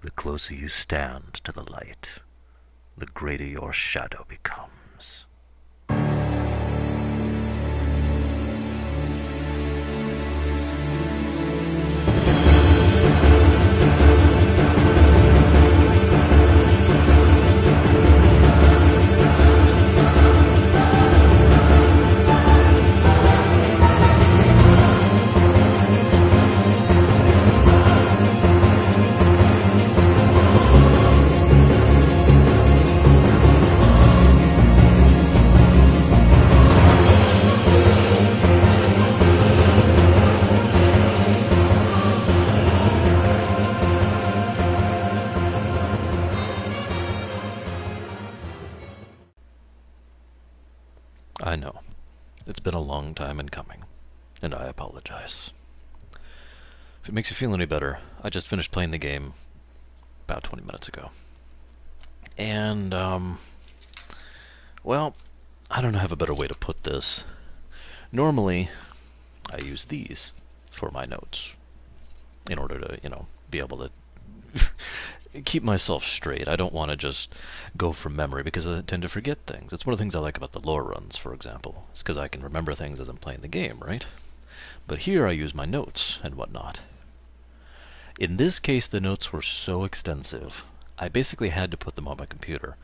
The closer you stand to the light, the greater your shadow becomes. I know. It's been a long time in coming, and I apologize. If it makes you feel any better, I just finished playing the game about 20 minutes ago. And, well, I don't have a better way to put this. Normally, I use these for my notes in order to, be able to keep myself straight. I don't want to just go from memory because I tend to forget things. It's one of the things I like about the lore runs, for example. It's because I can remember things as I'm playing the game, right? But here I use my notes and whatnot. In this case, the notes were so extensive, I basically had to put them on my computer.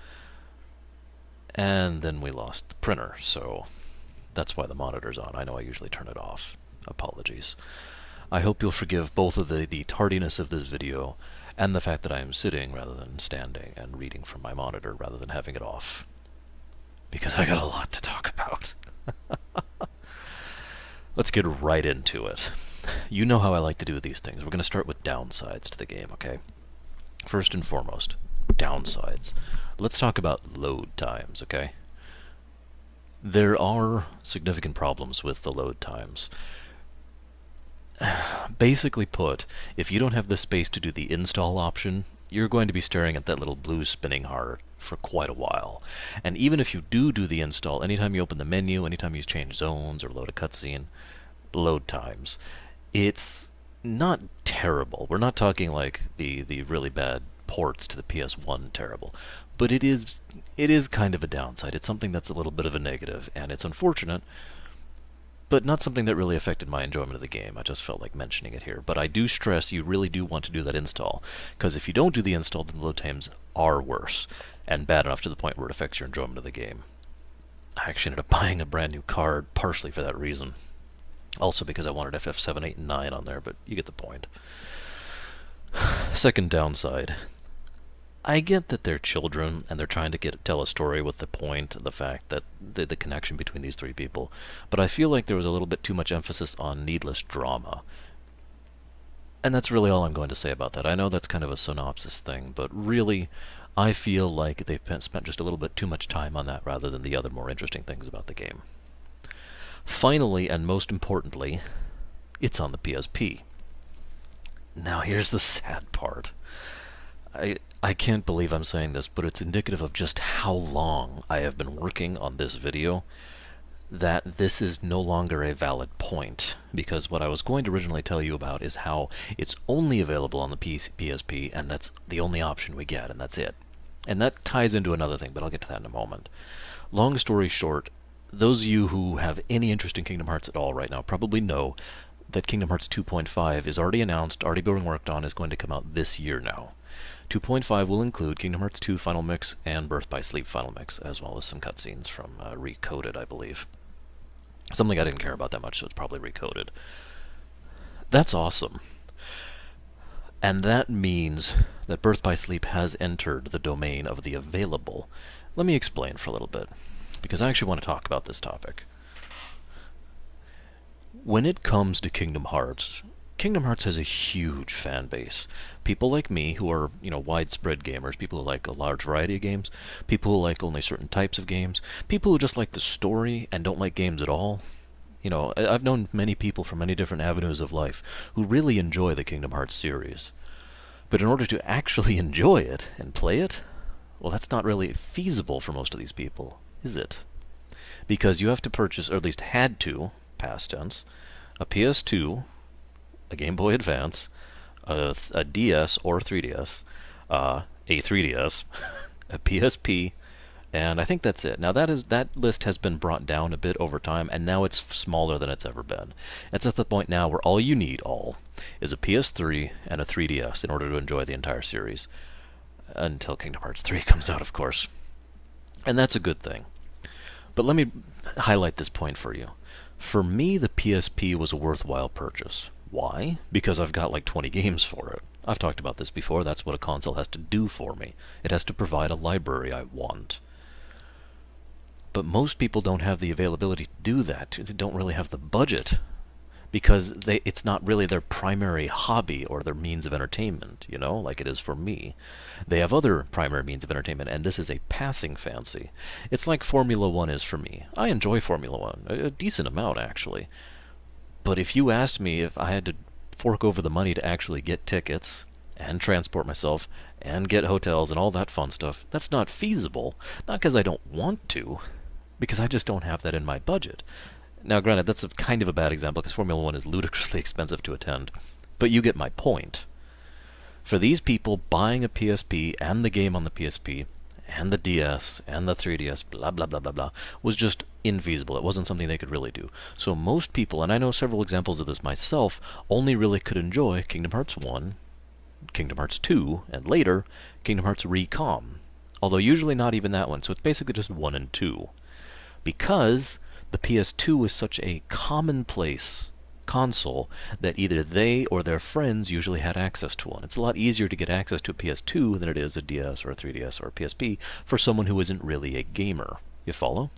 And then we lost the printer, so that's why the monitor's on. I know I usually turn it off. Apologies. I hope you'll forgive both of the tardiness of this video and the fact that I am sitting rather than standing and reading from my monitor rather than having it off. Because I got a lot to talk about. Let's get right into it. You know how I like to do these things. We're going to start with downsides to the game, okay? First and foremost, downsides. Let's talk about load times, okay? There are significant problems with the load times. Basically put, if you don't have the space to do the install option, you're going to be staring at that little blue spinning heart for quite a while. And even if you do the install, anytime you open the menu, anytime you change zones or load a cutscene, load times, it's not terrible. We're not talking like the really bad ports to the PS1 terrible, but it is kind of a downside. It's something that's a little bit of a negative, and it's unfortunate, but not something that really affected my enjoyment of the game. I just felt like mentioning it here. But I do stress you really do want to do that install, because if you don't do the install, then the load times are worse, and bad enough to the point where it affects your enjoyment of the game. I actually ended up buying a brand new card, partially for that reason. Also because I wanted FF7, 8, and 9 on there, but you get the point. Second downside. I get that they're children, and they're trying to tell a story with the point, the fact that the connection between these three people, but I feel like there was a little bit too much emphasis on needless drama. And that's really all I'm going to say about that. I know that's kind of a synopsis thing, but really, I feel like they've spent just a little bit too much time on that rather than the other more interesting things about the game. Finally, and most importantly, it's on the PSP. Now here's the sad part. I can't believe I'm saying this, but it's indicative of just how long I have been working on this video, that this is no longer a valid point, because what I was going to originally tell you about is how it's only available on the PSP, and that's the only option we get, and that's it. And that ties into another thing, but I'll get to that in a moment. Long story short, those of you who have any interest in Kingdom Hearts at all right now probably know that Kingdom Hearts 2.5 is already announced, already being worked on, is going to come out this year now. 2.5 will include Kingdom Hearts 2 Final Mix and Birth by Sleep Final Mix, as well as some cutscenes from Recoded, I believe. Something I didn't care about that much, so it's probably Recoded. That's awesome. And that means that Birth by Sleep has entered the domain of the available. Let me explain for a little bit, because I actually want to talk about this topic. When it comes to Kingdom Hearts has a huge fan base. People like me who are, widespread gamers, people who like a large variety of games, people who like only certain types of games, people who just like the story and don't like games at all. I've known many people from many different avenues of life who really enjoy the Kingdom Hearts series. But in order to actually enjoy it and play it, well, that's not really feasible for most of these people, is it? Because you have to purchase, or at least had to, past tense, a PS2, a Game Boy Advance, a DS or 3DS, a 3DS, a PSP, and I think that's it. Now that list has been brought down a bit over time, and now it's smaller than it's ever been. It's at the point now where all you need, is a PS3 and a 3DS in order to enjoy the entire series. Until Kingdom Hearts 3 comes out, of course. And that's a good thing. But let me highlight this point for you. For me, the PSP was a worthwhile purchase. Why? Because I've got like 20 games for it. I've talked about this before. That's what a console has to do for me. It has to provide a library I want. But most people don't have the availability to do that. They don't really have the budget because it's not really their primary hobby or their means of entertainment, like it is for me. They have other primary means of entertainment, and this is a passing fancy. It's like Formula One is for me. I enjoy Formula One, a decent amount actually. But if you asked me if I had to fork over the money to actually get tickets and transport myself and get hotels and all that fun stuff, that's not feasible. Not because I don't want to, because I just don't have that in my budget. Now, granted, that's kind of a bad example because Formula One is ludicrously expensive to attend, but you get my point. For these people, buying a PSP and the game on the PSP and the DS and the 3DS, blah, blah, blah, blah, blah, was just infeasible. It wasn't something they could really do. So most people, and I know several examples of this myself, only really could enjoy Kingdom Hearts 1, Kingdom Hearts 2, and later, Kingdom Hearts Recom. Although usually not even that one, so it's basically just 1 and 2. Because the PS2 is such a commonplace console that either they or their friends usually had access to one. It's a lot easier to get access to a PS2 than it is a DS or a 3DS or a PSP for someone who isn't really a gamer. You follow?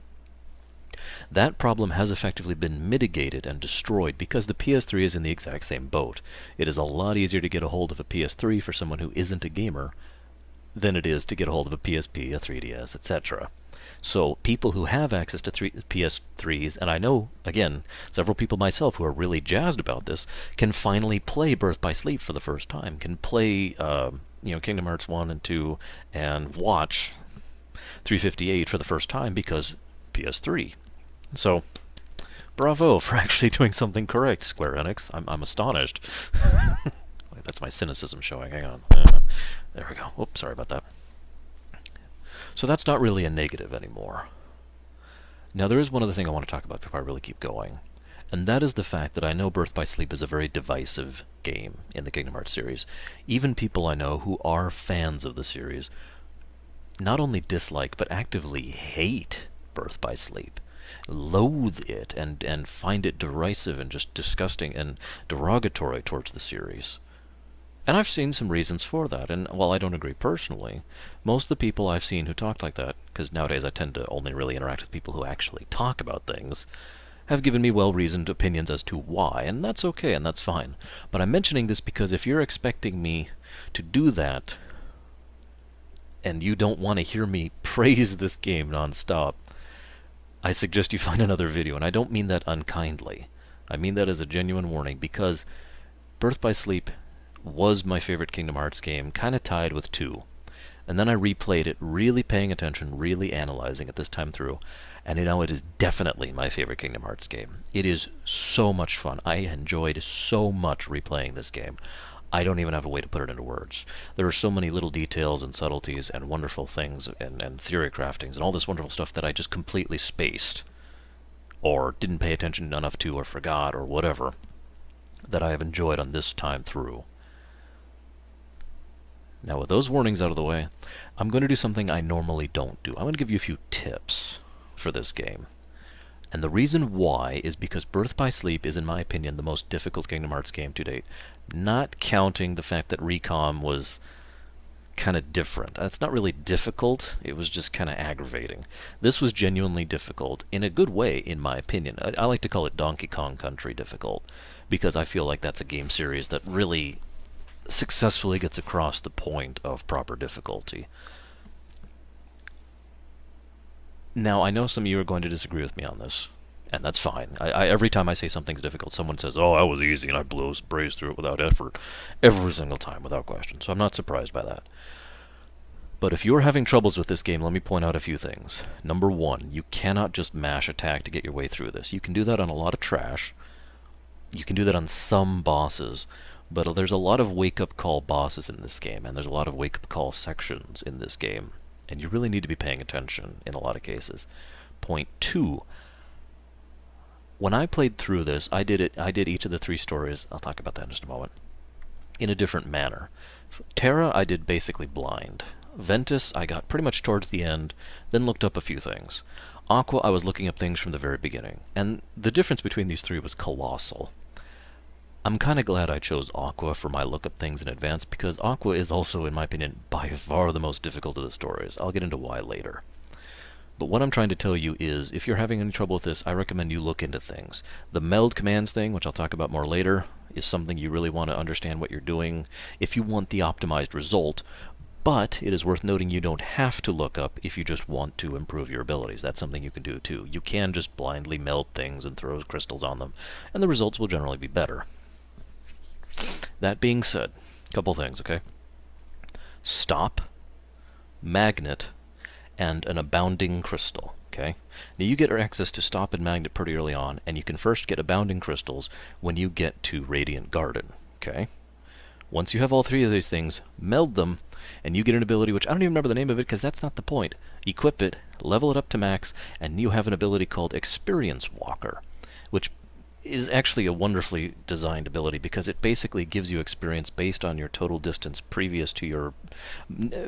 That problem has effectively been mitigated and destroyed because the PS3 is in the exact same boat. It is a lot easier to get a hold of a PS3 for someone who isn't a gamer than it is to get a hold of a PSP, a 3DS, etc. So people who have access to PS3s, and I know, again, several people myself who are really jazzed about this, can finally play Birth by Sleep for the first time, can play Kingdom Hearts 1 and 2, and watch 358 for the first time because PS3. So, bravo for actually doing something correct, Square Enix. I'm astonished. That's my cynicism showing. Hang on. There we go. Oops, sorry about that. So that's not really a negative anymore. Now there is one other thing I want to talk about before I really keep going, and that is the fact that I know Birth by Sleep is a very divisive game in the Kingdom Hearts series. Even people I know who are fans of the series not only dislike but actively hate Birth by Sleep, loathe it, and find it derisive and just disgusting and derogatory towards the series. And I've seen some reasons for that, and while I don't agree personally, most of the people I've seen who talk like that, because nowadays I tend to only really interact with people who actually talk about things, have given me well-reasoned opinions as to why, and that's okay, and that's fine. But I'm mentioning this because if you're expecting me to do that, and you don't want to hear me praise this game non-stop, I suggest you find another video, and I don't mean that unkindly. I mean that as a genuine warning, because Birth by Sleep was my favorite Kingdom Hearts game, kind of tied with 2. And then I replayed it, really paying attention, really analyzing it this time through, and it is definitely my favorite Kingdom Hearts game. It is so much fun. I enjoyed so much replaying this game. I don't even have a way to put it into words. There are so many little details and subtleties and wonderful things and theory craftings and all this wonderful stuff that I just completely spaced, or didn't pay attention enough to, or forgot, or whatever, that I have enjoyed on this time through. Now with those warnings out of the way, I'm going to do something I normally don't do. I'm going to give you a few tips for this game. And the reason why is because Birth by Sleep is, in my opinion, the most difficult Kingdom Hearts game to date. Not counting the fact that Recom was kind of different. That's not really difficult, it was just kind of aggravating. This was genuinely difficult, in a good way, in my opinion. I like to call it Donkey Kong Country difficult, because I feel like that's a game series that really successfully gets across the point of proper difficulty. Now, I know some of you are going to disagree with me on this, and that's fine. Every time I say something's difficult, someone says, "Oh, that was easy," and I brazed through it without effort, every single time, without question, so I'm not surprised by that. But if you're having troubles with this game, let me point out a few things. Number one, you cannot just mash attack to get your way through this. You can do that on a lot of trash. You can do that on some bosses, But there's a lot of wake-up call bosses in this game, and there's a lot of wake-up call sections in this game, and you really need to be paying attention in a lot of cases. Point two, when I played through this, I did each of the three stories, I'll talk about that in just a moment, in a different manner. Terra, I did basically blind. Ventus, I got pretty much towards the end, then looked up a few things. Aqua, I was looking up things from the very beginning, and the difference between these three was colossal. I'm kind of glad I chose Aqua for my look up things in advance, because Aqua is also, in my opinion, by far the most difficult of the stories. I'll get into why later. But what I'm trying to tell you is, if you're having any trouble with this, I recommend you look into things. The meld commands thing, which I'll talk about more later, is something you really want to understand what you're doing if you want the optimized result. But it is worth noting you don't have to look up if you just want to improve your abilities. That's something you can do too. You can just blindly meld things and throw crystals on them, and the results will generally be better. That being said, a couple things, okay? Stop, magnet, and an abounding crystal, okay? Now you get access to stop and magnet pretty early on, and you can first get abounding crystals when you get to Radiant Garden, okay? Once you have all three of these things, meld them, and you get an ability which I don't even remember the name of it because that's not the point. Equip it, level it up to max, and you have an ability called Experience Walker, which is actually a wonderfully designed ability because it basically gives you experience based on your total distance previous to your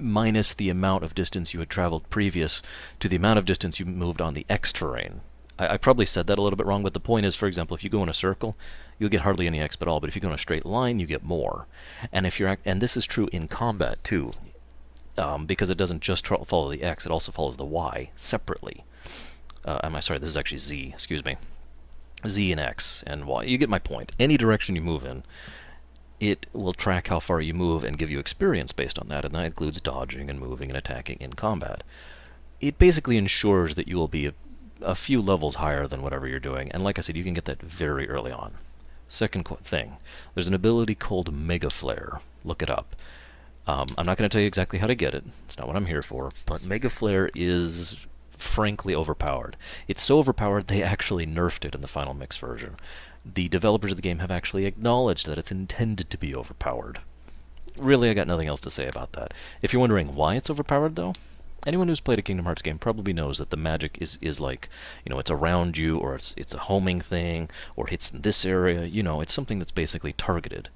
minus the amount of distance you had traveled previous to the amount of distance you moved on the X terrain. I probably said that a little bit wrong, but the point is, for example, if you go in a circle, you'll get hardly any X at all, but if you go in a straight line, you get more. And if you're and this is true in combat too, because it doesn't just follow the X, it also follows the Y separately. Sorry, this is actually Z, excuse me. Z and X and Y. You get my point. Any direction you move in, it will track how far you move and give you experience based on that, and that includes dodging and moving and attacking in combat. It basically ensures that you will be a few levels higher than whatever you're doing, and like I said, you can get that very early on. Second thing, there's an ability called Mega Flare. Look it up. I'm not going to tell you exactly how to get it. It's not what I'm here for, but Mega Flare is frankly overpowered. It's so overpowered they actually nerfed it in the final mix version. The developers of the game have actually acknowledged that it's intended to be overpowered. Really, I got nothing else to say about that. If you're wondering why it's overpowered, though, anyone who's played a Kingdom Hearts game probably knows that the magic is like, it's around you, or it's a homing thing, or hits in this area. It's something that's basically targeted.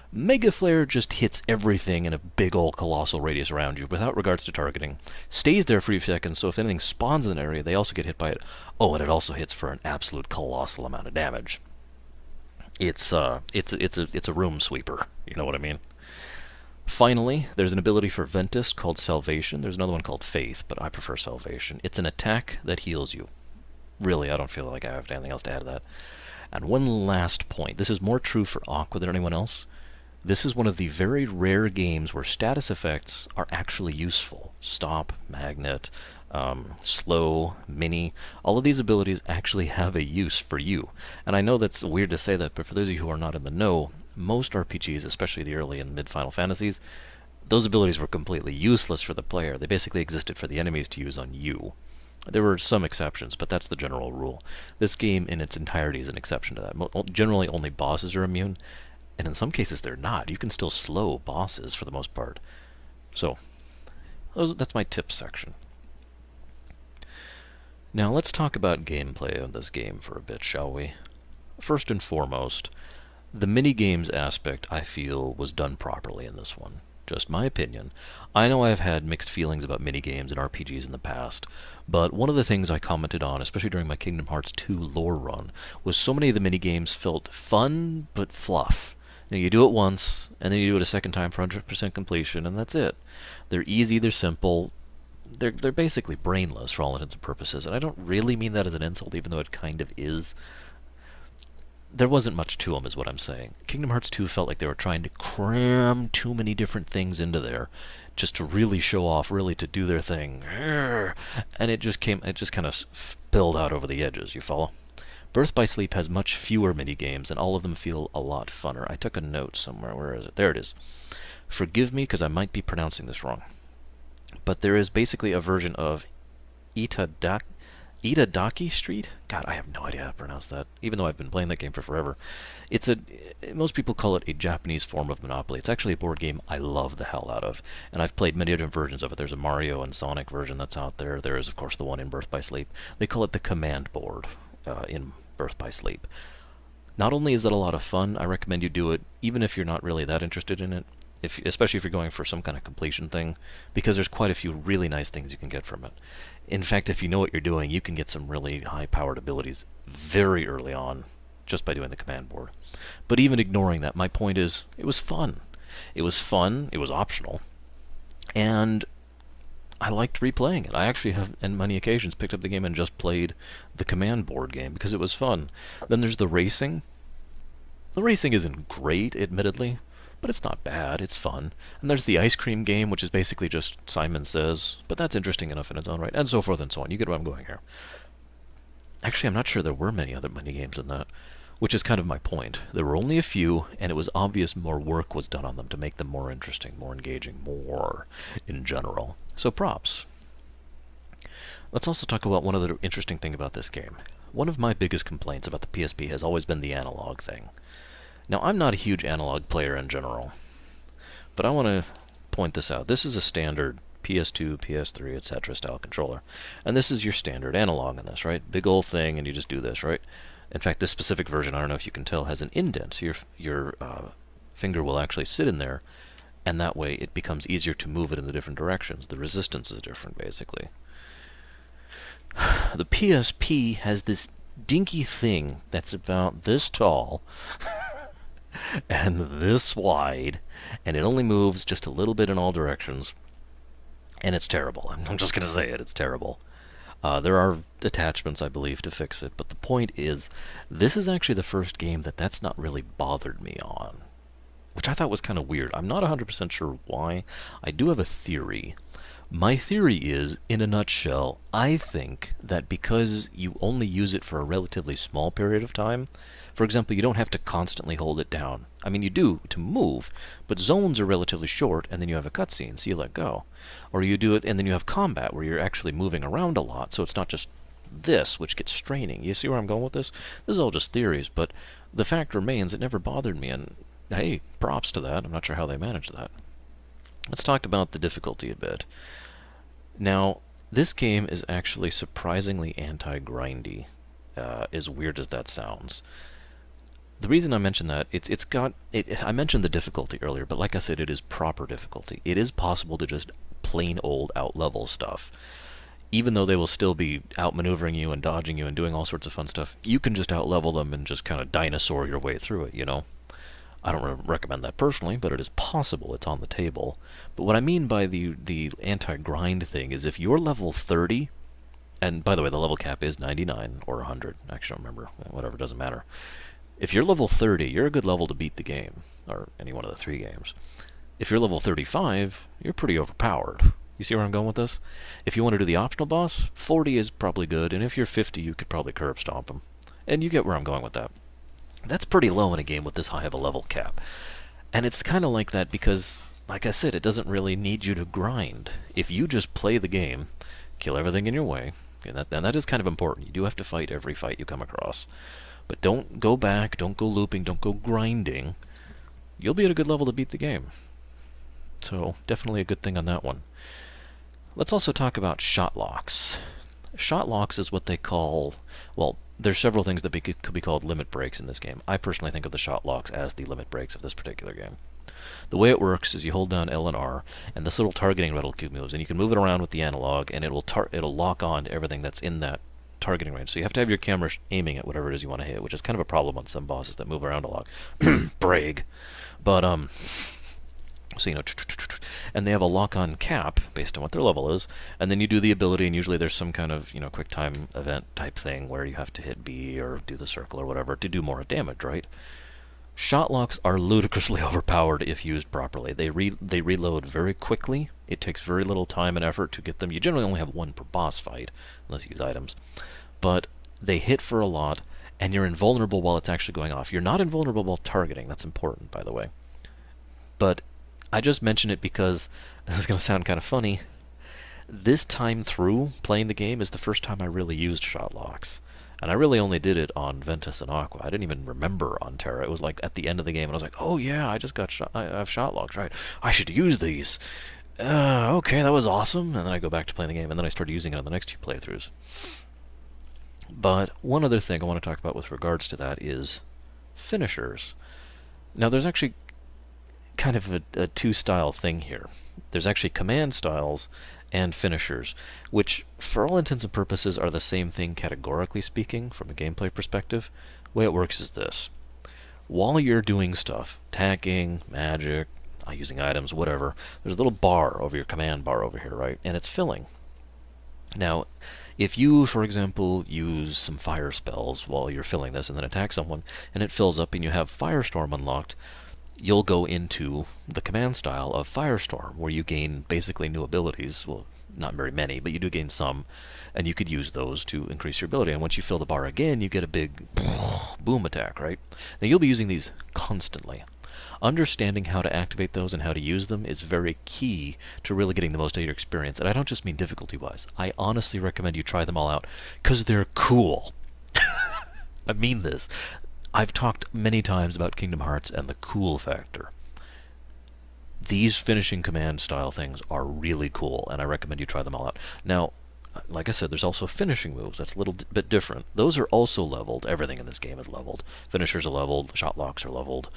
Mega Flare just hits everything in a big old colossal radius around you without regards to targeting. Stays there for a few seconds, so if anything spawns in an area, they also get hit by it. Oh, and it also hits for an absolute colossal amount of damage. It's a room sweeper. You know what I mean? Finally, there's an ability for Ventus called Salvation. There's another one called Faith, but I prefer Salvation. It's an attack that heals you. Really, I don't feel like I have anything else to add to that. And one last point. This is more true for Aqua than anyone else. This is one of the very rare games where status effects are actually useful. Stop, magnet, slow, mini, all of these abilities actually have a use for you. And I know that's weird to say that, but for those of you who are not in the know, most RPGs, especially the early and mid Final Fantasies, those abilities were completely useless for the player. They basically existed for the enemies to use on you. There were some exceptions, but that's the general rule. This game in its entirety is an exception to that. Generally, only bosses are immune, and in some cases they're not. You can still slow bosses for the most part. So, that's my tips section. Now let's talk about gameplay of this game for a bit, shall we? First and foremost, the mini-games aspect, I feel, was done properly in this one. Just my opinion. I know I've had mixed feelings about mini-games and RPGs in the past, but one of the things I commented on, especially during my Kingdom Hearts 2 lore run, was so many of the mini-games felt fun, but fluff. You do it once, and then you do it a second time for 100% completion, and that's it. They're easy, they're simple, they're basically brainless for all intents and purposes, and I don't really mean that as an insult, even though it kind of is. There wasn't much to them, is what I'm saying. Kingdom Hearts 2 felt like they were trying to cram too many different things into there, just to really show off, really to do their thing. And it just kind of spilled out over the edges, you follow? Birth by Sleep has much fewer mini-games, and all of them feel a lot funner. I took a note somewhere. Where is it? There it is. Forgive me, because I might be pronouncing this wrong. But there is basically a version of Itadaki Street? God, I have no idea how to pronounce that, even though I've been playing that game for forever. It's a most people call it a Japanese form of Monopoly. It's actually a board game I love the hell out of, and I've played many different versions of it. There's a Mario and Sonic version that's out there. There is, of course, the one in Birth by Sleep. They call it the Command Board in Birth by Sleep. Not only is it a lot of fun, I recommend you do it even if you're not really that interested in it. Especially if you're going for some kind of completion thing, because there's quite a few really nice things you can get from it. In fact, if you know what you're doing, you can get some really high-powered abilities very early on just by doing the command board. But even ignoring that, my point is, it was fun. It was fun, it was optional, and I liked replaying it. I actually have, on many occasions, picked up the game and just played the command board game because it was fun. Then there's the racing. The racing isn't great, admittedly, but it's not bad, it's fun. And there's the ice cream game, which is basically just Simon Says, but that's interesting enough in its own right, and so forth and so on. You get where I'm going here. Actually, I'm not sure there were many other mini games than that, which is kind of my point. There were only a few, and it was obvious more work was done on them to make them more interesting, more engaging, more in general. So props. Let's also talk about one other interesting thing about this game. One of my biggest complaints about the PSP has always been the analog thing. Now, I'm not a huge analog player in general, but I want to point this out. This is a standard PS2, PS3, etc. style controller, and this is your standard analog in this, right? Big old thing, and you just do this, right? In fact, this specific version, I don't know if you can tell, has an indent, so your finger will actually sit in there, and that way it becomes easier to move it in the different directions. The resistance is different, basically. The PSP has this dinky thing that's about this tall and this wide, and it only moves just a little bit in all directions, and it's terrible. I'm just going to say it, it's terrible. There are attachments, I believe, to fix it, but the point is, this is actually the first game that's not really bothered me on, which I thought was kind of weird. I'm not 100% sure why. I do have a theory. My theory is, in a nutshell, I think that because you only use it for a relatively small period of time, for example, you don't have to constantly hold it down. I mean, you do to move, but zones are relatively short, and then you have a cutscene, so you let go. Or you do it, and then you have combat, where you're actually moving around a lot, so it's not just this, which gets straining. You see where I'm going with this? This is all just theories, but the fact remains, it never bothered me, and hey, props to that. I'm not sure how they managed that. Let's talk about the difficulty a bit. Now, this game is actually surprisingly anti-grindy, as weird as that sounds. The reason I mention that, I mentioned the difficulty earlier, but like I said, it is proper difficulty. It is possible to just plain old out-level stuff. Even though they will still be outmaneuvering you and dodging you and doing all sorts of fun stuff, you can just out-level them and just kind of dinosaur your way through it, you know? I don't recommend that personally, but it is possible. It's on the table. But what I mean by the anti-grind thing is if you're level 30, and by the way, the level cap is 99 or 100. I actually don't remember. Whatever, doesn't matter. If you're level 30, you're a good level to beat the game, or any one of the 3 games. If you're level 35, you're pretty overpowered. You see where I'm going with this? If you want to do the optional boss, 40 is probably good, and if you're 50, you could probably curb stomp him. And you get where I'm going with that. That's pretty low in a game with this high of a level cap. And it's kind of like that because, like I said, it doesn't really need you to grind. If you just play the game, kill everything in your way, and that is kind of important. You do have to fight every fight you come across. But don't go back, don't go looping, don't go grinding. You'll be at a good level to beat the game. So, definitely a good thing on that one. Let's also talk about shot locks. Shot locks is what they call, well, there's several things that could be called limit breaks in this game. I personally think of the shot locks as the limit breaks of this particular game. The way it works is you hold down L and R, and this little targeting rattle cube moves, and you can move it around with the analog, and it'll lock on to everything that's in that targeting range. So you have to have your camera aiming at whatever it is you want to hit, which is kind of a problem on some bosses that move around a lot. Brag. But, so, you know, and they have a lock-on cap based on what their level is, and then you do the ability, and usually there's some kind of, you know, quick time event type thing where you have to hit B or do the circle or whatever to do more damage, right? Shot locks are ludicrously overpowered if used properly. They reload very quickly. It takes very little time and effort to get them. You generally only have one per boss fight, unless you use items. But they hit for a lot, and you're invulnerable while it's actually going off. You're not invulnerable while targeting. That's important, by the way. But I just mention it because, this is going to sound kind of funny, This time through playing the game is the first time I really used shot locks. And I really only did it on Ventus and Aqua. I didn't even remember on Terra. It was like at the end of the game, and I was like, "Oh yeah, I just got shot. I have shot locks, right? I should use these." Okay, that was awesome. And then I go back to playing the game, and then I started using it on the next two playthroughs. But one other thing I want to talk about with regards to that is finishers. Now, there's actually kind of a two-style thing here. There's actually command styles and finishers, which, for all intents and purposes, are the same thing categorically speaking from a gameplay perspective. The way it works is this. While you're doing stuff, attacking, magic, using items, whatever, there's a little bar over your command bar over here, right? And it's filling. Now, if you, for example, use some fire spells while you're filling this and then attack someone, and it fills up and you have Firestorm unlocked, you'll go into the command style of Firestorm, where you gain basically new abilities. Well, not very many, but you do gain some, and you could use those to increase your ability. And once you fill the bar again, you get a big boom attack, right? Now, you'll be using these constantly. Understanding how to activate those and how to use them is very key to really getting the most out of your experience. And I don't just mean difficulty-wise. I honestly recommend you try them all out, because they're cool. I mean this. I've talked many times about Kingdom Hearts and the cool factor. These finishing command style things are really cool, and I recommend you try them all out. Now, like I said, there's also finishing moves. That's a little bit different. Those are also leveled. Everything in this game is leveled. Finishers are leveled. Shot locks are leveled.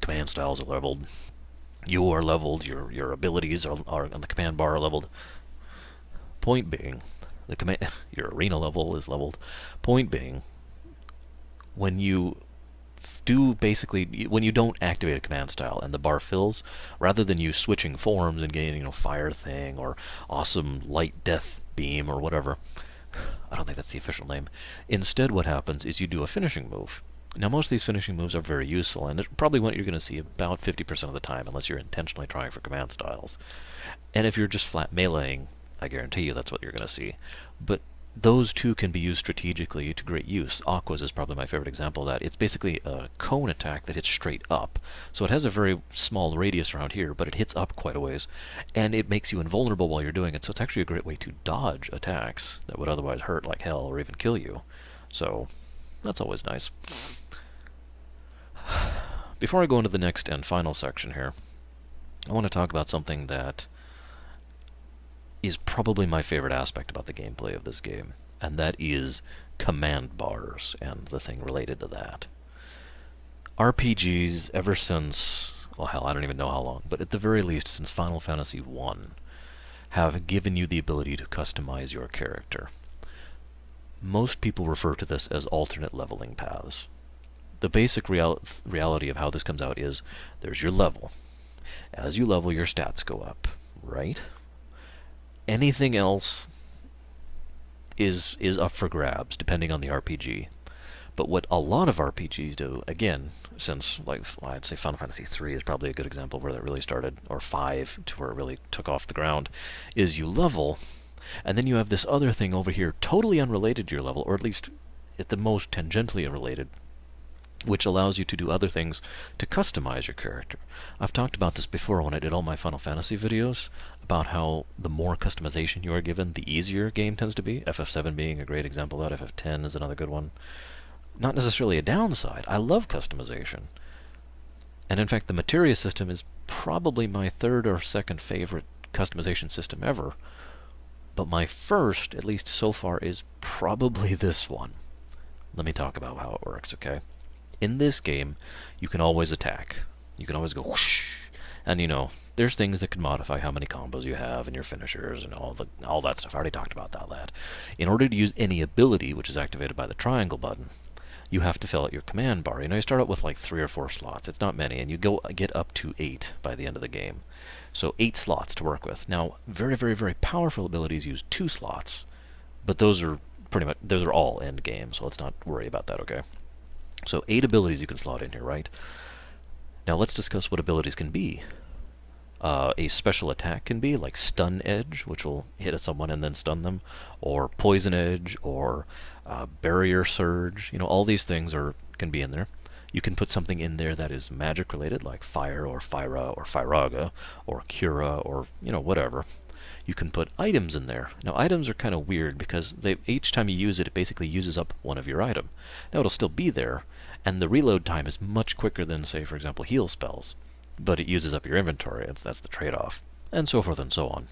Command styles are leveled. You are leveled. Your abilities are on the command bar are leveled. Point being, your arena level is leveled. Point being, when you when you don't activate a command style and the bar fills, rather than you switching forms and getting, fire thing or awesome light death beam or whatever, I don't think that's the official name. Instead, what happens is you do a finishing move. Now, most of these finishing moves are very useful, and it's probably what you're going to see about 50% of the time, unless you're intentionally trying for command styles. And if you're just flat meleeing, I guarantee you that's what you're going to see. But those two can be used strategically to great use. Aqua's is probably my favorite example of that. It's basically a cone attack that hits straight up. So it has a very small radius around here, but it hits up quite a ways. And it makes you invulnerable while you're doing it, so it's actually a great way to dodge attacks that would otherwise hurt like hell or even kill you. So that's always nice. Before I go into the next and final section here, I want to talk about something that is probably my favorite aspect about the gameplay of this game, and that is command bars and the thing related to that. RPGs, ever since, well, hell, I don't even know how long, but at the very least since Final Fantasy I, have given you the ability to customize your character. Most people refer to this as alternate leveling paths. The basic reality of how this comes out is there's your level. As you level, your stats go up, right? Anything else is up for grabs, depending on the RPG. But what a lot of RPGs do, again, since, I'd say Final Fantasy III is probably a good example where that really started, or 5, to where it really took off the ground, is you level, and then you have this other thing over here, totally unrelated to your level, or at least at the most tangentially related, which allows you to do other things to customize your character. I've talked about this before when I did all my Final Fantasy videos, about how the more customization you are given, the easier a game tends to be. FF7 being a great example of that. FF10 is another good one. Not necessarily a downside. I love customization. And in fact, the materia system is probably my third or second favorite customization system ever. But my first, at least so far, is probably this one. Let me talk about how it works, okay? In this game, you can always attack. You can always go whoosh. And there's things that can modify how many combos you have and your finishers and all that stuff. I already talked about that. In order to use any ability, which is activated by the triangle button, you have to fill out your command bar. You start out with like 3 or 4 slots. It's not many, and you get up to 8 by the end of the game. So 8 slots to work with. Now, very, very, very powerful abilities use 2 slots, but those are all end game, so let's not worry about that, okay? So 8 abilities you can slot in here, right? Now let's discuss what abilities can be. A special attack can be like Stun Edge, which will hit at someone and then stun them, or Poison Edge, or Barrier Surge. All these things can be in there. You can put something in there that is magic related, like fire or Fyra or Fyraga or Cura or, whatever. You can put items in there. Now, items are kind of weird because each time you use it, it basically uses up one of your item. Now, it'll still be there, and the reload time is much quicker than, say, for example, heal spells. But it uses up your inventory. That's the trade-off. And so forth and so on.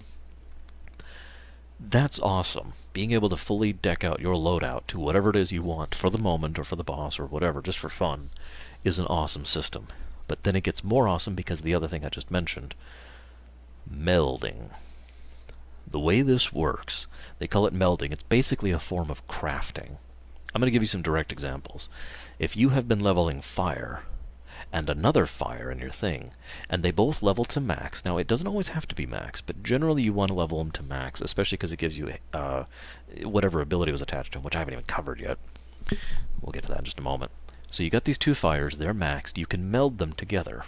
That's awesome. Being able to fully deck out your loadout to whatever it is you want for the moment or for the boss or whatever, just for fun, is an awesome system. But then it gets more awesome because of the other thing I just mentioned. Melding. The way this works, they call it melding. It's basically a form of crafting. I'm going to give you some direct examples. If you have been leveling fire and another fire in your thing, and they both level to max. Now, it doesn't always have to be max, but generally you want to level them to max, especially because it gives you whatever ability was attached to them, which I haven't even covered yet. We'll get to that in just a moment. So you got these two fires, they're maxed, you can meld them together.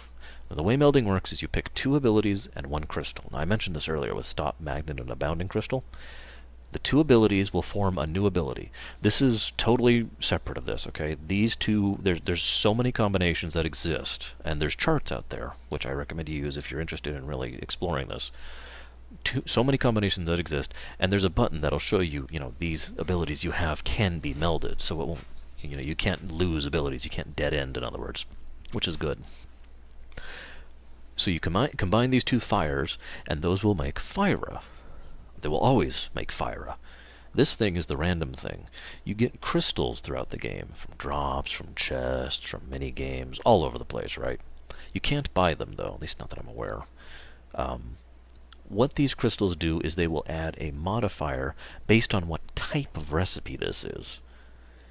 Now, the way melding works is you pick 2 abilities and 1 crystal. Now, I mentioned this earlier with Stop, Magnet, and Abounding Crystal. The 2 abilities will form a new ability. This is totally separate of this, okay? These two, there's so many combinations that exist, and there's charts out there, which I recommend you use if you're interested in really exploring this. So many combinations that exist, and there's a button that'll show you, these abilities you have can be melded, so it won't, you can't lose abilities, you can't dead end, in other words, which is good. So you combine these 2 fires, and those will make Fyra. They will always make Fyra. This thing is the random thing. You get crystals throughout the game, from drops, from chests, from mini-games, all over the place, right? You can't buy them, though, at least not that I'm aware. What these crystals do is they will add a modifier based on what type of recipe this is.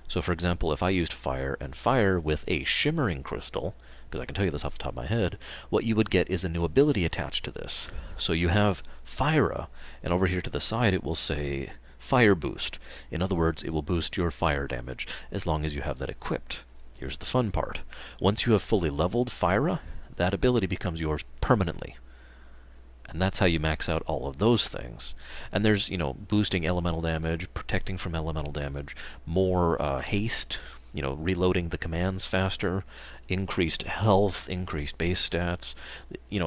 So, for example, if I used fire and fire with a shimmering crystal, because I can tell you this off the top of my head, what you would get is a new ability attached to this. So you have Fyra, and over here to the side it will say Fire Boost. In other words, it will boost your fire damage as long as you have that equipped. Here's the fun part. Once you have fully leveled Fyra, that ability becomes yours permanently. And that's how you max out all of those things. And there's, boosting elemental damage, protecting from elemental damage, more haste, reloading the commands faster, increased health, increased base stats,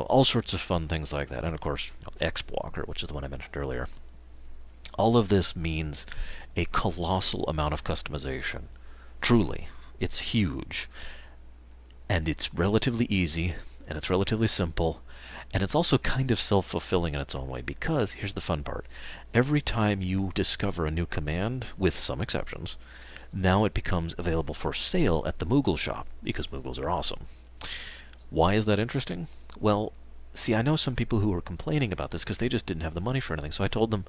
all sorts of fun things like that. And of course, X-Walker, which is the one I mentioned earlier. All of this means a colossal amount of customization. Truly, it's huge. And it's relatively easy, and it's relatively simple, and it's also kind of self-fulfilling in its own way, because, here's the fun part, every time you discover a new command, with some exceptions, now it becomes available for sale at the Moogle shop, because Moogles are awesome. Why is that interesting? Well, see, I know some people who were complaining about this because they just didn't have the money for anything, so I told them,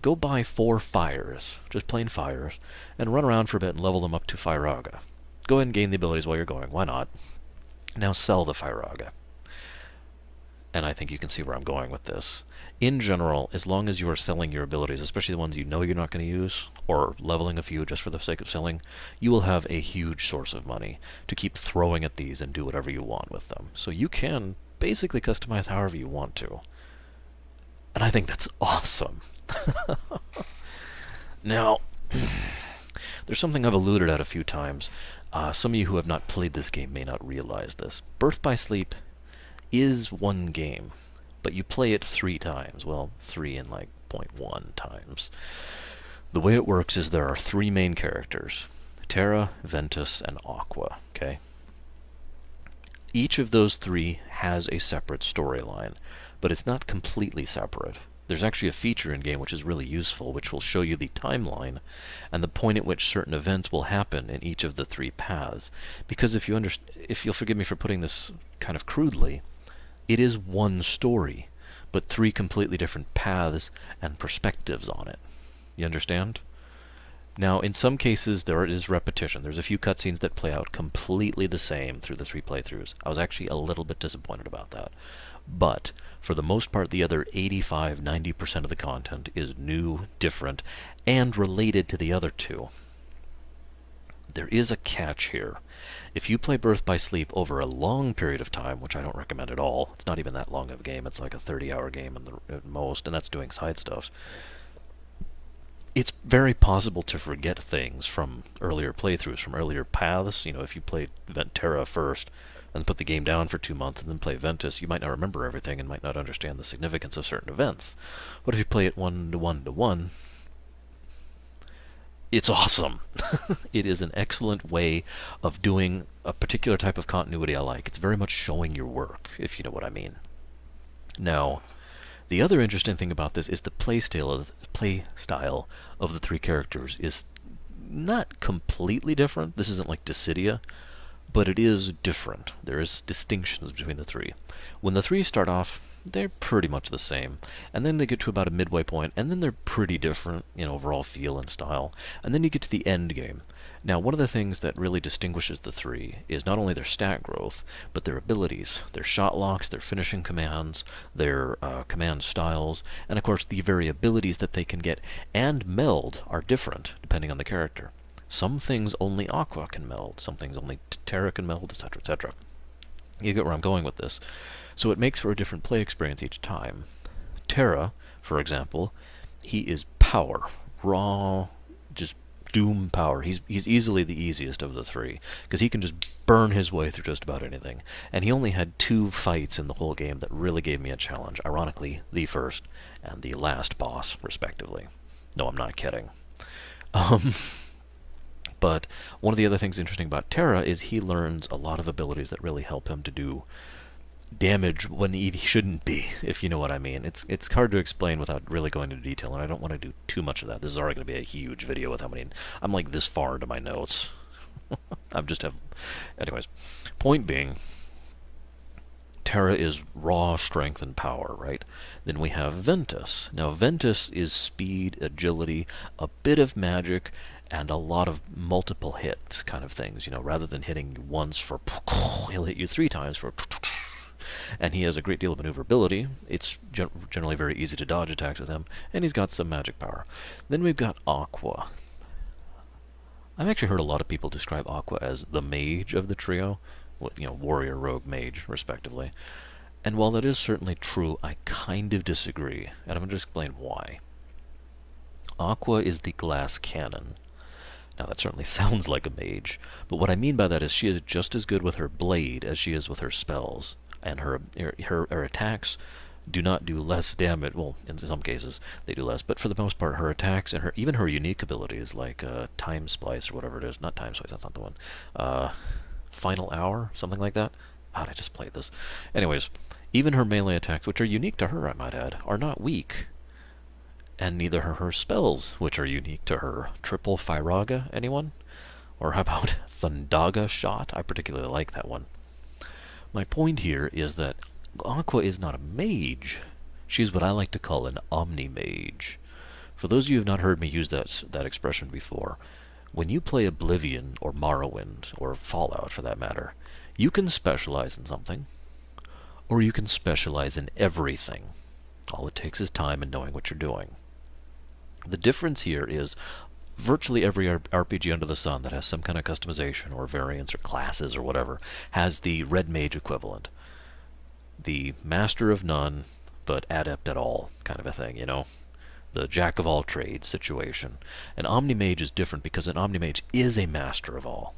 go buy 4 fires, just plain fires, and run around for a bit and level them up to Fyraga. Go ahead and gain the abilities while you're going, why not? Now sell the Fyraga. And I think you can see where I'm going with this. In general, as long as you are selling your abilities, especially the ones you know you're not going to use, or leveling a few just for the sake of selling, you will have a huge source of money to keep throwing at these and do whatever you want with them. So you can basically customize however you want to. And I think that's awesome. Now, there's something I've alluded at a few times. Some of you who have not played this game may not realize this. Birth by Sleep is one game, but you play it 3 times. Well, 3 in like 0.1 times. The way it works is there are 3 main characters. Terra, Ventus, and Aqua, okay? Each of those 3 has a separate storyline, but it's not completely separate. There's actually a feature in-game which is really useful, which will show you the timeline and the point at which certain events will happen in each of the 3 paths. Because if you'll forgive me for putting this kind of crudely, it is one story, but 3 completely different paths and perspectives on it. You understand? Now, in some cases, there is repetition. There's a few cutscenes that play out completely the same through the 3 playthroughs. I was actually a little bit disappointed about that. But, for the most part, the other 85–90% of the content is new, different, and related to the other 2. There is a catch here. If you play Birth by Sleep over a long period of time, which I don't recommend at all, it's not even that long of a game, it's like a 30-hour game at most, and that's doing side stuff. it's very possible to forget things from earlier playthroughs, from earlier paths. You know, if you played Terra first and put the game down for 2 months and then play Ventus, you might not remember everything and might not understand the significance of certain events. But if you play it 1 to 1 to 1, it's awesome. It is an excellent way of doing a particular type of continuity I like. It's very much showing your work, if you know what I mean. Now, the other interesting thing about this is the play style of the three characters is not completely different. This isn't like Dissidia, but it is different. There is distinctions between the three. When the three start off, they're pretty much the same, and then they get to about a midway point, and then they're pretty different in overall feel and style, and then you get to the end game. Now, one of the things that really distinguishes the three is not only their stat growth, but their abilities, their shot locks, their finishing commands, their command styles, and of course the variabilities that they can get and meld are different depending on the character. Some things only Aqua can meld, some things only Terra can meld, etc., etc. You get where I'm going with this. So it makes for a different play experience each time. Terra, for example, he is power. Raw, just doom power. He's easily the easiest of the three, because he can just burn his way through just about anything. And he only had 2 fights in the whole game that really gave me a challenge. Ironically, the first and the last boss, respectively. No, I'm not kidding. But one of the other things interesting about Terra is he learns a lot of abilities that really help him to do damage when he shouldn't be, if you know what I mean. It's hard to explain without really going into detail, and I don't want to do too much of that. This is already going to be a huge video with how many... I'm like this far into my notes. Anyways, point being, Terra is raw strength and power, right? Then we have Ventus. Now, Ventus is speed, agility, a bit of magic, and a lot of multiple hits kind of things. You know, rather than hitting you once for... he'll hit you 3 times for... And he has a great deal of maneuverability. It's generally very easy to dodge attacks with him, and he's got some magic power. Then we've got Aqua. I've actually heard a lot of people describe Aqua as the mage of the trio. You know, warrior, rogue, mage, respectively. And while that is certainly true, I kind of disagree, and I'm going to explain why. Aqua is the glass cannon. Now, that certainly sounds like a mage, but what I mean by that is she is just as good with her blade as she is with her spells, and her attacks do not do less damage. Well, in some cases they do less, but for the most part, her attacks and even her unique abilities, like Time Splice or whatever it is, not Time Splice, that's not the one, Final Hour, something like that. God, I just played this. Anyways, even her melee attacks, which are unique to her, I might add, are not weak. And neither are her spells, which are unique to her. Triple Firaga, anyone? Or how about Thundaga Shot? I particularly like that one. My point here is that Aqua is not a mage. She's what I like to call an omni-mage. For those of you who have not heard me use that expression before, when you play Oblivion or Morrowind, or Fallout for that matter, you can specialize in something, or you can specialize in everything. All it takes is time and knowing what you're doing. The difference here is virtually every RPG under the sun that has some kind of customization or variants or classes or whatever has the red mage equivalent. The master of none, but adept at all kind of a thing, you know? The jack of all trades situation. An omni-mage is different because an omni-mage is a master of all.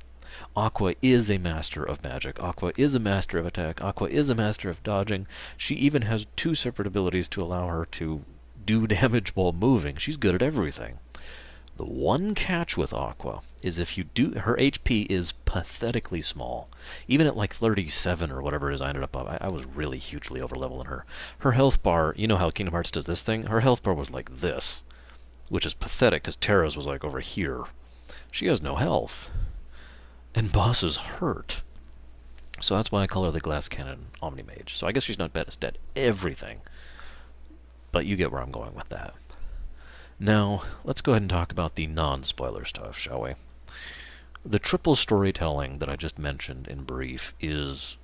Aqua is a master of magic. Aqua is a master of attack. Aqua is a master of dodging. She even has 2 separate abilities to allow her to do damage while moving. She's good at everything. The one catch with Aqua is if you do... her HP is pathetically small. Even at like 37 or whatever it is I ended up on, I was really hugely overleveling her. Her health bar, you know how Kingdom Hearts does this thing? Her health bar was like this, which is pathetic because Terra's was like over here. She has no health. And bosses hurt. So that's why I call her the Glass Cannon Omni-Mage. So I guess she's not best at everything. But you get where I'm going with that. Now, let's go ahead and talk about the non-spoiler stuff, shall we? The triple storytelling that I just mentioned in brief is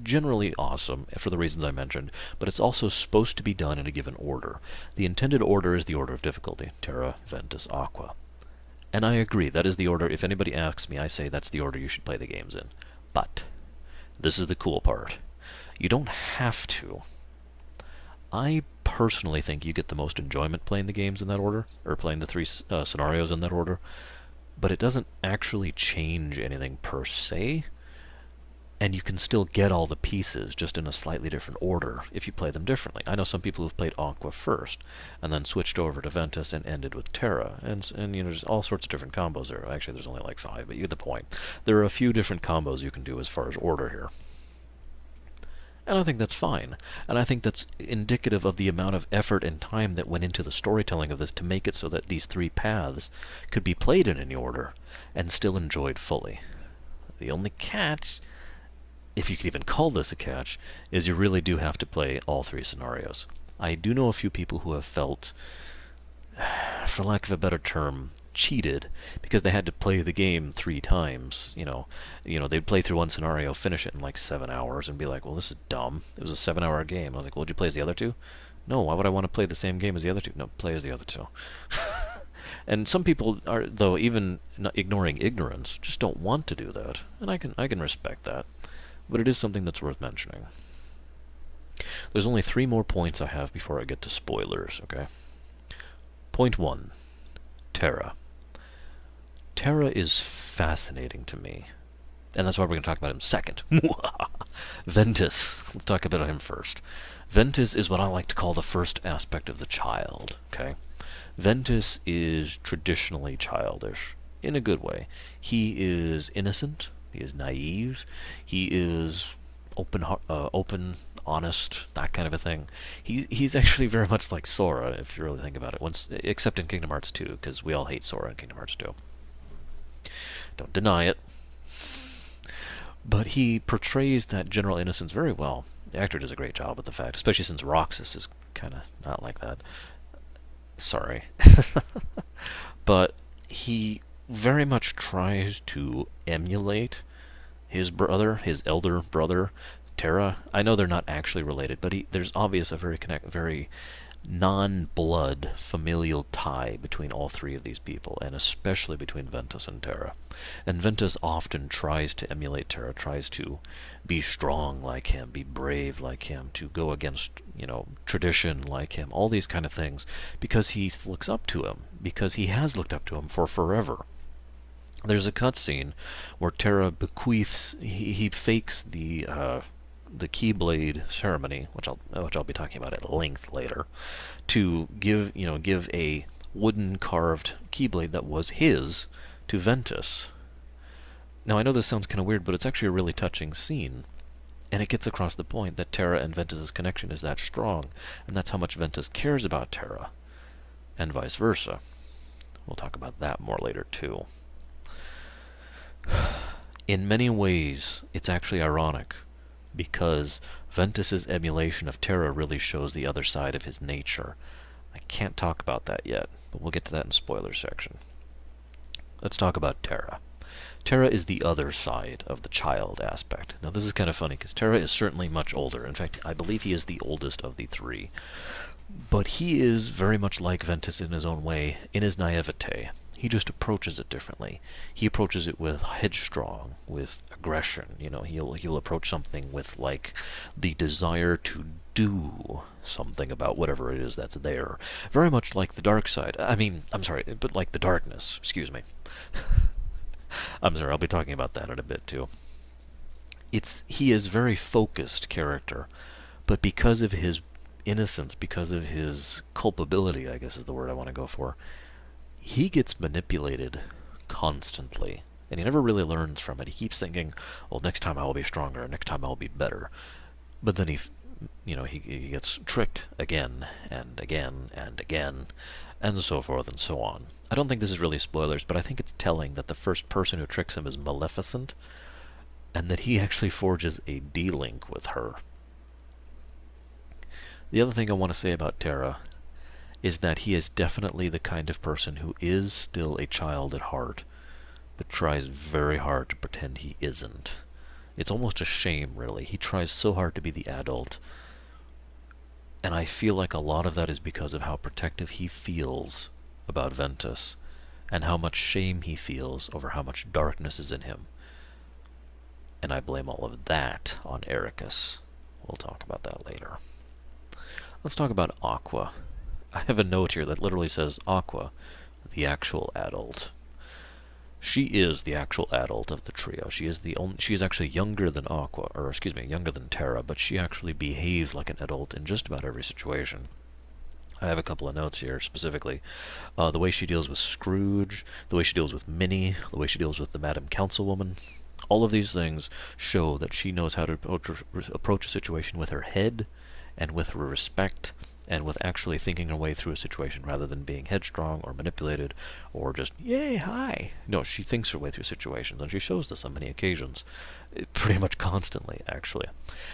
generally awesome for the reasons I mentioned, but it's also supposed to be done in a given order. The intended order is the order of difficulty. Terra, Ventus, Aqua. And I agree, that is the order. If anybody asks me, I say that's the order you should play the games in. But this is the cool part. You don't have to. I personally think you get the most enjoyment playing the games in that order, or playing the three scenarios in that order, but it doesn't actually change anything per se, and you can still get all the pieces just in a slightly different order if you play them differently. I know some people who've played Aqua first and then switched over to Ventus and ended with Terra, and you know, there's all sorts of different combos there. Actually, there's only like 5, but you get the point. There are a few different combos you can do as far as order here. And I think that's fine. And I think that's indicative of the amount of effort and time that went into the storytelling of this to make it so that these 3 paths could be played in any order and still enjoyed fully. The only catch, if you could even call this a catch, is you really do have to play all 3 scenarios. I do know a few people who have felt, for lack of a better term, cheated because they had to play the game 3 times. They'd play through one scenario, finish it in like 7 hours, and be like, "Well, this is dumb. It was a 7-hour game." I was like, "Well, did you play as the other 2?" "No, why would I want to play the same game as the other 2?" "No, play as the other 2." And some people are, though, even not ignoring ignorance, just don't want to do that, and I can respect that. But it is something that's worth mentioning. There's only 3 more points I have before I get to spoilers, okay? Point 1. Terra. Terra is fascinating to me. And that's why we're going to talk about him second. Ventus. Let's talk about him first. Ventus is what I like to call the first aspect of the child, okay? Ventus is traditionally childish, in a good way. He is innocent. He is naive. He is open, honest, that kind of a thing. He's actually very much like Sora, if you really think about it. Except in Kingdom Hearts 2, because we all hate Sora in Kingdom Hearts 2. Don't deny it. But he portrays that general innocence very well. The actor does a great job with the fact, especially since Roxas is kind of not like that. Sorry. But he very much tries to emulate his brother, his elder brother, Terra. I know they're not actually related, but there's obvious a very non-blood familial tie between all 3 of these people, and especially between Ventus and Terra. And Ventus often tries to emulate Terra, tries to be strong like him, be brave like him, to go against, tradition like him, all these kind of things, because he looks up to him, because he has looked up to him for forever. There's a cutscene where Terra bequeaths, he fakes the Keyblade ceremony, which I'll be talking about at length later, to give a wooden carved Keyblade that was his to Ventus. Now I know this sounds kind of weird, but it's actually a really touching scene, and it gets across the point that Terra and Ventus's connection is that strong, and that's how much Ventus cares about Terra, and vice versa. We'll talk about that more later too. In many ways, it's actually ironic, because Ventus's emulation of Terra really shows the other side of his nature. I can't talk about that yet, but we'll get to that in spoiler section. Let's talk about Terra. Terra is the other side of the child aspect. Now this is kind of funny, because Terra is certainly much older. In fact, I believe he is the oldest of the 3. But he is very much like Ventus in his own way, in his naivete. He just approaches it differently. He approaches it with headstrong, with aggression. He'll approach something with like the desire to do something about whatever it is that's there. Very much like the dark side. But like the darkness. Excuse me. I'm sorry, I'll be talking about that in a bit too. He is a very focused character, but because of his innocence, because of his culpability, I guess is the word I want to go for, he gets manipulated constantly, and he never really learns from it. He keeps thinking, well, next time I will be stronger, next time I will be better. But then he gets tricked again and again and again, and so forth and so on. I don't think this is really spoilers, but I think it's telling that the first person who tricks him is Maleficent, and that he actually forges a D-Link with her. The other thing I want to say about Terra is that he is definitely the kind of person who is still a child at heart, but tries very hard to pretend he isn't. It's almost a shame, really. He tries so hard to be the adult, and I feel like a lot of that is because of how protective he feels about Ventus, and how much shame he feels over how much darkness is in him. And I blame all of that on Ericus. We'll talk about that later. Let's talk about Aqua. I have a note here that literally says Aqua, the actual adult. She is the actual adult of the trio. She is the only. She is actually younger than Aqua, or excuse me, younger than Terra, but she actually behaves like an adult in just about every situation. I have a couple of notes here specifically. The way she deals with Scrooge, the way she deals with Minnie, the way she deals with the Madam Councilwoman. All of these things show that she knows how to approach a situation with her head and with her respect and with actually thinking her way through a situation rather than being headstrong or manipulated or just, yay, hi. No, she thinks her way through situations, and she shows this on many occasions. Pretty much constantly, actually.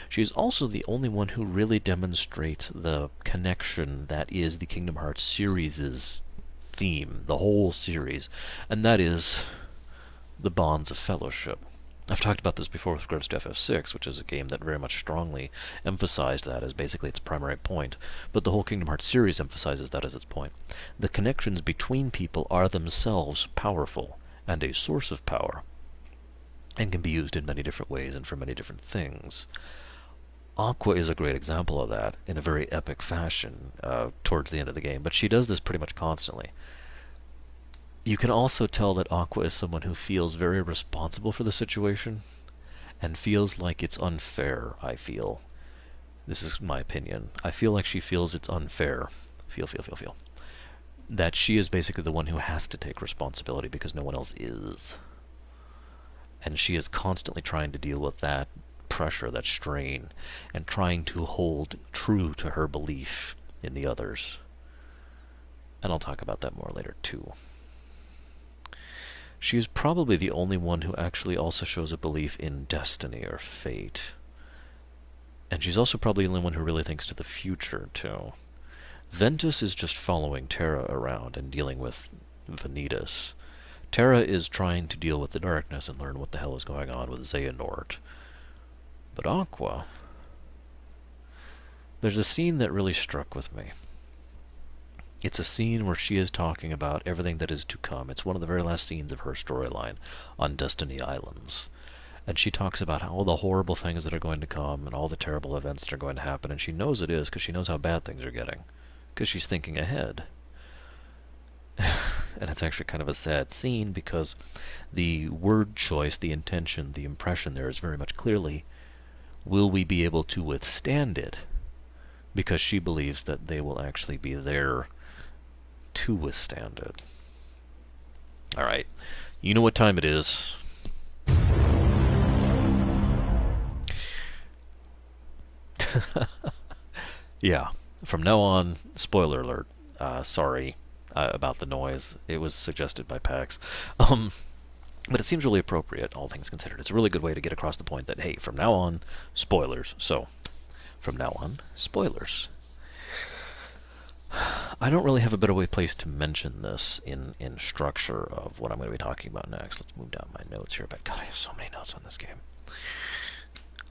She's also the only one who really demonstrates the connection that is the Kingdom Hearts series' theme, the whole series, and that is the bonds of fellowship. I've talked about this before with regards to FF6, which is a game that very much strongly emphasized that as basically its primary point, but the whole Kingdom Hearts series emphasizes that as its point. The connections between people are themselves powerful, and a source of power, and can be used in many different ways and for many different things. Aqua is a great example of that in a very epic fashion towards the end of the game, but she does this pretty much constantly. You can also tell that Aqua is someone who feels very responsible for the situation and feels like it's unfair, I feel. This is my opinion. I feel like she feels it's unfair. Feel. That she is basically the one who has to take responsibility because no one else is. And she is constantly trying to deal with that pressure, that strain, and trying to hold true to her belief in the others. And I'll talk about that more later, too. She is probably the only one who actually also shows a belief in destiny or fate. And she's also probably the only one who really thinks to the future, too. Ventus is just following Terra around and dealing with Vanitas. Terra is trying to deal with the darkness and learn what the hell is going on with Xehanort. But Aqua... There's a scene that really struck with me. It's a scene where she is talking about everything that is to come. It's one of the very last scenes of her storyline on Destiny Islands. And she talks about all the horrible things that are going to come and all the terrible events that are going to happen. And she knows it is because she knows how bad things are getting. Because she's thinking ahead. And it's actually kind of a sad scene because the word choice, the intention, the impression there is very much clearly, will we be able to withstand it? Because she believes that they will actually be there to withstand it. Alright, you know what time it is. Yeah, from now on, spoiler alert. Sorry about the noise. It was suggested by PAX. But it seems really appropriate, all things considered. It's a really good way to get across the point that, hey, from now on, spoilers. So, from now on, spoilers. I don't really have a better place to mention this in structure of what I'm going to be talking about next. Let's move down my notes here. But God, I have so many notes on this game.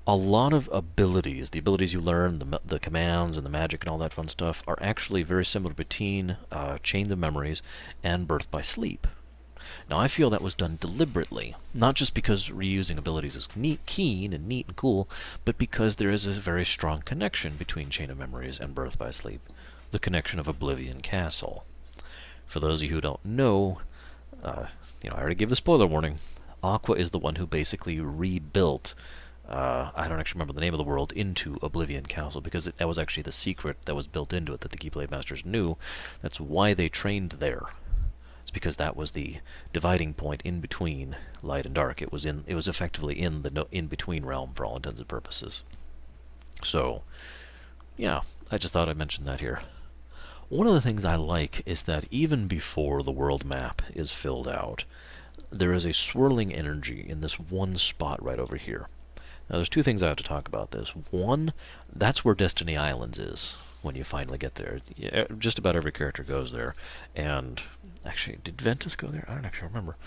A lot of abilities, the abilities you learn, the commands and the magic and all that fun stuff, are actually very similar between Chain of Memories and Birth by Sleep. Now, I feel that was done deliberately, not just because reusing abilities is keen and neat and cool, but because there is a very strong connection between Chain of Memories and Birth by Sleep, the connection of Oblivion Castle. For those of you who don't know, I already gave the spoiler warning. Aqua is the one who basically rebuilt, I don't actually remember the name of the world, into Oblivion Castle, because that was actually the secret that was built into it that the Keyblade Masters knew. That's why they trained there. It's because that was the dividing point in between light and dark. It was effectively in the in-between realm for all intents and purposes. So, yeah, I just thought I'd mention that here. One of the things I like is that even before the world map is filled out, there is a swirling energy in this one spot right over here. Now, there's two things I have to talk about this. One, that's where Destiny Islands is when you finally get there. Yeah, just about every character goes there. And actually, did Ventus go there? I don't actually remember.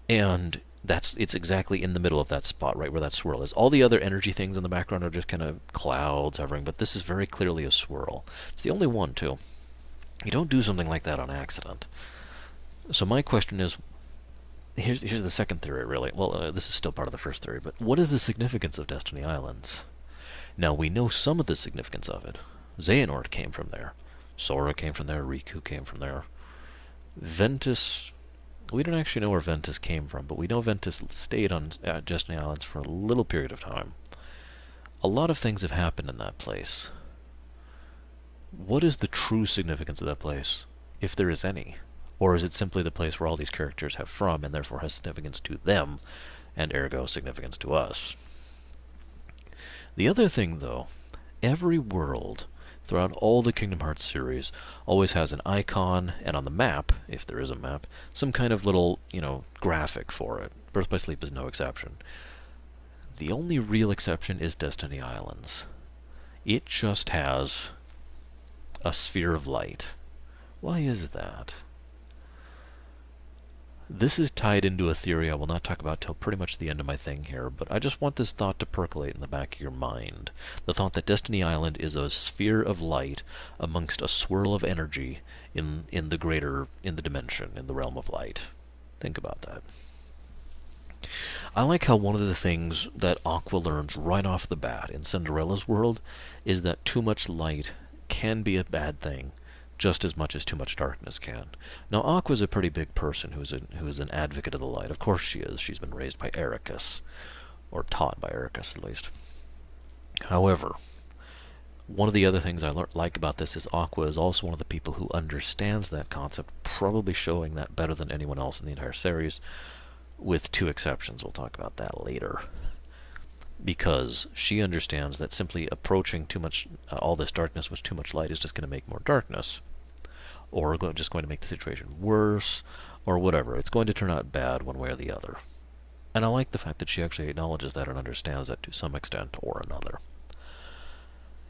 And it's exactly in the middle of that spot, right where that swirl is. All the other energy things in the background are just kind of clouds hovering, but this is very clearly a swirl. It's the only one, too. You don't do something like that on accident. So my question is, here's the second theory, really. Well, this is still part of the first theory, but what is the significance of Destiny Islands? Now, we know some of the significance of it, Xehanort came from there. Sora came from there. Riku came from there. Ventus... We don't actually know where Ventus came from, but we know Ventus stayed on Destiny Islands for a little period of time. A lot of things have happened in that place. What is the true significance of that place, if there is any? Or is it simply the place where all these characters have from, and therefore has significance to them, and ergo significance to us? The other thing, though, every world throughout all the Kingdom Hearts series always has an icon, and on the map, if there is a map, some kind of little, graphic for it. Birth by Sleep is no exception. The only real exception is Destiny Islands. It just has a sphere of light. Why is that? This is tied into a theory I will not talk about till pretty much the end of my thing here, but I just want this thought to percolate in the back of your mind. The thought that Destiny Island is a sphere of light amongst a swirl of energy in the dimension, in the realm of light. Think about that. I like how one of the things that Aqua learns right off the bat in Cinderella's world is that too much light can be a bad thing, just as much as too much darkness can. Now, Aqua's a pretty big person who is an advocate of the light. Of course she is. She's been raised by Ericus, or taught by Ericus at least. However, one of the other things I like about this is Aqua is also one of the people who understands that concept, probably showing that better than anyone else in the entire series, with two exceptions. We'll talk about that later. Because she understands that simply approaching too much, all this darkness with too much light is just going to make more darkness. Or just going to make the situation worse, or whatever. It's going to turn out bad one way or the other. And I like the fact that she actually acknowledges that and understands that to some extent or another.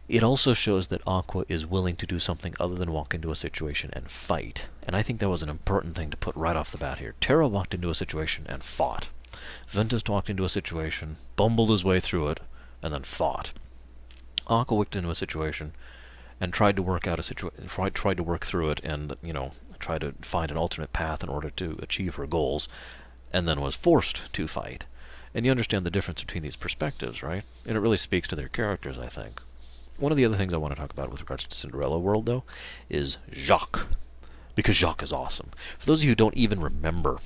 It also shows that Aqua is willing to do something other than walk into a situation and fight. And I think that was an important thing to put right off the bat here. Terra walked into a situation and fought. Ventus walked into a situation, bumbled his way through it, and then fought. Aqua walked into a situation and tried to work out tried to work through it and, try to find an alternate path in order to achieve her goals, and then was forced to fight. And you understand the difference between these perspectives, right? And it really speaks to their characters, I think. One of the other things I want to talk about with regards to Cinderella World, though, is Jacques. Because Jacques is awesome. For those of you who don't even remember,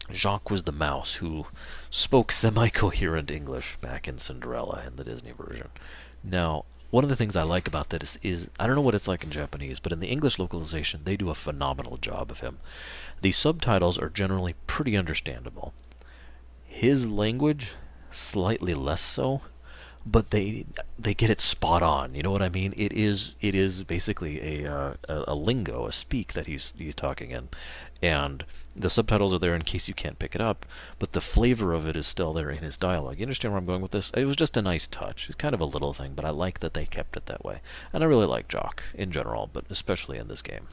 Jacques was the mouse who spoke semi-coherent English back in Cinderella in the Disney version. Now, one of the things I like about that is I don't know what it's like in Japanese, but in the English localization, they do a phenomenal job of him. The subtitles are generally pretty understandable. His language, slightly less so, but they get it spot on. You know what I mean? It is basically a lingo, a speak that he's talking in, and the subtitles are there in case you can't pick it up, but the flavor of it is still there in his dialogue. You understand where I'm going with this? It was just a nice touch. It's kind of a little thing, but I like that they kept it that way. And I really like Jacques in general, but especially in this game.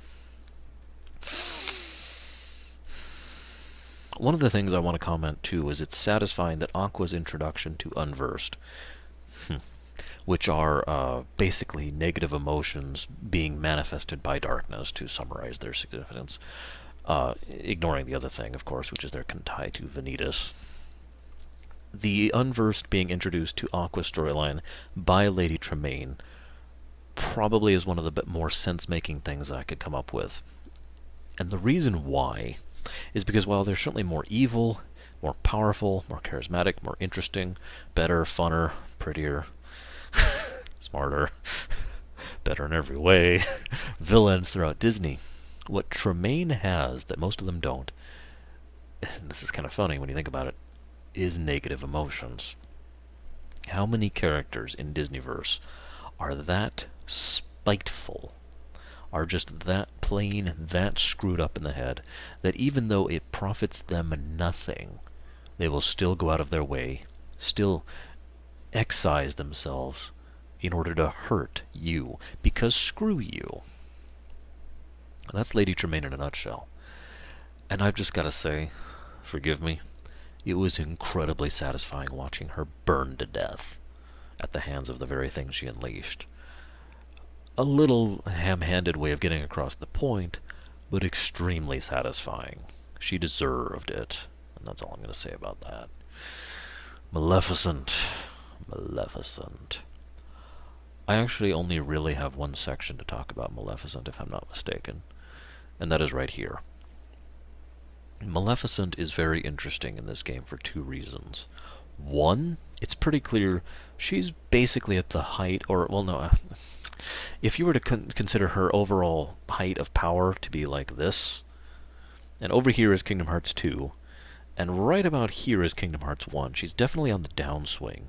One of the things I want to comment too is it's satisfying that Aqua's introduction to Unversed, which are basically negative emotions being manifested by darkness, to summarize their significance, ignoring the other thing, of course, which is their tie to Vanitas. The Unversed being introduced to Aqua's storyline by Lady Tremaine probably is one of the bit more sense-making things I could come up with. And the reason why is because while they're certainly more evil, more powerful, more charismatic, more interesting, better, funner, prettier, smarter, better in every way, villains throughout Disney, what Tremaine has that most of them don't, and this is kind of funny when you think about it, is negative emotions. How many characters in Disneyverse are that spiteful, are just that plain, that screwed up in the head, that even though it profits them nothing, they will still go out of their way, still excise themselves in order to hurt you, because screw you. That's Lady Tremaine in a nutshell. And I've just got to say, forgive me, it was incredibly satisfying watching her burn to death at the hands of the very thing she unleashed. A little ham-handed way of getting across the point, but extremely satisfying. She deserved it, and that's all I'm going to say about that. Maleficent. Maleficent. I actually only really have one section to talk about Maleficent, if I'm not mistaken, and that is right here. Maleficent is very interesting in this game for two reasons. One, it's pretty clear she's basically at the height, or, well, no, if you were to consider her overall height of power to be like this, and over here is Kingdom Hearts 2, and right about here is Kingdom Hearts 1, she's definitely on the downswing.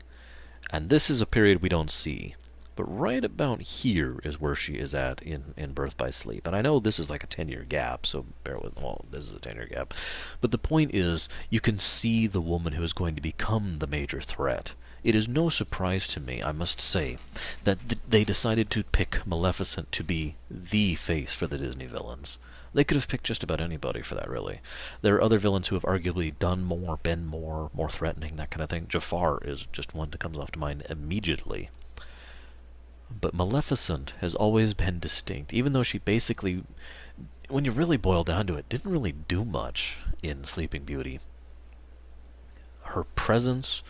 And this is a period we don't see. But right about here is where she is at in Birth by Sleep. And I know this is like a 10-year gap, so bear with, well, this is a 10-year gap. But the point is, you can see the woman who is going to become the major threat. It is no surprise to me, I must say, that they decided to pick Maleficent to be the face for the Disney villains. They could have picked just about anybody for that, really. There are other villains who have arguably done more, been more threatening, that kind of thing. Jafar is just one that comes off to mind immediately. But Maleficent has always been distinct, even though she basically, when you really boil down to it, didn't really do much in Sleeping Beauty. Her presence,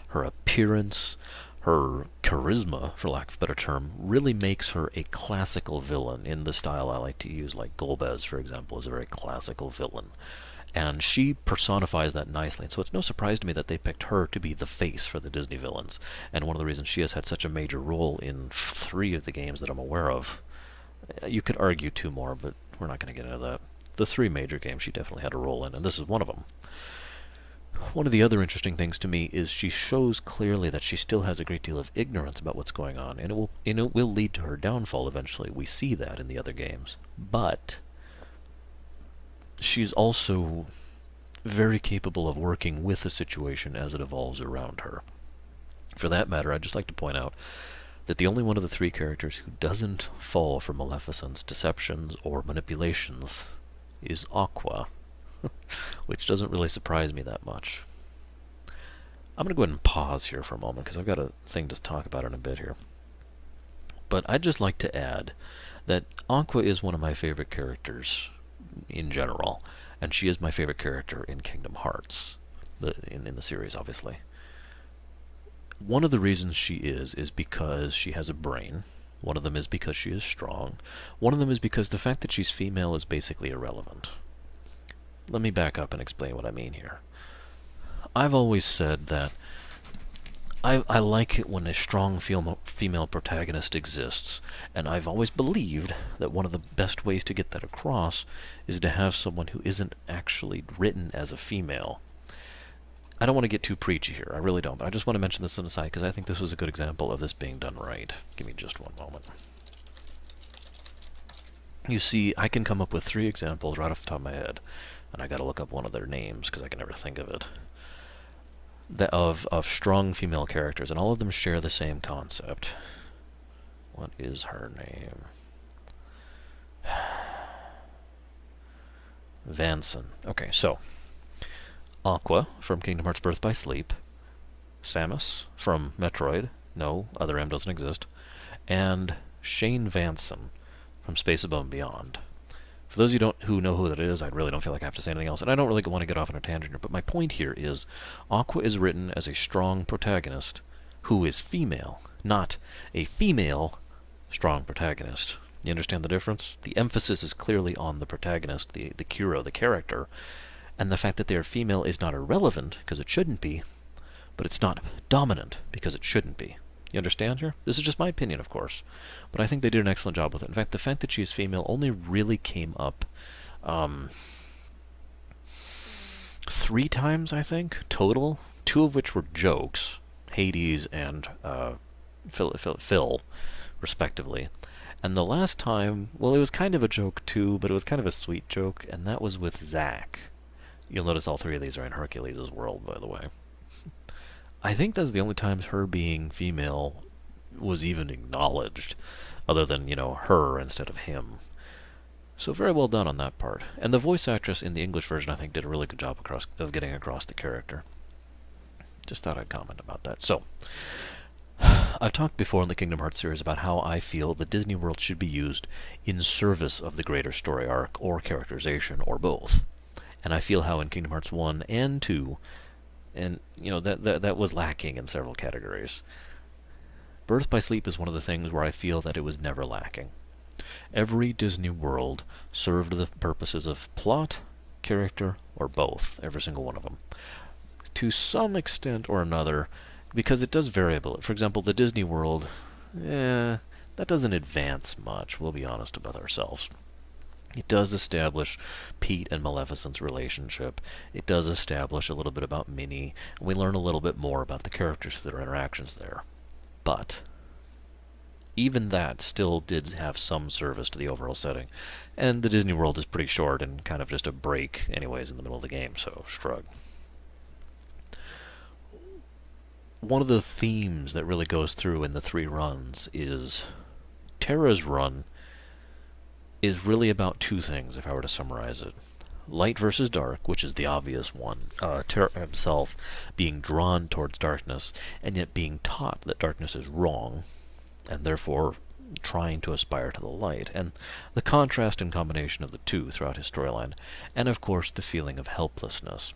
her appearance, her charisma, for lack of a better term, really makes her a classical villain in the style I like to use, like Golbez, for example, is a very classical villain. And she personifies that nicely. And so it's no surprise to me that they picked her to be the face for the Disney villains. And one of the reasons she has had such a major role in 3 of the games that I'm aware of. You could argue 2 more, but we're not going to get into that. The 3 major games she definitely had a role in, and this is one of them. One of the other interesting things to me is she shows clearly that she still has a great deal of ignorance about what's going on, and it will lead to her downfall eventually. We see that in the other games. But she's also very capable of working with the situation as it evolves around her. For that matter, I'd just like to point out that the only one of the 3 characters who doesn't fall for Maleficent's deceptions or manipulations is Aqua, which doesn't really surprise me that much. I'm going to go ahead and pause here for a moment because I've got a thing to talk about in a bit here. But I'd just like to add that Aqua is one of my favorite characters in general, and she is my favorite character in Kingdom Hearts, in the series, obviously. One of the reasons she is because she has a brain. One of them is because she is strong. One of them is because the fact that she's female is basically irrelevant. Let me back up and explain what I mean here. I've always said that I like it when a strong female protagonist exists, and I've always believed that one of the best ways to get that across is to have someone who isn't actually written as a female. I don't want to get too preachy here, I really don't, but I just want to mention this on the side because I think this was a good example of this being done right. Give me just one moment. You see, I can come up with 3 examples right off the top of my head, and I gotta look up one of their names because I can never think of it. Of strong female characters, and all of them share the same concept. What is her name? Vanson. Okay, so Aqua from Kingdom Hearts Birth by Sleep, Samus from Metroid, no, other M doesn't exist, and Shane Vanson from Space Above and Beyond. For those of you who know who that is, I really don't feel like I have to say anything else, and I don't really want to get off on a tangent here, but my point here is Aqua is written as a strong protagonist who is female, not a female strong protagonist. You understand the difference? The emphasis is clearly on the protagonist, the hero, the character, and the fact that they are female is not irrelevant, because it shouldn't be, but it's not dominant, because it shouldn't be. You understand here? This is just my opinion, of course. But I think they did an excellent job with it. In fact, the fact that she is female only really came up 3 times, I think, total. 2 of which were jokes. Hades and Phil, respectively. And the last time, well, it was kind of a joke too, but it was kind of a sweet joke, and that was with Zack. You'll notice all 3 of these are in Hercules' world, by the way. I think that's the only time her being female was even acknowledged, other than, her instead of him. So very well done on that part. And the voice actress in the English version, I think, did a really good job of getting across the character. Just thought I'd comment about that. So, I've talked before in the Kingdom Hearts series about how I feel the Disney World should be used in service of the greater story arc, or characterization, or both. And I feel how in Kingdom Hearts 1 and 2, and that was lacking in several categories. Birth by Sleep is one of the things where I feel that it was never lacking. Every Disney World served the purposes of plot, character, or both, every single one of them. To some extent or another, because it does vary a bit. For example, the Disney World, that doesn't advance much, we'll be honest about ourselves. It does establish Pete and Maleficent's relationship. It does establish a little bit about Minnie, and we learn a little bit more about the characters through their interactions there. But even that still did have some service to the overall setting. And the Disney World is pretty short and kind of just a break anyways in the middle of the game, so shrug. One of the themes that really goes through in the 3 runs is Terra's run is really about 2 things, if I were to summarize it. Light versus dark, which is the obvious one. Terra himself being drawn towards darkness, and yet being taught that darkness is wrong, and therefore trying to aspire to the light. And the contrast and combination of the 2 throughout his storyline. And of course, the feeling of helplessness.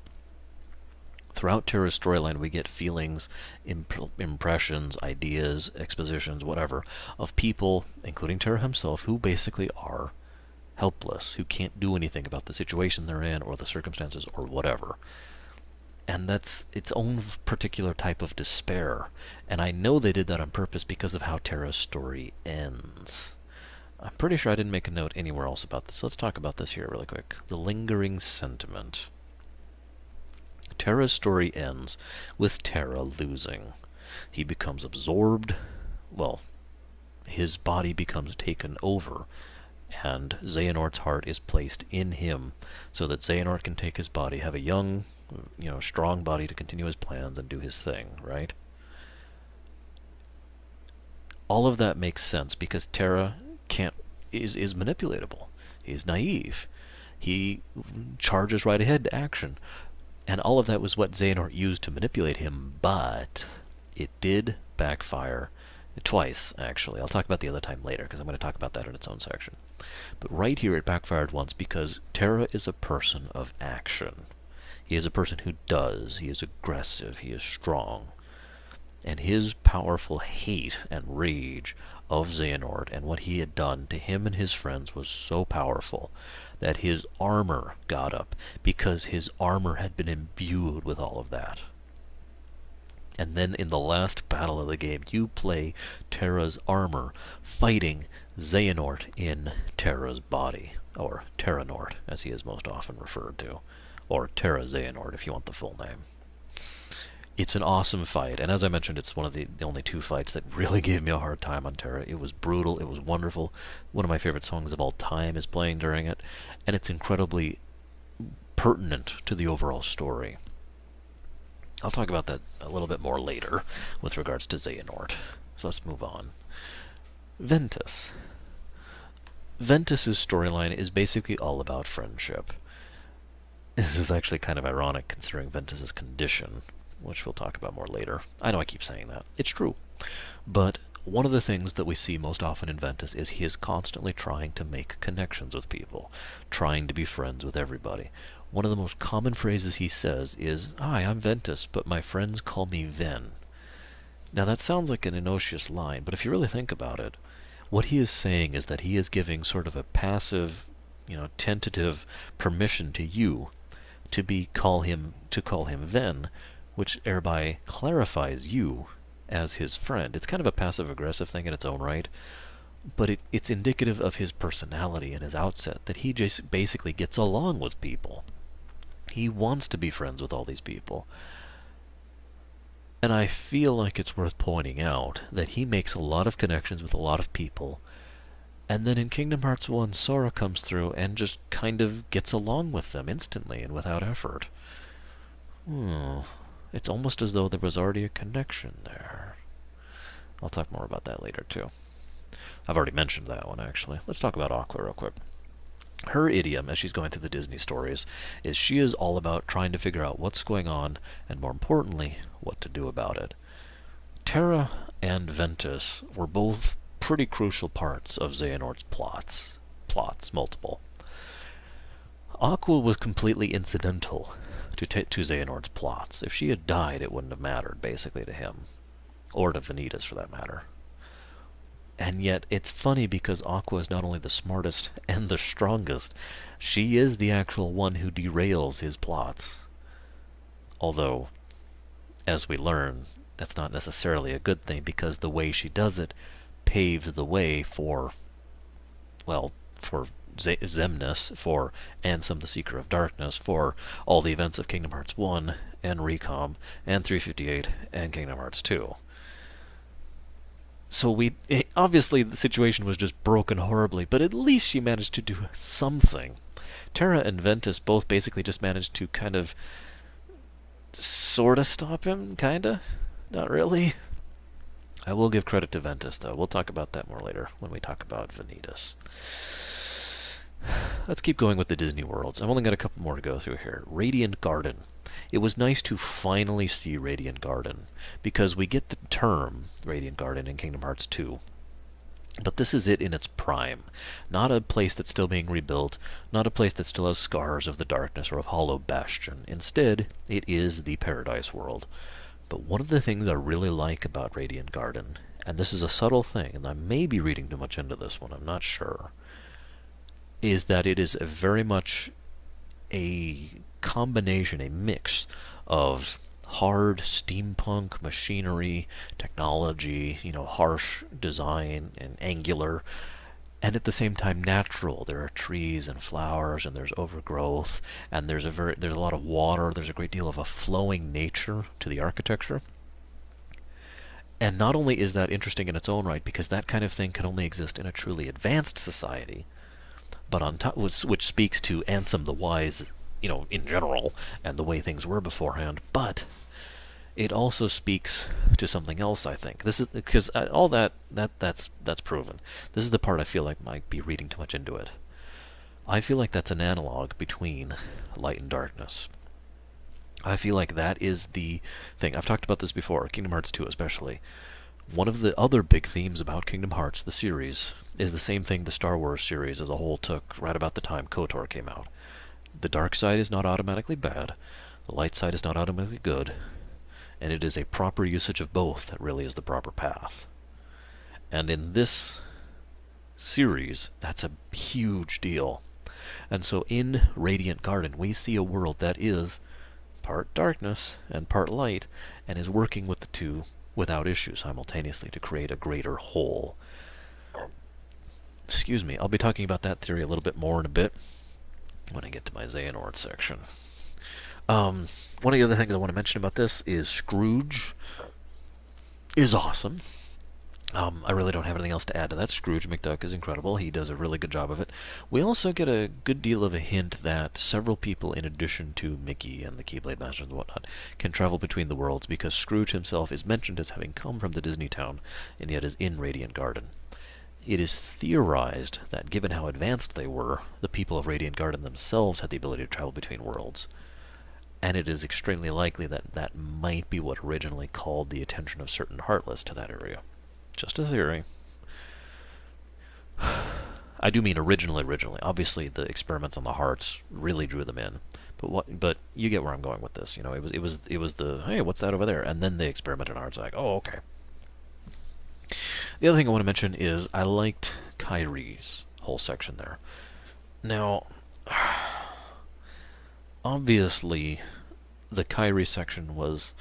Throughout Terra's storyline, we get feelings, impressions, ideas, expositions, whatever, of people, including Terra himself, who basically are helpless, who can't do anything about the situation they're in, or the circumstances, or whatever. And that's its own particular type of despair. And I know they did that on purpose because of how Terra's story ends. I'm pretty sure I didn't make a note anywhere else about this, so let's talk about this here really quick. The lingering sentiment. Terra's story ends with Terra losing. He becomes absorbed. Well, his body becomes taken over, and Xehanort's heart is placed in him so that Xehanort can take his body, have a young, strong body to continue his plans and do his thing, right? All of that makes sense because Terra is manipulatable. He's naive. He charges right ahead to action. And all of that was what Xehanort used to manipulate him, but it did backfire twice, actually. I'll talk about the other time later, because I'm going to talk about that in its own section. But right here it backfired once because Terra is a person of action. He is a person who does. He is aggressive. He is strong. And his powerful hate and rage of Xehanort and what he had done to him and his friends was so powerful that his armor got up because his armor had been imbued with all of that. And then in the last battle of the game, you play Terra's armor fighting Xehanort in Terra's body, or Terranort, as he is most often referred to, or Terra Xehanort if you want the full name. It's an awesome fight, and as I mentioned, it's one of the only 2 fights that really gave me a hard time on Terra. It was brutal, it was wonderful. One of my favorite songs of all time is playing during it, and it's incredibly pertinent to the overall story. I'll talk about that a little bit more later with regards to Xehanort. So let's move on. Ventus. Ventus's storyline is basically all about friendship. This is actually kind of ironic considering Ventus's condition, which we'll talk about more later. I know I keep saying that. It's true. But one of the things that we see most often in Ventus is he is constantly trying to make connections with people, trying to be friends with everybody. One of the most common phrases he says is, "Hi, I'm Ventus, but my friends call me Ven." Now that sounds like an innocuous line, but if you really think about it, what he is saying is that he is giving sort of a passive, tentative permission to you to call him Ven, which thereby clarifies you as his friend. It's kind of a passive-aggressive thing in its own right, but it's indicative of his personality and his outset, that he just basically gets along with people. He wants to be friends with all these people. And I feel like it's worth pointing out that he makes a lot of connections with a lot of people, and then in Kingdom Hearts 1, Sora comes through and just kind of gets along with them instantly and without effort. It's almost as though there was already a connection there. I'll talk more about that later, too. I've already mentioned that one, actually. Let's talk about Aqua real quick. Her idiom, as she's going through the Disney stories, is she is all about trying to figure out what's going on, and more importantly, what to do about it. Terra and Ventus were both pretty crucial parts of Xehanort's plots. Multiple. Aqua was completely incidental to Xehanort's plots. If she had died, it wouldn't have mattered, basically, to him. Or to Vanitas, for that matter. And yet, it's funny because Aqua is not only the smartest and the strongest, she is the actual one who derails his plots. Although, as we learn, that's not necessarily a good thing because the way she does it paved the way for, well, for Xemnas, for Ansem the Seeker of Darkness, for all the events of Kingdom Hearts 1 and Recom and 358 and Kingdom Hearts 2. So obviously the situation was just broken horribly, but at least she managed to do something. Terra and Ventus both basically just managed to kind of sorta stop him, kinda? Not really. I will give credit to Ventus, though. We'll talk about that more later when we talk about Vanitas. Let's keep going with the Disney worlds. I've only got a couple more to go through here. Radiant Garden. It was nice to finally see Radiant Garden, because we get the term Radiant Garden in Kingdom Hearts 2. But this is it in its prime. Not a place that's still being rebuilt, not a place that still has scars of the darkness or of Hollow Bastion. Instead, it is the Paradise World. But one of the things I really like about Radiant Garden, and this is a subtle thing, and I may be reading too much into this one, I'm not sure, is that it is very much a combination, a mix of hard steampunk machinery, technology, harsh design and angular, and at the same time natural. There are trees and flowers, and there's overgrowth, and there's a lot of water. There's a great deal of a flowing nature to the architecture. And not only is that interesting in its own right, because that kind of thing can only exist in a truly advanced society, but on top, which speaks to Ansem the Wise, in general, and the way things were beforehand, but it also speaks to something else, I think. This is because all that's proven. This is the part I feel like might be reading too much into it. I feel like that's an analog between light and darkness. I feel like that is the thing. I've talked about this before, Kingdom Hearts 2 especially. One of the other big themes about Kingdom Hearts, the series, is the same thing the Star Wars series as a whole took right about the time KOTOR came out. The dark side is not automatically bad, the light side is not automatically good, and it is a proper usage of both that really is the proper path. And in this series, that's a huge deal. And so in Radiant Garden, we see a world that is part darkness and part light, and is working with the two without issue simultaneously to create a greater whole. Excuse me, I'll be talking about that theory a little bit more in a bit when I get to my Xehanort section. One of the other things I want to mention about this is Scrooge is awesome. I really don't have anything else to add to that. Scrooge McDuck is incredible. He does a really good job of it. We also get a good deal of a hint that several people, in addition to Mickey and the Keyblade Masters and whatnot, can travel between the worlds, because Scrooge himself is mentioned as having come from the Disney town, and yet is in Radiant Garden. It is theorized that, given how advanced they were, the people of Radiant Garden themselves had the ability to travel between worlds. And it is extremely likely that that might be what originally called the attention of certain Heartless to that area. Just a theory. I do mean originally. Obviously, the experiments on the hearts really drew them in. But you get where I'm going with this. It was the, hey, what's that over there? And then they experimented on hearts. Like, oh, okay. The other thing I want to mention is I liked Kyrie's whole section there. Now, obviously, the Kyrie section was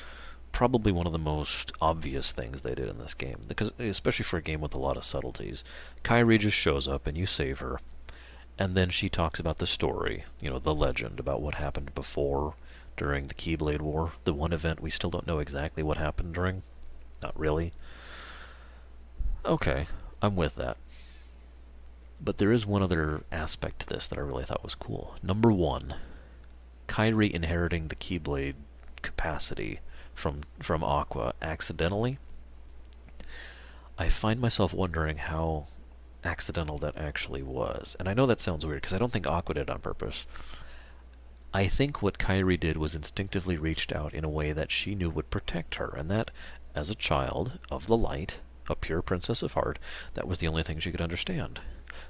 probably one of the most obvious things they did in this game, because especially for a game with a lot of subtleties. Kyrie just shows up and you save her, and then she talks about the story, the legend about what happened before, during the Keyblade War, the one event we still don't know exactly what happened during. Not really. Okay, I'm with that. But there is one other aspect to this that I really thought was cool. Number one, Kyrie inheriting the Keyblade capacity from Aqua accidentally. I find myself wondering how accidental that actually was. And I know that sounds weird, because I don't think Aqua did it on purpose. I think what Kyrie did was instinctively reached out in a way that she knew would protect her, and that, as a child of the light, a pure princess of heart, that was the only thing she could understand.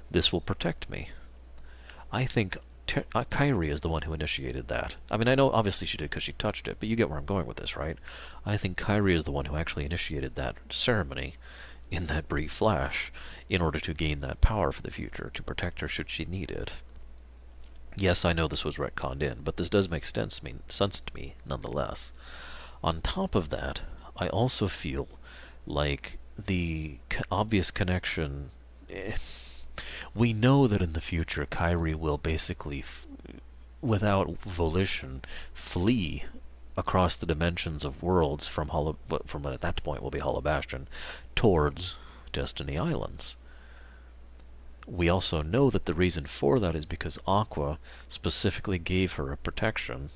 This will protect me. I think Kyrie is the one who initiated that. I mean, I know obviously she did because she touched it, but you get where I'm going with this, right? I think Kyrie is the one who actually initiated that ceremony in that brief flash in order to gain that power for the future, to protect her should she need it. Yes, I know this was retconned in, but this does make sense to me nonetheless. On top of that, I also feel like the obvious connection. We know that in the future, Kyrie will basically, without volition, flee across the dimensions of worlds from from what at that point will be Hollow Bastion towards Destiny Islands. We also know that the reason for that is because Aqua specifically gave her a protection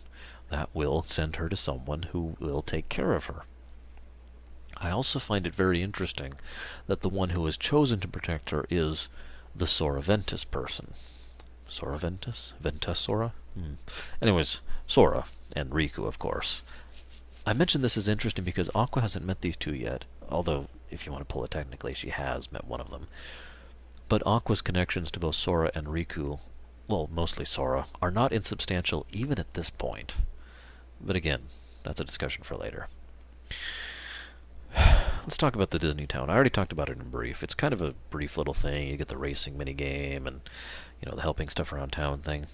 that will send her to someone who will take care of her. I also find it very interesting that the one who was chosen to protect her is the Sora Ventus person. Sora Ventus? Ventus Sora? Anyways, Sora and Riku, of course. I mentioned this is interesting because Aqua hasn't met these two yet, although, if you want to pull it technically, she has met one of them. But Aqua's connections to both Sora and Riku, well, mostly Sora, are not insubstantial even at this point. But again, that's a discussion for later. Let's talk about the Disney Town. I already talked about it in brief. It's kind of a brief little thing. You get the racing minigame and, the helping stuff around town thing.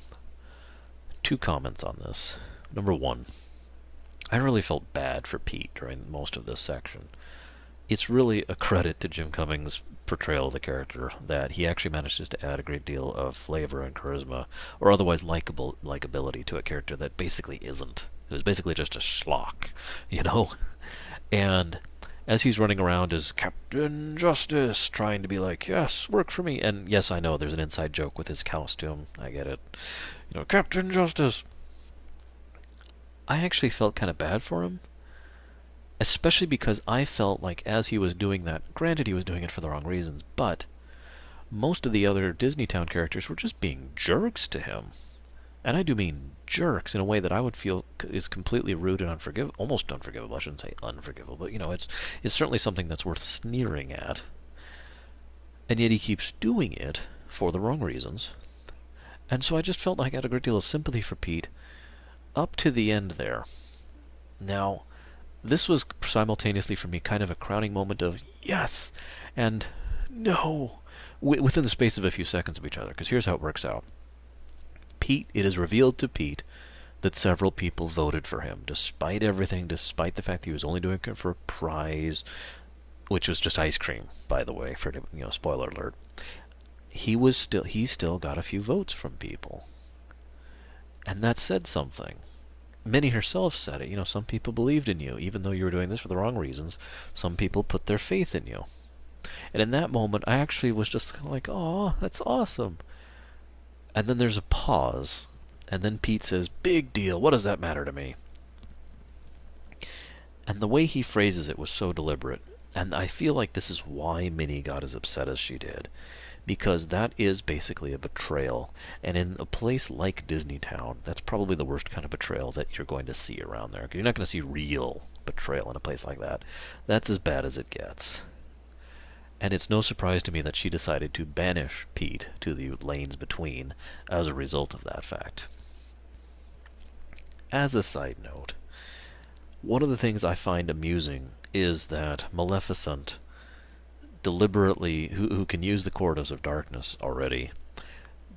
2 comments on this. Number 1, I really felt bad for Pete during most of this section. It's really a credit to Jim Cummings' portrayal of the character that he actually manages to add a great deal of flavor and charisma, or otherwise likability to a character that basically isn't. It was basically just a schlock, And as he's running around as Captain Justice, trying to be like, yes, work for me. And yes, I know there's an inside joke with his costume. I get it. Captain Justice. I actually felt kind of bad for him. Especially because I felt like as he was doing that, granted he was doing it for the wrong reasons, but most of the other Disney Town characters were just being jerks to him. And I do mean jerks in a way that I would feel is completely rude and almost unforgivable. I shouldn't say unforgivable, but it's certainly something that's worth sneering at. And yet he keeps doing it for the wrong reasons. And so I just felt like I had a great deal of sympathy for Pete up to the end there. Now, this was simultaneously for me kind of a crowning moment of yes and no within the space of a few seconds of each other. Because here's how it works out. It is revealed to Pete that several people voted for him, despite everything, despite the fact that he was only doing it for a prize, which was just ice cream, by the way, for spoiler alert. He still got a few votes from people. And that said something. Minnie herself said it. Some people believed in you, even though you were doing this for the wrong reasons. Some people put their faith in you. And in that moment, I actually was just kind of like, "Aw, that's awesome." And then there's a pause. And then Pete says, "Big deal. What does that matter to me?" And the way he phrases it was so deliberate. And I feel like this is why Minnie got as upset as she did. Because that is basically a betrayal. And in a place like Disney Town, that's probably the worst kind of betrayal that you're going to see around there. You're not going to see real betrayal in a place like that. That's as bad as it gets. And it's no surprise to me that she decided to banish Pete to the lanes between as a result of that fact. As a side note, one of the things I find amusing is that Maleficent deliberately, who can use the corridors of darkness already,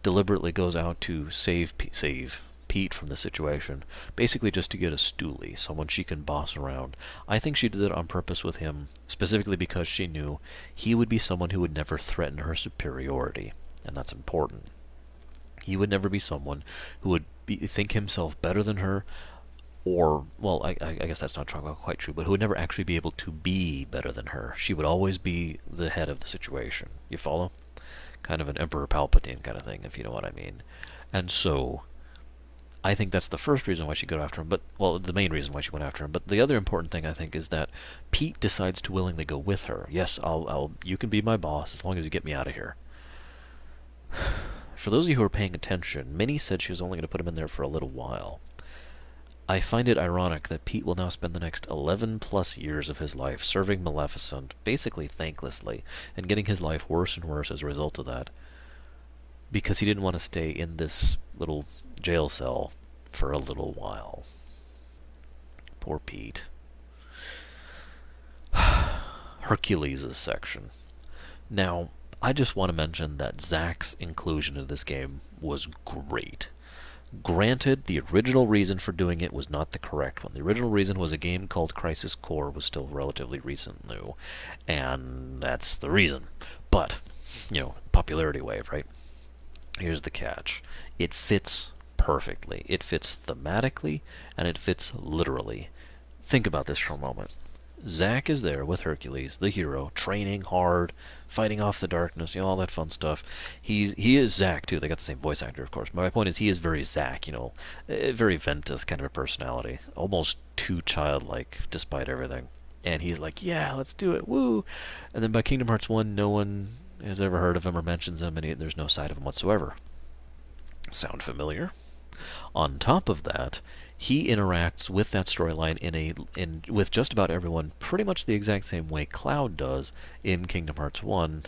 deliberately goes out to save Pete from the situation, basically just to get a stoolie, someone she can boss around. I think she did it on purpose with him, specifically because she knew he would be someone who would never threaten her superiority, and that's important. He would never be someone who would think himself better than her, or, well, I guess that's not quite true, but who would never actually be able to be better than her. She would always be the head of the situation. You follow? Kind of an Emperor Palpatine kind of thing, if you know what I mean. And so, I think that's the first reason why she got after him, the main reason why she went after him. But the other important thing, I think, is that Pete decides to willingly go with her. Yes, you can be my boss as long as you get me out of here. For those of you who are paying attention, Minnie said she was only going to put him in there for a little while. I find it ironic that Pete will now spend the next 11 plus years of his life serving Maleficent, basically thanklessly, and getting his life worse and worse as a result of that, because he didn't want to stay in this little jail cell for a little while. Poor Pete. Her Hercules' section. Now, I just want to mention that Zack's inclusion in this game was great. Granted, the original reason for doing it was not the correct one. The original reason was a game called Crisis Core was still relatively recent new, and that's the reason. But, popularity wave, right? Here's the catch. It fits perfectly. It fits thematically, and it fits literally. Think about this for a moment. Zack is there with Hercules, the hero, training hard, fighting off the darkness, all that fun stuff. He is Zack too. They got the same voice actor, of course. But my point is, he is very Zack. Very Ventus kind of a personality, almost too childlike, despite everything. And he's like, yeah, let's do it, woo! And then by Kingdom Hearts 1, no one has ever heard of him or mentions him, and there's no sight of him whatsoever. Sound familiar? On top of that, he interacts with that storyline with just about everyone pretty much the exact same way Cloud does in Kingdom Hearts 1,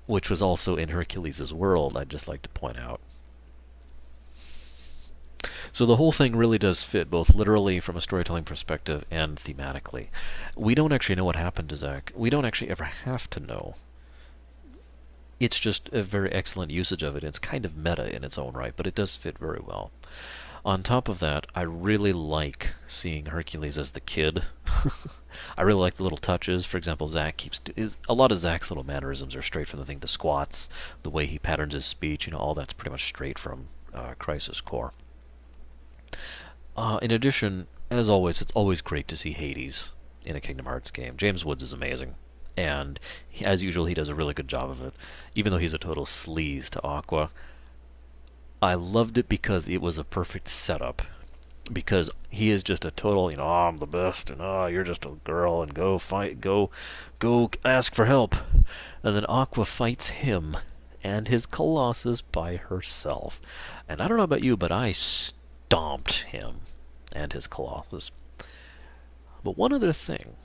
which was also in Hercules' world, I'd just like to point out. So the whole thing really does fit, both literally from a storytelling perspective and thematically. We don't actually know what happened to Zack. We don't actually ever have to know. It's just a very excellent usage of it. It's kind of meta in its own right, but it does fit very well. On top of that, I really like seeing Hercules as the kid. I really like the little touches. For example, a lot of Zack's little mannerisms are straight from the thing, the squats, the way he patterns his speech, all that's pretty much straight from Crisis Core. In addition, as always, it's always great to see Hades in a Kingdom Hearts game. James Woods is amazing. And as usual, he does a really good job of it. Even though he's a total sleaze to Aqua, I loved it because it was a perfect setup. Because he is just a total, I'm the best, and you're just a girl, and go fight, go ask for help. And then Aqua fights him and his Colossus by herself. And I don't know about you, but I stomped him and his Colossus. But one other thing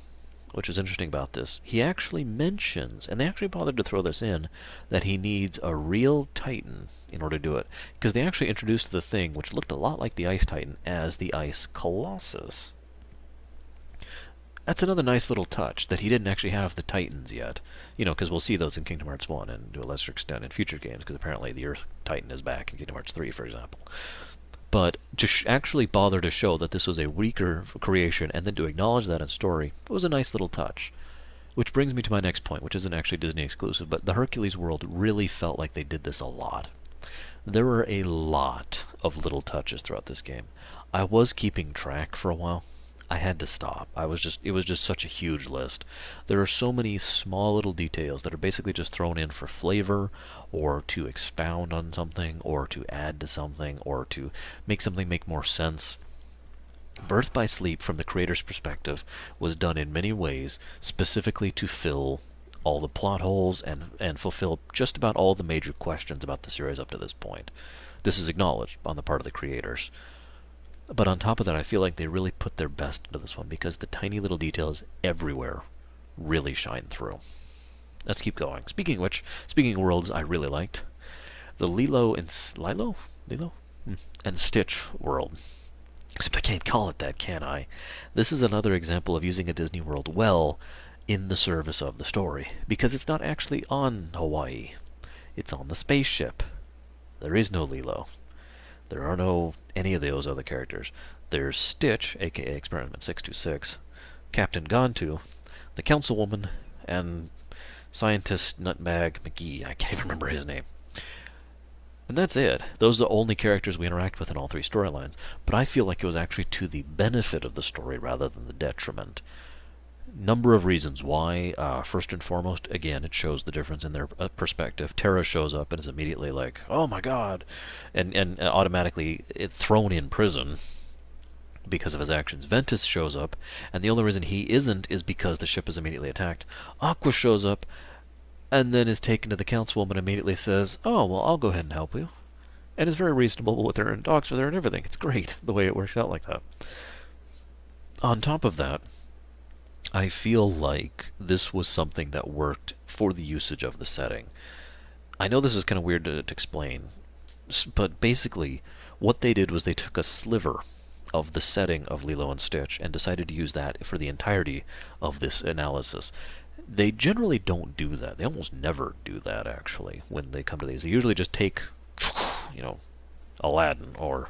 which is interesting about this, he actually mentions, and they actually bothered to throw this in, that he needs a real Titan in order to do it. Because they actually introduced the thing, which looked a lot like the Ice Titan, as the Ice Colossus. That's another nice little touch, that he didn't actually have the Titans yet. Because we'll see those in Kingdom Hearts 1, and to a lesser extent in future games, because apparently the Earth Titan is back in Kingdom Hearts 3, for example. But to actually bother to show that this was a weaker creation and then to acknowledge that in story, it was a nice little touch. Which brings me to my next point, which isn't actually Disney exclusive, but the Hercules world really felt like they did this a lot. There were a lot of little touches throughout this game. I was keeping track for a while. I had to stop. It was just such a huge list. There are so many small little details that are basically just thrown in for flavor, or to expound on something, or to add to something, or to make something make more sense. Birth by Sleep, from the creator's perspective, was done in many ways, specifically to fill all the plot holes and fulfill just about all the major questions about the series up to this point. This is acknowledged on the part of the creators. But on top of that, I feel like they really put their best into this one because the tiny little details everywhere really shine through. Let's keep going. Speaking of worlds I really liked, the Lilo and Stitch world. Except I can't call it that, can I? This is another example of using a Disney world well in the service of the story, because it's not actually on Hawaii. It's on the spaceship. There is no Lilo. There are no any of those other characters. There's Stitch, aka Experiment 626, Captain Gontu, the Councilwoman, and Scientist Nutbag McGee. I can't even remember his name. And that's it. Those are the only characters we interact with in all three storylines. But I feel like it was actually to the benefit of the story rather than the detriment. Number of reasons why. First and foremost, again, it shows the difference in their perspective. Terra shows up and is immediately like, oh my god, and automatically thrown in prison because of his actions. Ventus shows up, and the only reason he isn't is because the ship is immediately attacked. Aqua shows up, and then is taken to the councilwoman and immediately says, oh, well, I'll go ahead and help you. And is very reasonable with her and talks with her and everything. It's great the way it works out like that. On top of that, I feel like this was something that worked for the usage of the setting. I know this is kind of weird to explain, but basically what they did was they took a sliver of the setting of Lilo and Stitch and decided to use that for the entirety of this analysis. They generally don't do that. They almost never do that, actually, when they come to these. They usually just take, you know, Aladdin or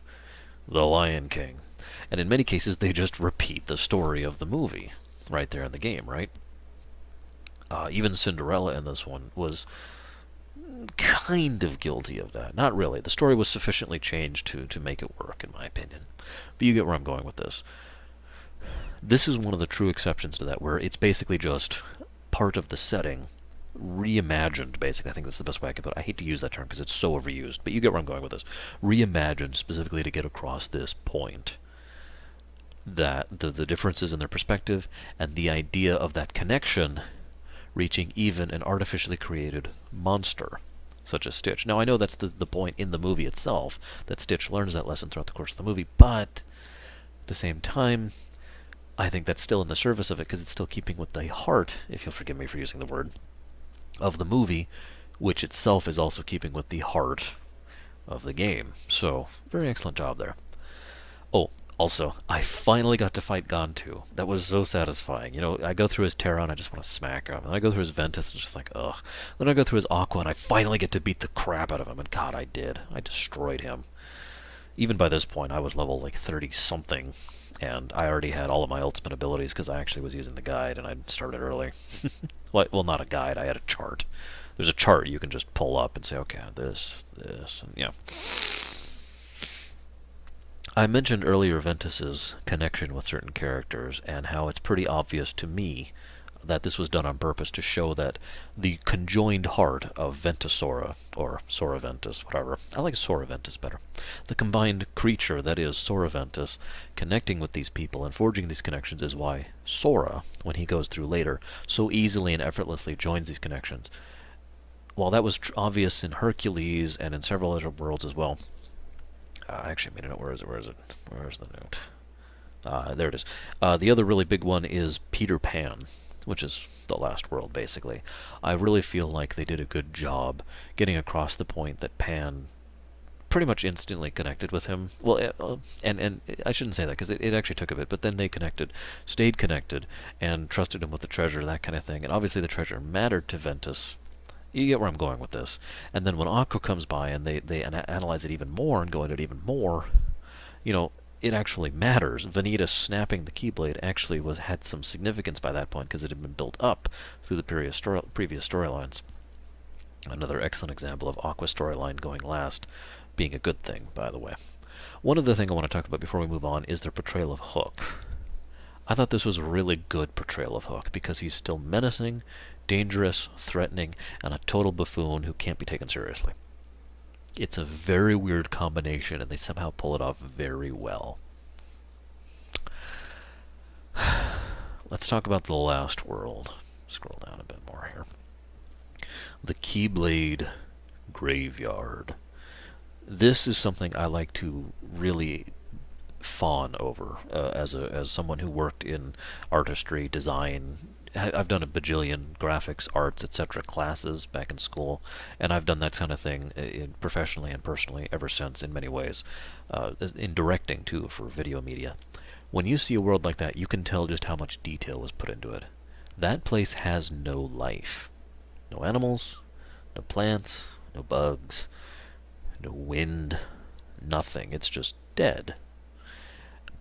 The Lion King. And in many cases, they just repeat the story of the movie right there in the game, right? Even Cinderella in this one was kind of guilty of that. Not really. The story was sufficiently changed to make it work, in my opinion. But you get where I'm going with this. This is one of the true exceptions to that, where it's basically just part of the setting reimagined, basically. I think that's the best way I can put it. I hate to use that term because it's so overused, but you get where I'm going with this. Reimagined specifically to get across this point that the differences in their perspective and the idea of that connection reaching even an artificially created monster such as Stitch. Now, I know that's the point in the movie itself, that Stitch learns that lesson throughout the course of the movie, but at the same time, I think that's still in the service of it because it's still keeping with the heart, if you'll forgive me for using the word, of the movie, which itself is also keeping with the heart of the game. So, very excellent job there. Oh, also, I finally got to fight Gantu. That was so satisfying. You know, I go through his Terra and I just want to smack him. And I go through his Ventus and it's just like, ugh. Then I go through his Aqua and I finally get to beat the crap out of him. And God, I did. I destroyed him. Even by this point, I was level like 30-something. And I already had all of my ultimate abilities because I actually was using the guide and I'd started early. Well, not a guide. I had a chart. There's a chart you can just pull up and say, okay, this, and yeah. I mentioned earlier Ventus's connection with certain characters and how it's pretty obvious to me that this was done on purpose to show that the conjoined heart of Ventusora, or Sora Ventus, whatever. I like Sora Ventus better. The combined creature that is Sora Ventus connecting with these people and forging these connections is why Sora, when he goes through later, so easily and effortlessly joins these connections. While that was obvious in Hercules and in several other worlds as well, I actually made a note. Where is it? Where's the note? There it is. The other really big one is Peter Pan, which is the last world, basically. I really feel like they did a good job getting across the point that Pan pretty much instantly connected with him. Well, and I shouldn't say that because it actually took a bit, but then they stayed connected, and trusted him with the treasure, that kind of thing. And obviously the treasure mattered to Ventus. You get where I'm going with this. And then when Aqua comes by and they analyze it even more and go at it even more, you know, it actually matters. Vanitas snapping the Keyblade actually had some significance by that point because it had been built up through the previous storylines. Another excellent example of Aqua's storyline going last being a good thing, by the way. One other thing I want to talk about before we move on is their portrayal of Hook. I thought this was a really good portrayal of Hook because he's still menacing, dangerous, threatening, and a total buffoon who can't be taken seriously. It's a very weird combination, and they somehow pull it off very well. Let's talk about the last world. Scroll down a bit more here. The Keyblade Graveyard. This is something I like to really fawn over as someone who worked in artistry, design. I've done a bajillion graphics, arts, etc. classes back in school, and I've done that kind of thing professionally and personally ever since in many ways. In directing, too, for video media. When you see a world like that, you can tell just how much detail was put into it. That place has no life. No animals, no plants, no bugs, no wind, nothing. It's just dead.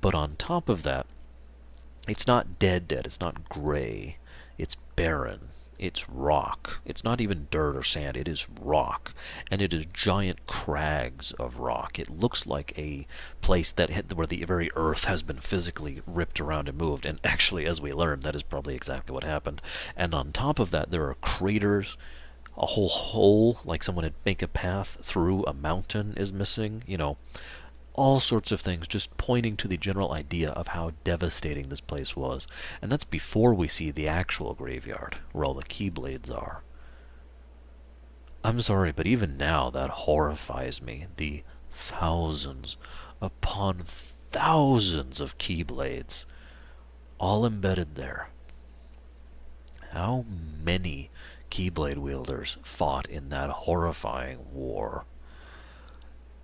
But on top of that, it's not dead, it's not gray. It's barren. It's rock. It's not even dirt or sand. It is rock. And it is giant crags of rock. It looks like a place where the very earth has been physically ripped around and moved. And actually, as we learned, that is probably exactly what happened. And on top of that, there are craters. A whole hole, like someone had make a path through a mountain, is missing. You know, all sorts of things just pointing to the general idea of how devastating this place was. And that's before we see the actual graveyard, where all the Keyblades are. I'm sorry, but even now that horrifies me. The thousands upon thousands of Keyblades, all embedded there. How many Keyblade wielders fought in that horrifying war?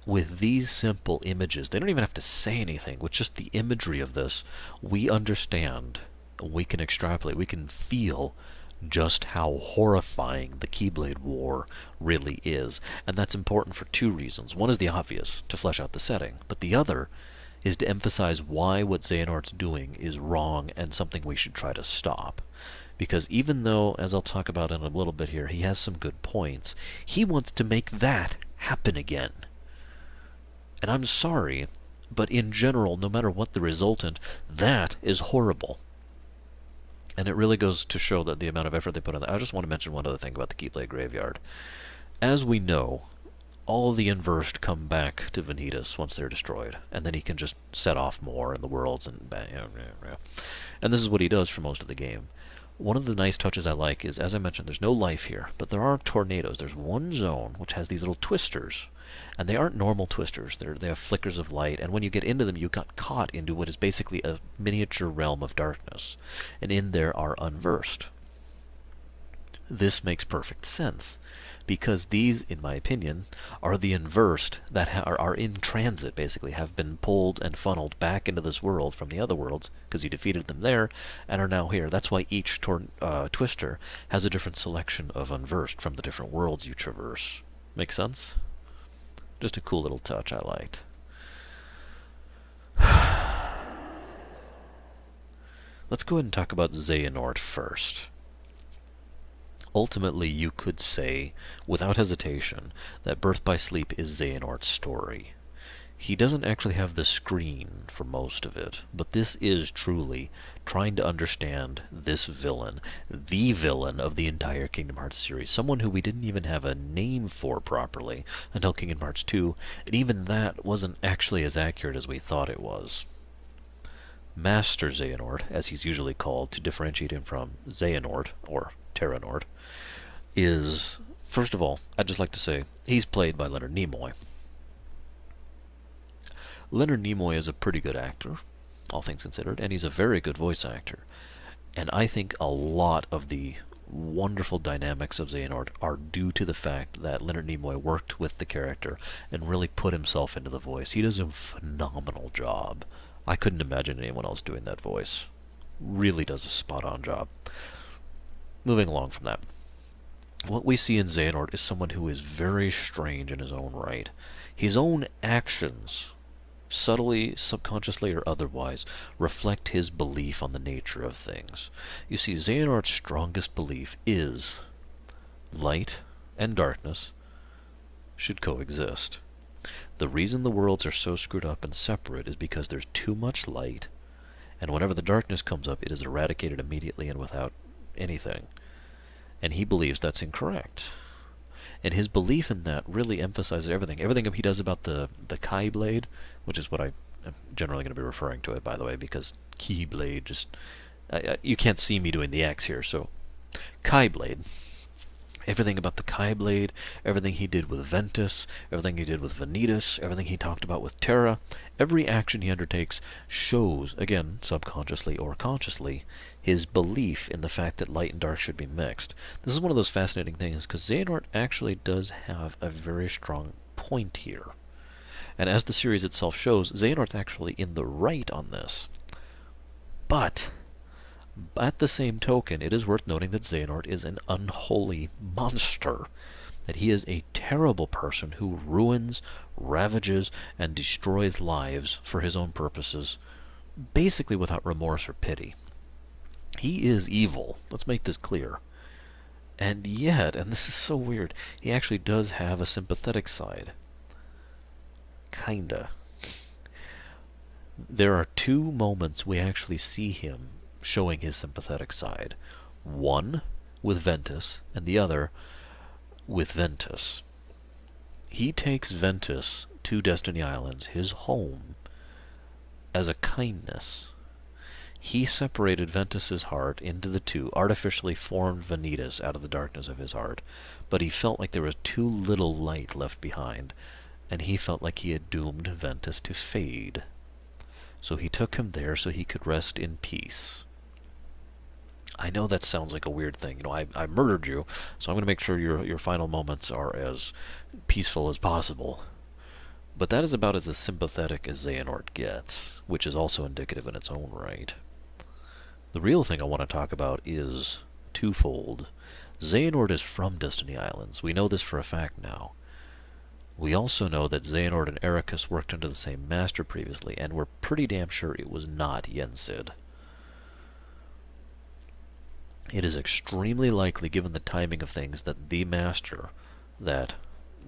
with these simple images, they don't even have to say anything. With just the imagery of this, we understand, we can extrapolate, we can feel just how horrifying the Keyblade War really is. And that's important for two reasons. One is the obvious, to flesh out the setting, but the other is to emphasize why what Xehanort's doing is wrong and something we should try to stop. Because even though, as I'll talk about in a little bit here, he has some good points, he wants to make that happen again. And I'm sorry, but in general, no matter what the resultant, that is horrible. And it really goes to show that the amount of effort they put on that. I just want to mention one other thing about the Keyblade Graveyard. As we know, all of the inversed come back to Vanitas once they're destroyed, and then he can just set off more in the worlds and and this is what he does for most of the game. One of the nice touches I like is, as I mentioned, there's no life here, but there are tornadoes. There's one zone which has these little twisters, and they aren't normal twisters. They have flickers of light, and when you get into them, you got caught into what is basically a miniature realm of darkness, and in there are unversed. This makes perfect sense, because these, in my opinion, are the inversed that are in transit, basically, have been pulled and funneled back into this world from the other worlds, because you defeated them there, and are now here. That's why each twister has a different selection of unversed from the different worlds you traverse. Make sense? Just a cool little touch I liked. Let's go ahead and talk about Xehanort first. Ultimately, you could say, without hesitation, that Birth by Sleep is Xehanort's story. He doesn't actually have the screen for most of it, but this is truly trying to understand this villain, the villain of the entire Kingdom Hearts series, someone who we didn't even have a name for properly until Kingdom Hearts 2, and even that wasn't actually as accurate as we thought it was. Master Xehanort, as he's usually called to differentiate him from Xehanort, or Terranort, is, first of all, I'd just like to say, he's played by Leonard Nimoy. Leonard Nimoy is a pretty good actor, all things considered, and he's a very good voice actor. And I think a lot of the wonderful dynamics of Xehanort are due to the fact that Leonard Nimoy worked with the character and really put himself into the voice. He does a phenomenal job. I couldn't imagine anyone else doing that voice. Really does a spot-on job. Moving along from that, what we see in Xehanort is someone who is very strange in his own right. His own actions, subtly, subconsciously, or otherwise, reflect his belief on the nature of things. You see, Xehanort's strongest belief is light and darkness should coexist. The reason the worlds are so screwed up and separate is because there's too much light, and whenever the darkness comes up, it is eradicated immediately and without anything. And he believes that's incorrect. And his belief in that really emphasizes everything. Everything he does about the Keyblade, which is what I am generally going to be referring to it, by the way, because Keyblade just... you can't see me doing the X here, so... Keyblade. Everything about the Keyblade, everything he did with Ventus, everything he did with Vanitas, everything he talked about with Terra, every action he undertakes shows, again, subconsciously or consciously, his belief in the fact that light and dark should be mixed. This is one of those fascinating things, because Xehanort actually does have a very strong point here. And as the series itself shows, Xehanort's actually in the right on this. But... at the same token, it is worth noting that Xehanort is an unholy monster. That he is a terrible person who ruins, ravages, and destroys lives for his own purposes, basically without remorse or pity. He is evil. Let's make this clear. And yet, and this is so weird, he actually does have a sympathetic side. Kinda. There are two moments we actually see him showing his sympathetic side. One with Ventus, and the other with Ventus. He takes Ventus to Destiny Islands, his home, as a kindness. He separated Ventus's heart into the two, artificially formed Vanitas out of the darkness of his heart, but he felt like there was too little light left behind, and he felt like he had doomed Ventus to fade. So he took him there so he could rest in peace. I know that sounds like a weird thing. You know, I murdered you, so I'm going to make sure your final moments are as peaceful as possible. But that is about as sympathetic as Xehanort gets, which is also indicative in its own right. The real thing I want to talk about is twofold. Xehanort is from Destiny Islands. We know this for a fact now. We also know that Xehanort and Ericus worked under the same master previously, and we're pretty damn sure it was not Yensid. It is extremely likely, given the timing of things, that the master that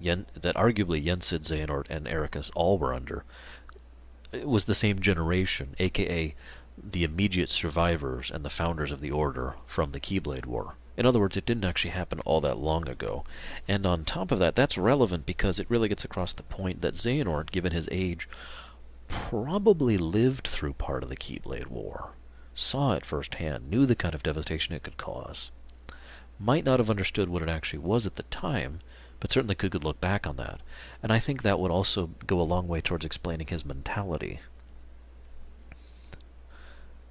arguably Yensid, Xehanort, and Ericus all were under was the same generation, aka the immediate survivors and the founders of the Order from the Keyblade War. In other words, it didn't actually happen all that long ago. And on top of that, that's relevant because it really gets across the point that Xehanort, given his age, probably lived through part of the Keyblade War, saw it firsthand, knew the kind of devastation it could cause. Might not have understood what it actually was at the time, but certainly could look back on that. And I think that would also go a long way towards explaining his mentality.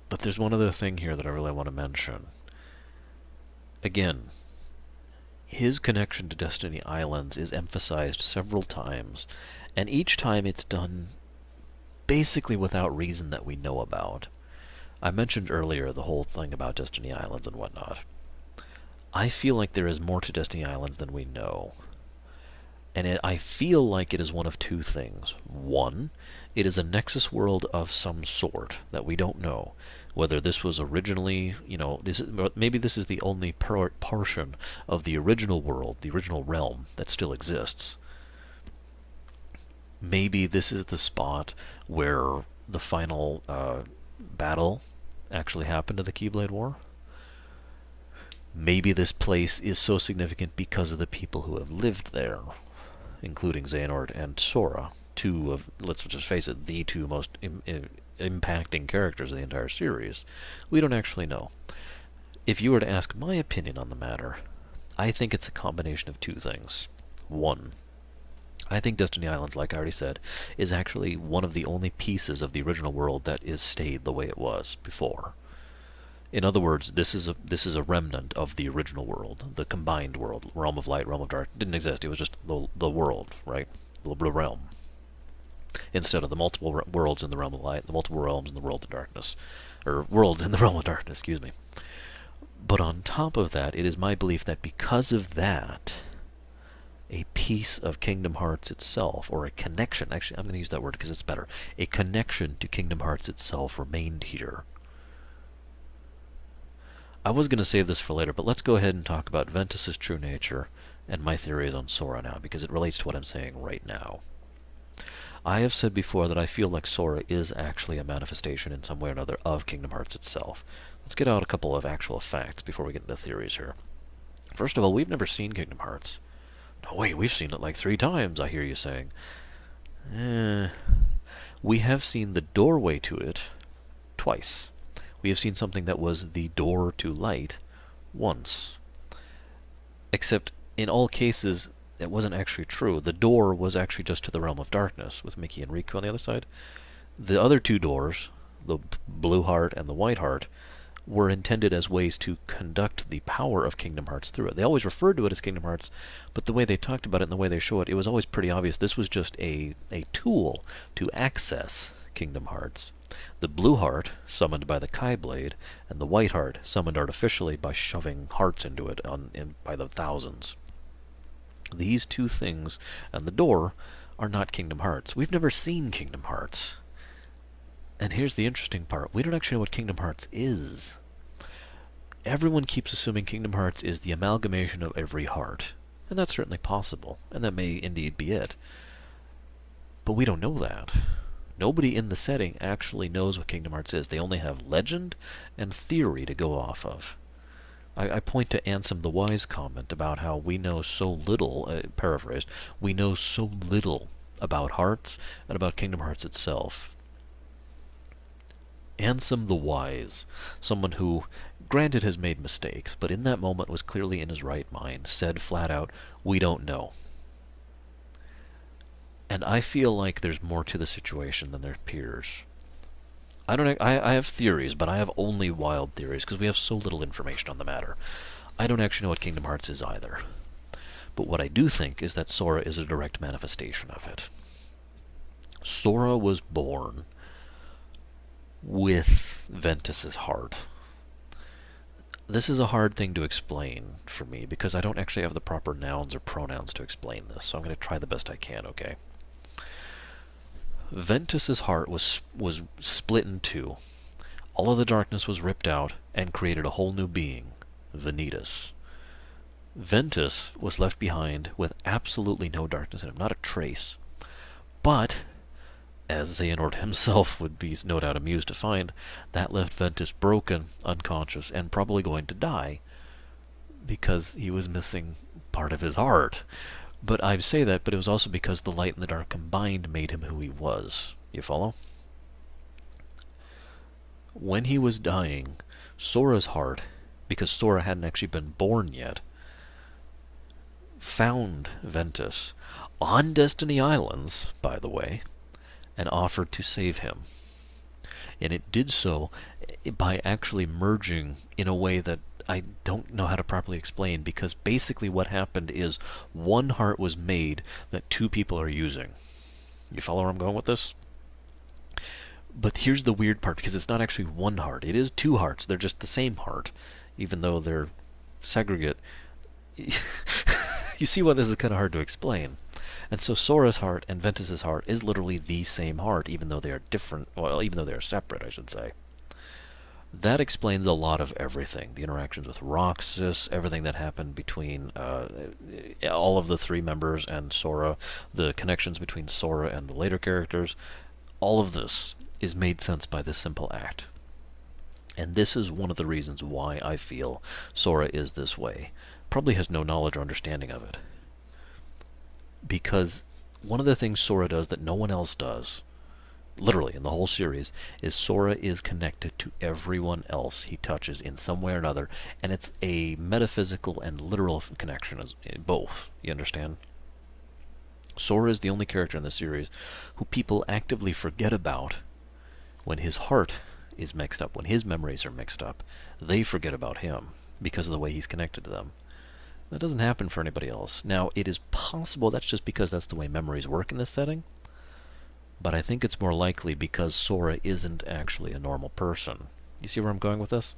But there's one other thing here that I really want to mention. Again, his connection to Destiny Islands is emphasized several times, and each time it's done basically without reason that we know about. I mentioned earlier the whole thing about Destiny Islands and whatnot. I feel like there is more to Destiny Islands than we know. And I feel like it is one of two things. One, it is a Nexus world of some sort that we don't know. Whether this was originally, maybe this is the only portion of the original world, the original realm, that still exists. Maybe this is the spot where the final battle actually happened to the Keyblade War. Maybe this place is so significant because of the people who have lived there, including Xehanort and Sora, two of, let's just face it, the two most impacting characters of the entire series. We don't actually know. If you were to ask my opinion on the matter, I think it's a combination of two things. One, I think Destiny Islands, like I already said, is actually one of the only pieces of the original world that is stayed the way it was before. In other words, this is a remnant of the original world, the combined world. Realm of Light, Realm of Dark didn't exist. It was just the world, right? The realm. Instead of the multiple worlds in the Realm of Light, the multiple realms in the World of Darkness. Or worlds in the Realm of Darkness, excuse me. But on top of that, it is my belief that because of that, a piece of Kingdom Hearts itself, or a connection, actually I'm going to use that word because it's better, a connection to Kingdom Hearts itself remained here. I was going to save this for later, but let's go ahead and talk about Ventus's true nature and my theories on Sora now, because it relates to what I'm saying right now. I have said before that I feel like Sora is actually a manifestation in some way or another of Kingdom Hearts itself. Let's get out a couple of actual facts before we get into theories here. First of all, we've never seen Kingdom Hearts. No, wait, we've seen it like 3 times, I hear you saying. We have seen the doorway to it twice. We have seen something that was the door to light once. Except, in all cases, it wasn't actually true. The door was actually just to the Realm of Darkness, with Mickey and Riku on the other side. The other 2 doors, the Blue Heart and the White Heart, were intended as ways to conduct the power of Kingdom Hearts through it. They always referred to it as Kingdom Hearts, but the way they talked about it and the way they show it, it was always pretty obvious this was just a tool to access Kingdom Hearts. The Blue Heart, summoned by the Kai Blade, and the White Heart, summoned artificially by shoving hearts into it by the thousands. These 2 things and the door are not Kingdom Hearts. We've never seen Kingdom Hearts. And here's the interesting part. We don't actually know what Kingdom Hearts is. Everyone keeps assuming Kingdom Hearts is the amalgamation of every heart. And that's certainly possible. And that may indeed be it. But we don't know that. Nobody in the setting actually knows what Kingdom Hearts is. They only have legend and theory to go off of. I point to Ansem the Wise comment about how we know so little, paraphrased, we know so little about hearts and about Kingdom Hearts itself. Ansem the Wise, someone who, granted, has made mistakes, but in that moment was clearly in his right mind, said flat out, we don't know. And I feel like there's more to the situation than there appears. I have theories, but I have only wild theories, because we have so little information on the matter. I don't actually know what Kingdom Hearts is either. But what I do think is that Sora is a direct manifestation of it. Sora was born with Ventus's heart. This is a hard thing to explain for me because I don't actually have the proper nouns or pronouns to explain this, so I'm going to try the best I can, okay? Ventus's heart was split in two. All of the darkness was ripped out and created a whole new being, Vanitas. Ventus was left behind with absolutely no darkness in him, not a trace. But, as Xehanort himself would be no doubt amused to find, that left Ventus broken, unconscious, and probably going to die because he was missing part of his heart. But I say that, but it was also because the light and the dark combined made him who he was. You follow? When he was dying, Sora's heart, because Sora hadn't actually been born yet, found Ventus on Destiny Islands, by the way, and offered to save him. And it did so by actually merging in a way that I don't know how to properly explain, because basically what happened is one heart was made that two people are using. You follow where I'm going with this? But here's the weird part, because it's not actually one heart. It is two hearts. They're just the same heart, even though they're segregate. You see why this is kind of hard to explain. And so Sora's heart and Ventus's heart is literally the same heart, even though they are different, well, even though they are separate, I should say. That explains a lot of everything. The interactions with Roxas, everything that happened between all of the three members and Sora, the connections between Sora and the later characters. All of this is made sense by this simple act. And this is one of the reasons why I feel Sora is this way. Probably has no knowledge or understanding of it. Because one of the things Sora does that no one else does, literally in the whole series, is Sora is connected to everyone else he touches in some way or another, and it's a metaphysical and literal connection, both. You understand? Sora is the only character in the series who people actively forget about when his heart is mixed up, when his memories are mixed up. They forget about him because of the way he's connected to them. That doesn't happen for anybody else. Now, it is possible that's just because that's the way memories work in this setting, but I think it's more likely because Sora isn't actually a normal person. You see where I'm going with this?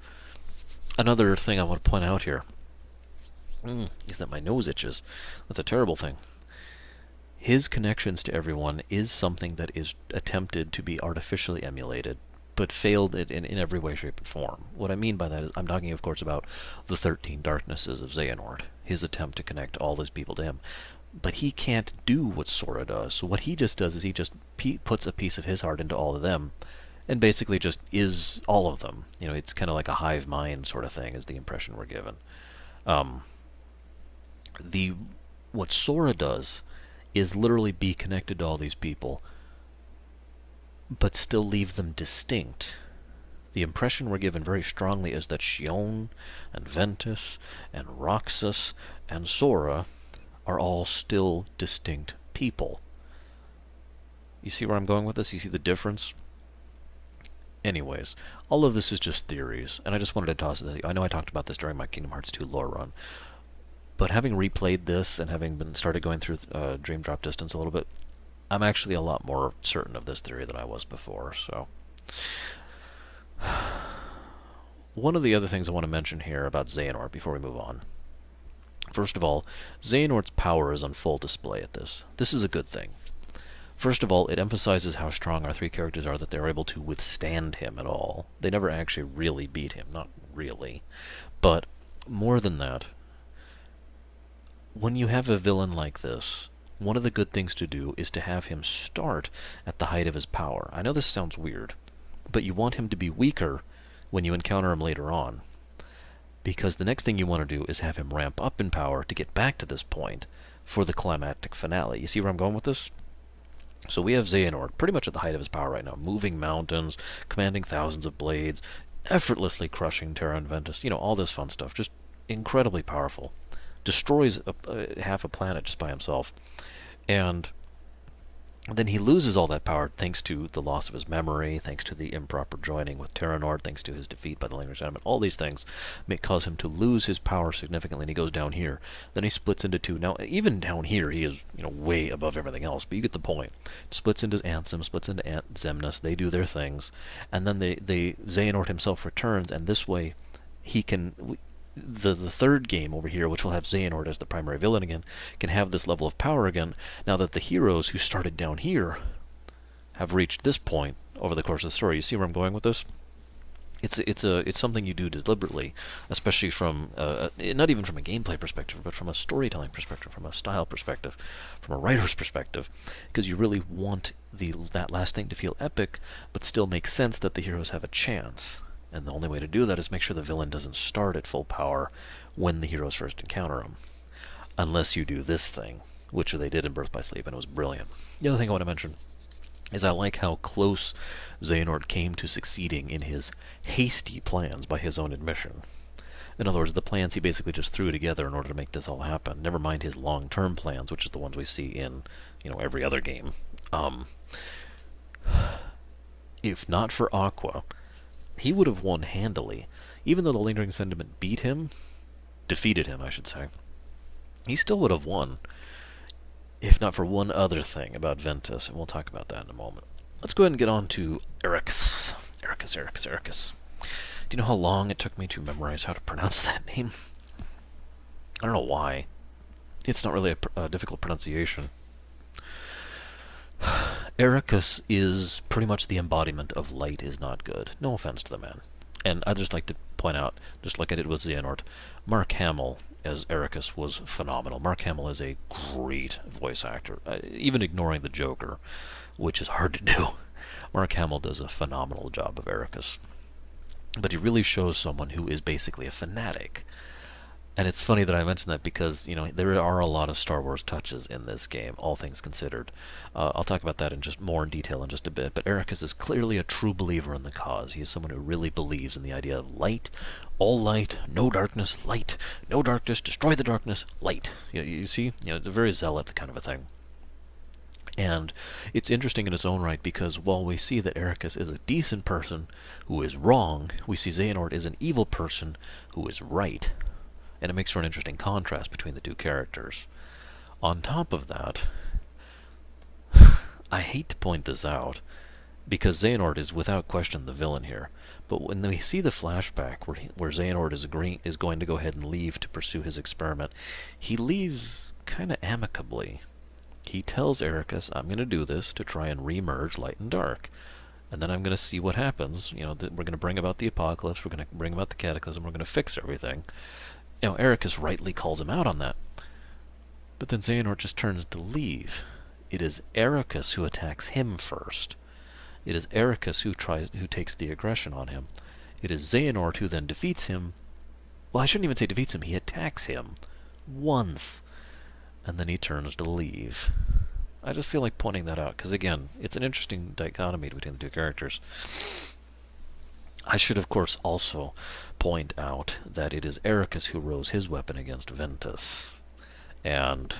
Another thing I want to point out here is that my nose itches. That's a terrible thing. His connections to everyone is something that is attempted to be artificially emulated, but failed in every way, shape, and form. What I mean by that is, I'm talking, of course, about the 13 Darknesses of Xehanort, his attempt to connect all those people to him. But he can't do what Sora does, so what he just does is he just puts a piece of his heart into all of them, and basically just is all of them. You know, it's kind of like a hive mind sort of thing, is the impression we're given. What Sora does is literally be connected to all these people, but still leave them distinct. The impression we're given very strongly is that Xion and Ventus and Roxas and Sora are all still distinct people. You see where I'm going with this? You see the difference? Anyways, all of this is just theories, and I just wanted to toss it. I know I talked about this during my Kingdom Hearts 2 lore run, but having replayed this and having been started going through Dream Drop Distance a little bit, I'm actually a lot more certain of this theory than I was before, so. One of the other things I want to mention here about Xehanort before we move on. First of all, Xehanort's power is on full display at this. This is a good thing. First of all, it emphasizes how strong our three characters are, that they're able to withstand him at all. They never actually really beat him, not really. But more than that, when you have a villain like this, one of the good things to do is to have him start at the height of his power. I know this sounds weird, but you want him to be weaker when you encounter him later on, because the next thing you want to do is have him ramp up in power to get back to this point for the climactic finale. You see where I'm going with this? So we have Xehanort pretty much at the height of his power right now, moving mountains, commanding thousands of blades, effortlessly crushing Terra and Ventus, you know, all this fun stuff, just incredibly powerful. Destroys half a planet just by himself. And Then he loses all that power thanks to the loss of his memory, thanks to the improper joining with Terranord, thanks to his defeat by the Lingering Sentiment. All these things may cause him to lose his power significantly, and he goes down here. Then he splits into two. Now, even down here, he is, way above everything else, but you get the point. Splits into Ansem, splits into Zemnis. They do their things, and then Xehanort himself returns, and this way he can... The third game over here, which will have Xehanort as the primary villain again, can have this level of power again, now that the heroes who started down here have reached this point over the course of the story. You see where I'm going with this? It's something you do deliberately, especially from not even from a gameplay perspective, but from a storytelling perspective, from a style perspective, from a writer's perspective, because you really want that last thing to feel epic, but still make sense that the heroes have a chance. And the only way to do that is make sure the villain doesn't start at full power when the heroes first encounter him. Unless you do this thing, which they did in Birth by Sleep, and it was brilliant. The other thing I want to mention is I like how close Xehanort came to succeeding in his hasty plans by his own admission. In other words, the plans he basically just threw together in order to make this all happen. Never mind his long-term plans, which is the ones we see in, every other game. If not for Aqua, he would have won handily. Even though the Lingering Sentiment defeated him, I should say, he still would have won, if not for one other thing about Ventus, and we'll talk about that in a moment. Let's go ahead and get on to Ericus. Ericus. Do you know how long it took me to memorize how to pronounce that name? I don't know why. It's not really a difficult pronunciation. Ericus is pretty much the embodiment of light is not good. No offense to the man. And I'd just like to point out, just like I did with Xehanort, Mark Hamill as Ericus was phenomenal. Mark Hamill is a great voice actor, even ignoring the Joker, which is hard to do. Mark Hamill does a phenomenal job of Ericus. But he really shows someone who is basically a fanatic. And it's funny that I mentioned that because, there are a lot of Star Wars touches in this game, all things considered. I'll talk about that in just more in detail in just a bit, but Ericus is clearly a true believer in the cause. He is someone who really believes in the idea of light, all light, no darkness, light, no darkness, destroy the darkness, light. You see? It's a very zealot kind of a thing. And it's interesting in its own right because while we see that Ericus is a decent person who is wrong, we see Xehanort is an evil person who is right. And it makes for an interesting contrast between the two characters. On top of that, I hate to point this out, because Xehanort is without question the villain here. But when we see the flashback where Xehanort is going to go ahead and leave to pursue his experiment, he leaves kind of amicably. He tells Ericus, I'm going to do this to try and re-merge light and dark. And then I'm going to see what happens. We're going to bring about the apocalypse, we're going to bring about the cataclysm, we're going to fix everything. Ericus rightly calls him out on that. But then Xehanort just turns to leave. It is Ericus who attacks him first. It is Ericus who takes the aggression on him. It is Xehanort who then defeats him. Well, I shouldn't even say defeats him. He attacks him once. And then he turns to leave. I just feel like pointing that out, because again, it's an interesting dichotomy between the two characters. I should, of course, also point out that it is Ericus who rose his weapon against Ventus. And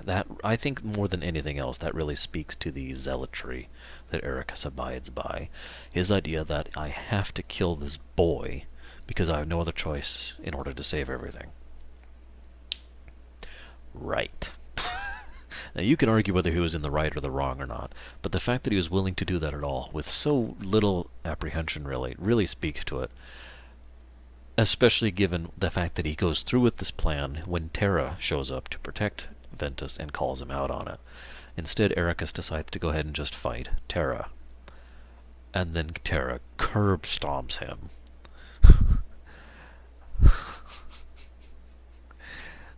that, I think more than anything else, that really speaks to the zealotry that Ericus abides by. His idea that I have to kill this boy because I have no other choice in order to save everything. Right. Now, you can argue whether he was in the right or the wrong or not, but the fact that he was willing to do that at all, with so little apprehension really speaks to it. Especially given the fact that he goes through with this plan when Terra shows up to protect Ventus and calls him out on it. Instead, Ericus decides to go ahead and just fight Terra. And then Terra curb stomps him.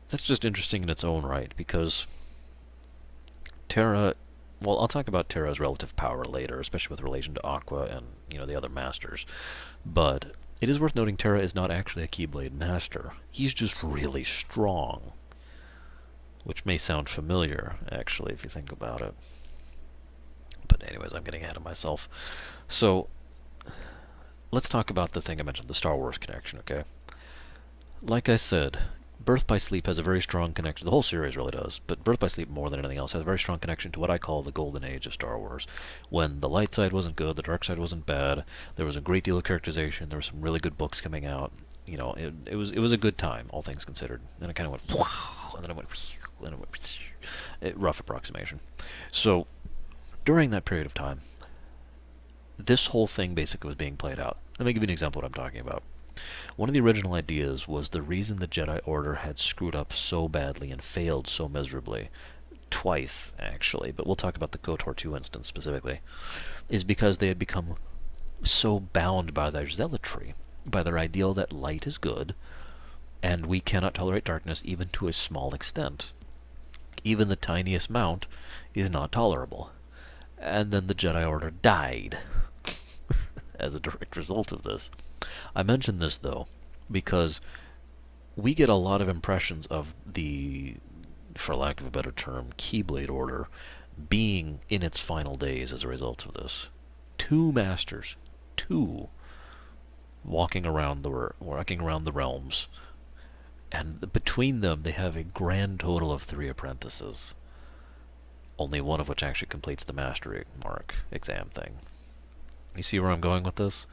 That's just interesting in its own right, because Terra... Well, I'll talk about Terra's relative power later, especially with relation to Aqua and, the other masters. But it is worth noting Terra is not actually a Keyblade master. He's just really strong. Which may sound familiar, actually, if you think about it. But anyways, I'm getting ahead of myself. So, let's talk about the thing I mentioned, the Star Wars connection, okay? Like I said, Birth by Sleep has a very strong connection. The whole series really does, but Birth by Sleep more than anything else has a very strong connection to what I call the golden age of Star Wars, when the light side wasn't good, the dark side wasn't bad. There was a great deal of characterization. There were some really good books coming out. It was a good time, all things considered. Then it kind of went, and then it went, and it went, rough approximation. So during that period of time, this whole thing basically was being played out. Let me give you an example of what I'm talking about. One of the original ideas was the reason the Jedi Order had screwed up so badly and failed so miserably, twice actually, but we'll talk about the KOTOR 2 instance specifically, is because they had become so bound by their zealotry, by their ideal that light is good, and we cannot tolerate darkness even to a small extent. Even the tiniest amount is not tolerable. And then the Jedi Order died as a direct result of this. I mention this, though, because we get a lot of impressions of the, for lack of a better term, Keyblade Order being in its final days as a result of this. Two masters, two, walking around the realms, and between them they have a grand total of 3 apprentices. Only one of which actually completes the mastery mark exam thing. You see where I'm going with this?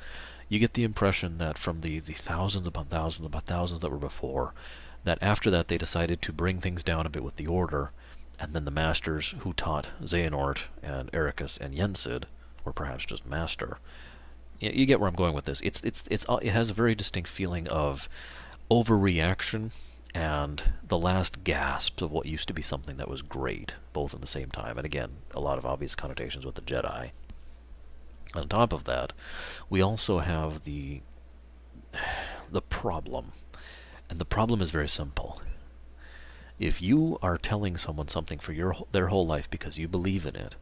You get the impression that from the thousands upon thousands that were before, that after that they decided to bring things down a bit with the Order, and then the masters who taught Xehanort and Ericus and Yensid, or perhaps just Master. You get where I'm going with this. It has a very distinct feeling of overreaction and the last gasps of what used to be something that was great, both at the same time. And again, a lot of obvious connotations with the Jedi. On top of that, we also have the problem. And the problem is very simple. If you are telling someone something for their whole life because you believe in it,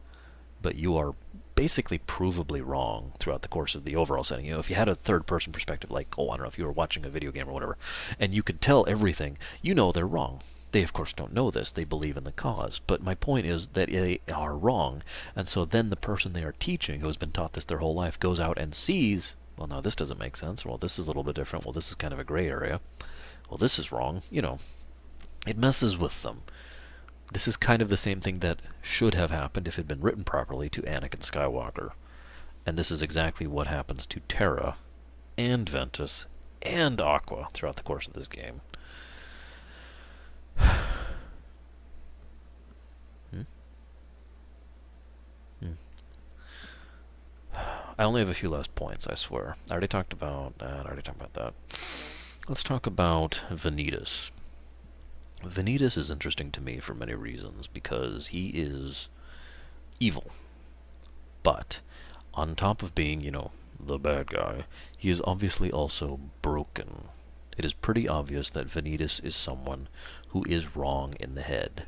but you are basically provably wrong throughout the course of the overall setting. If you had a third-person perspective, like, I don't know, if you were watching a video game or whatever, and you could tell everything, they're wrong. They, of course, don't know this. They believe in the cause. But my point is that they are wrong. And so then the person they are teaching, who has been taught this their whole life, goes out and sees, well, now this doesn't make sense. Well, this is a little bit different. Well, this is kind of a gray area. Well, this is wrong. It messes with them. This is kind of the same thing that should have happened if it had been written properly to Anakin Skywalker. And this is exactly what happens to Terra and Ventus and Aqua throughout the course of this game. I only have a few last points, I swear. I already talked about that. Let's talk about Vanitas. Vanitas is interesting to me for many reasons, because he is evil. But, on top of being, the bad guy, he is obviously also broken. It is pretty obvious that Vanitas is someone who is wrong in the head.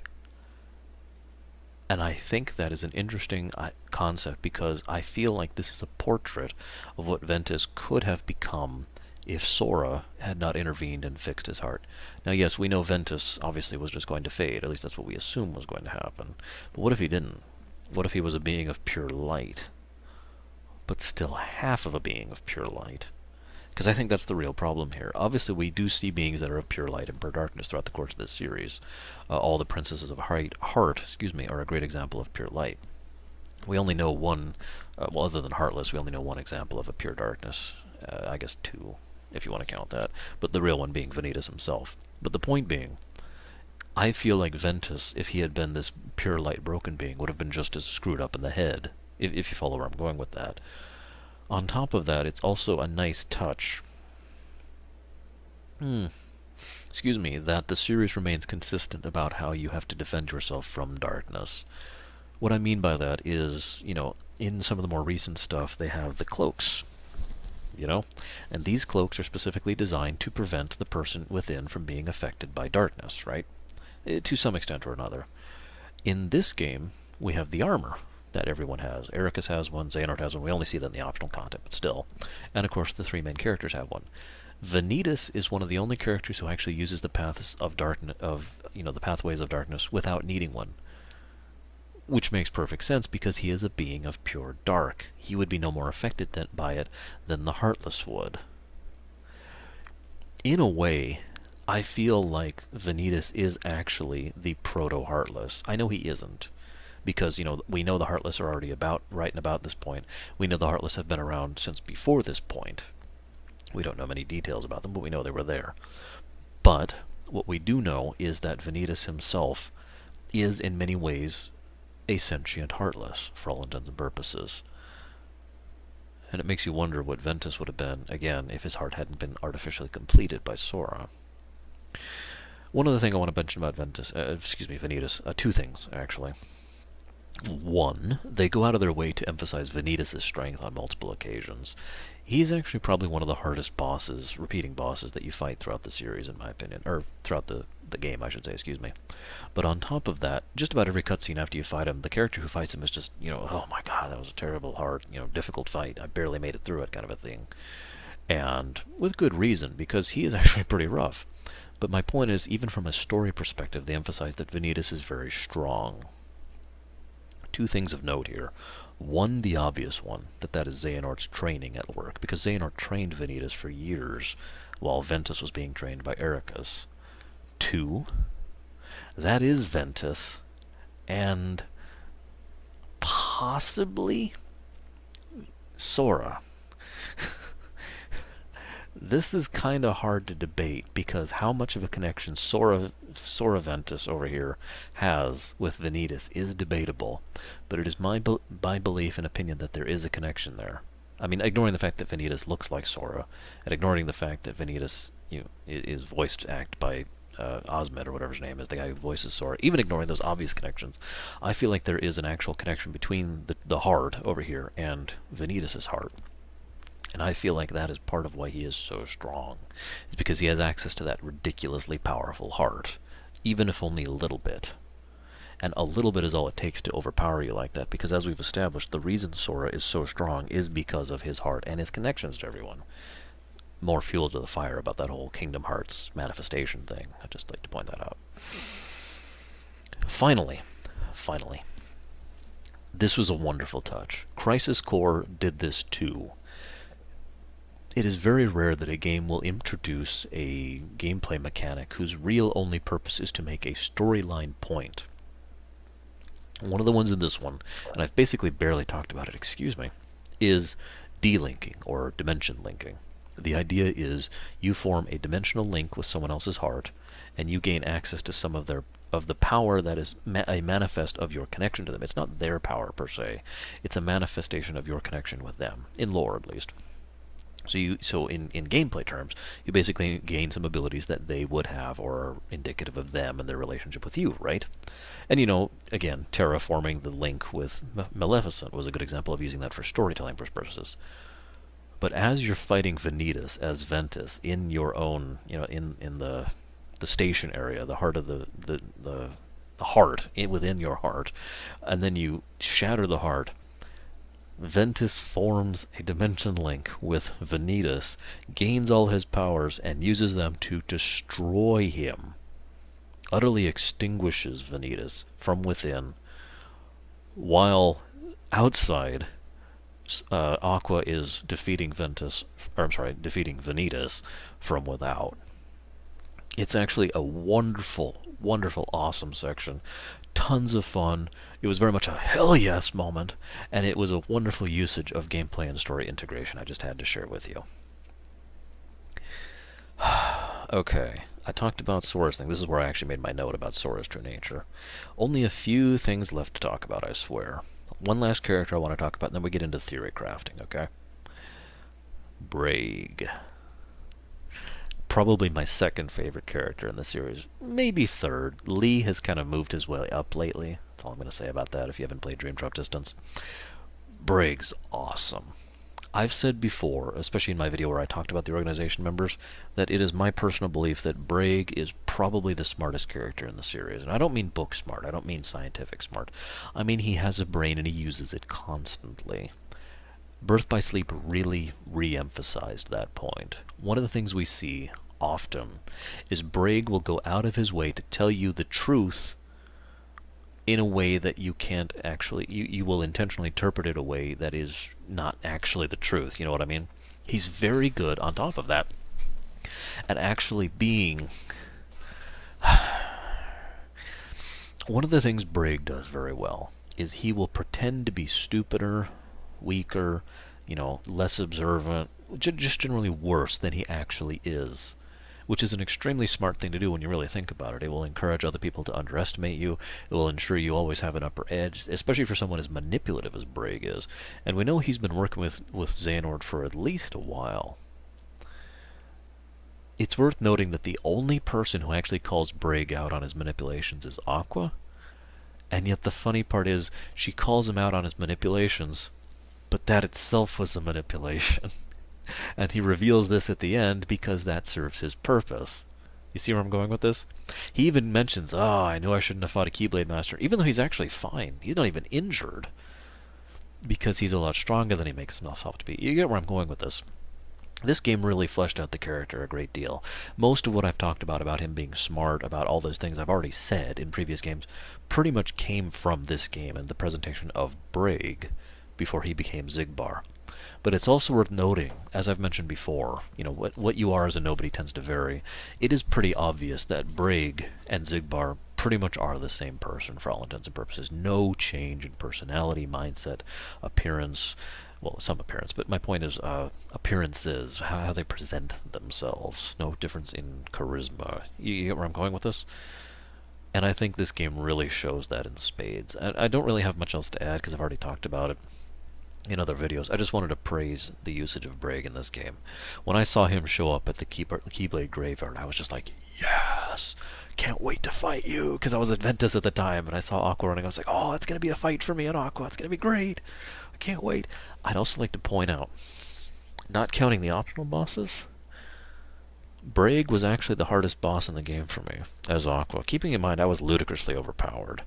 And I think that is an interesting concept, because I feel like this is a portrait of what Ventus could have become if Sora had not intervened and fixed his heart. Now, yes, we know Ventus obviously was just going to fade. At least that's what we assume was going to happen. But what if he didn't? What if he was a being of pure light? But still half of a being of pure light. Because I think that's the real problem here. Obviously, we do see beings that are of pure light and pure darkness throughout the course of this series. All the princesses of heart, are a great example of pure light. We only know one, other than Heartless, we only know one example of a pure darkness. I guess 2, if you want to count that. But the real one being Vanitas himself. But the point being, I feel like Ventus, if he had been this pure light broken being, would have been just as screwed up in the head, if you follow where I'm going with that. On top of that, it's also a nice touch, that the series remains consistent about how you have to defend yourself from darkness. What I mean by that is, in some of the more recent stuff, they have the cloaks, and these cloaks are specifically designed to prevent the person within from being affected by darkness, right? To some extent or another. In this game, we have the armor that everyone has. Ericus has one, Xehanort has one. We only see that in the optional content, but still. And of course, the 3 main characters have one. Vanitas is one of the only characters who actually uses the paths of darkness, the pathways of darkness without needing one. Which makes perfect sense, because he is a being of pure dark. He would be no more affected by it than the Heartless would. In a way, I feel like Vanitas is actually the proto-Heartless. I know he isn't, because, we know the Heartless are already about right and about this point. We know the Heartless have been around since before this point. We don't know many details about them, but we know they were there. But what we do know is that Vanitas himself is in many ways a sentient Heartless, for all intents and purposes. And it makes you wonder what Ventus would have been, again, if his heart hadn't been artificially completed by Sora. One other thing I want to mention about Vanitas, two things, actually. One, they go out of their way to emphasize Vanitas' strength on multiple occasions. He's actually probably one of the hardest bosses, repeating bosses, that you fight throughout the series, in my opinion. Or throughout the game, I should say, excuse me. But on top of that, just about every cutscene after you fight him, the character who fights him is just, oh my god, that was a terrible, hard, difficult fight. I barely made it through it, kind of a thing. And with good reason, because he is actually pretty rough. But my point is, even from a story perspective, they emphasize that Vanitas is very strong. Two things of note here. One, the obvious one, that is Xehanort's training at work, because Xehanort trained Vanitas for years, while Ventus was being trained by Ericus. Two, that is Ventus, and possibly Sora. This is kind of hard to debate, because how much of a connection Sora Ventus over here has with Vanitas is debatable, but it is my belief and opinion that there is a connection there. I mean, ignoring the fact that Vanitas looks like Sora, and ignoring the fact that Vanitas is voiced act by Osmond, or whatever his name is, the guy who voices Sora, even ignoring those obvious connections, I feel like there is an actual connection between the heart over here and Vanitas' heart. And I feel like that is part of why he is so strong. It's because he has access to that ridiculously powerful heart, even if only a little bit. And a little bit is all it takes to overpower you like that, because as we've established, the reason Sora is so strong is because of his heart and his connections to everyone. More fuel to the fire about that whole Kingdom Hearts manifestation thing. I'd just like to point that out. Finally, this was a wonderful touch. Crisis Core did this too. It is very rare that a game will introduce a gameplay mechanic whose real only purpose is to make a storyline point. One of the ones in this one, and I've basically barely talked about it, is delinking, or dimension linking. The idea is you form a dimensional link with someone else's heart, and you gain access to some of the power that is a manifest of your connection to them. It's not their power per se, it's a manifestation of your connection with them, in lore at least. So in gameplay terms, you basically gain some abilities that they would have, or are indicative of them and their relationship with you, right? And again, terraforming the link with Maleficent was a good example of using that for storytelling purposes. But as you're fighting Vanitas as Ventus in your own, in the station area, the heart of the heart within your heart, and then you shatter the heart, Ventus forms a dimension link with Vanitas, gains all his powers, and uses them to destroy him. Utterly extinguishes Vanitas from within, while outside, Aqua is defeating Vanitas from without. It's actually a wonderful, awesome section. Tons of fun. It was very much a hell yes moment, and it was a wonderful usage of gameplay and story integration. I just had to share with you. Okay, I talked about Sora's thing. This is where I actually made my note about Sora's true nature. Only a few things left to talk about, I swear. One last character I want to talk about, and then we get into theory crafting, okay? Braig. Probably my second favorite character in the series. Maybe third. Lee has kind of moved his way up lately. That's all I'm going to say about that if you haven't played Dream Drop Distance. Braig's awesome. I've said before, especially in my video where I talked about the organization members, that it is my personal belief that Braig is probably the smartest character in the series. And I don't mean book smart. I don't mean scientific smart. I mean he has a brain and he uses it constantly. Birth by Sleep really re-emphasized that point. One of the things we see often is Braig will go out of his way to tell you the truth in a way that you can't actually, you will intentionally interpret it a way that is not actually the truth, you know what I mean? He's very good, on top of that, at actually being... One of the things Brig does very well is he will pretend to be stupider, weaker, less observant, just generally worse than he actually is. Which is an extremely smart thing to do when you really think about it. It will encourage other people to underestimate you. It will ensure you always have an upper edge, especially for someone as manipulative as Brig is. And we know he's been working with Xehanort for at least a while. It's worth noting that the only person who actually calls Brig out on his manipulations is Aqua. And yet the funny part is, she calls him out on his manipulations, but that itself was a manipulation. And he reveals this at the end because that serves his purpose. You see where I'm going with this? He even mentions, I knew I shouldn't have fought a Keyblade Master, even though he's actually fine. He's not even injured. Because he's a lot stronger than he makes himself out to be. You get where I'm going with this. This game really fleshed out the character a great deal. Most of what I've talked about him being smart, about all those things I've already said in previous games, pretty much came from this game and the presentation of Brig before he became Xigbar. But it's also worth noting, as I've mentioned before, what you are as a nobody tends to vary. It is pretty obvious that Brig and Xigbar pretty much are the same person for all intents and purposes. No change in personality, mindset, appearance. Well, some appearance, but my point is appearances, how they present themselves. No difference in charisma. You get where I'm going with this? And I think this game really shows that in spades. I don't really have much else to add because I've already talked about it in other videos. I just wanted to praise the usage of Brig in this game. When I saw him show up at the Keyblade Graveyard, I was just like, yes! Can't wait to fight you! Because I was at Ventus at the time, and I saw Aqua running. I was like, oh, it's going to be a fight for me and Aqua. It's going to be great! I can't wait. I'd also like to point out, not counting the optional bosses, Brig was actually the hardest boss in the game for me, as Aqua. Keeping in mind I was ludicrously overpowered.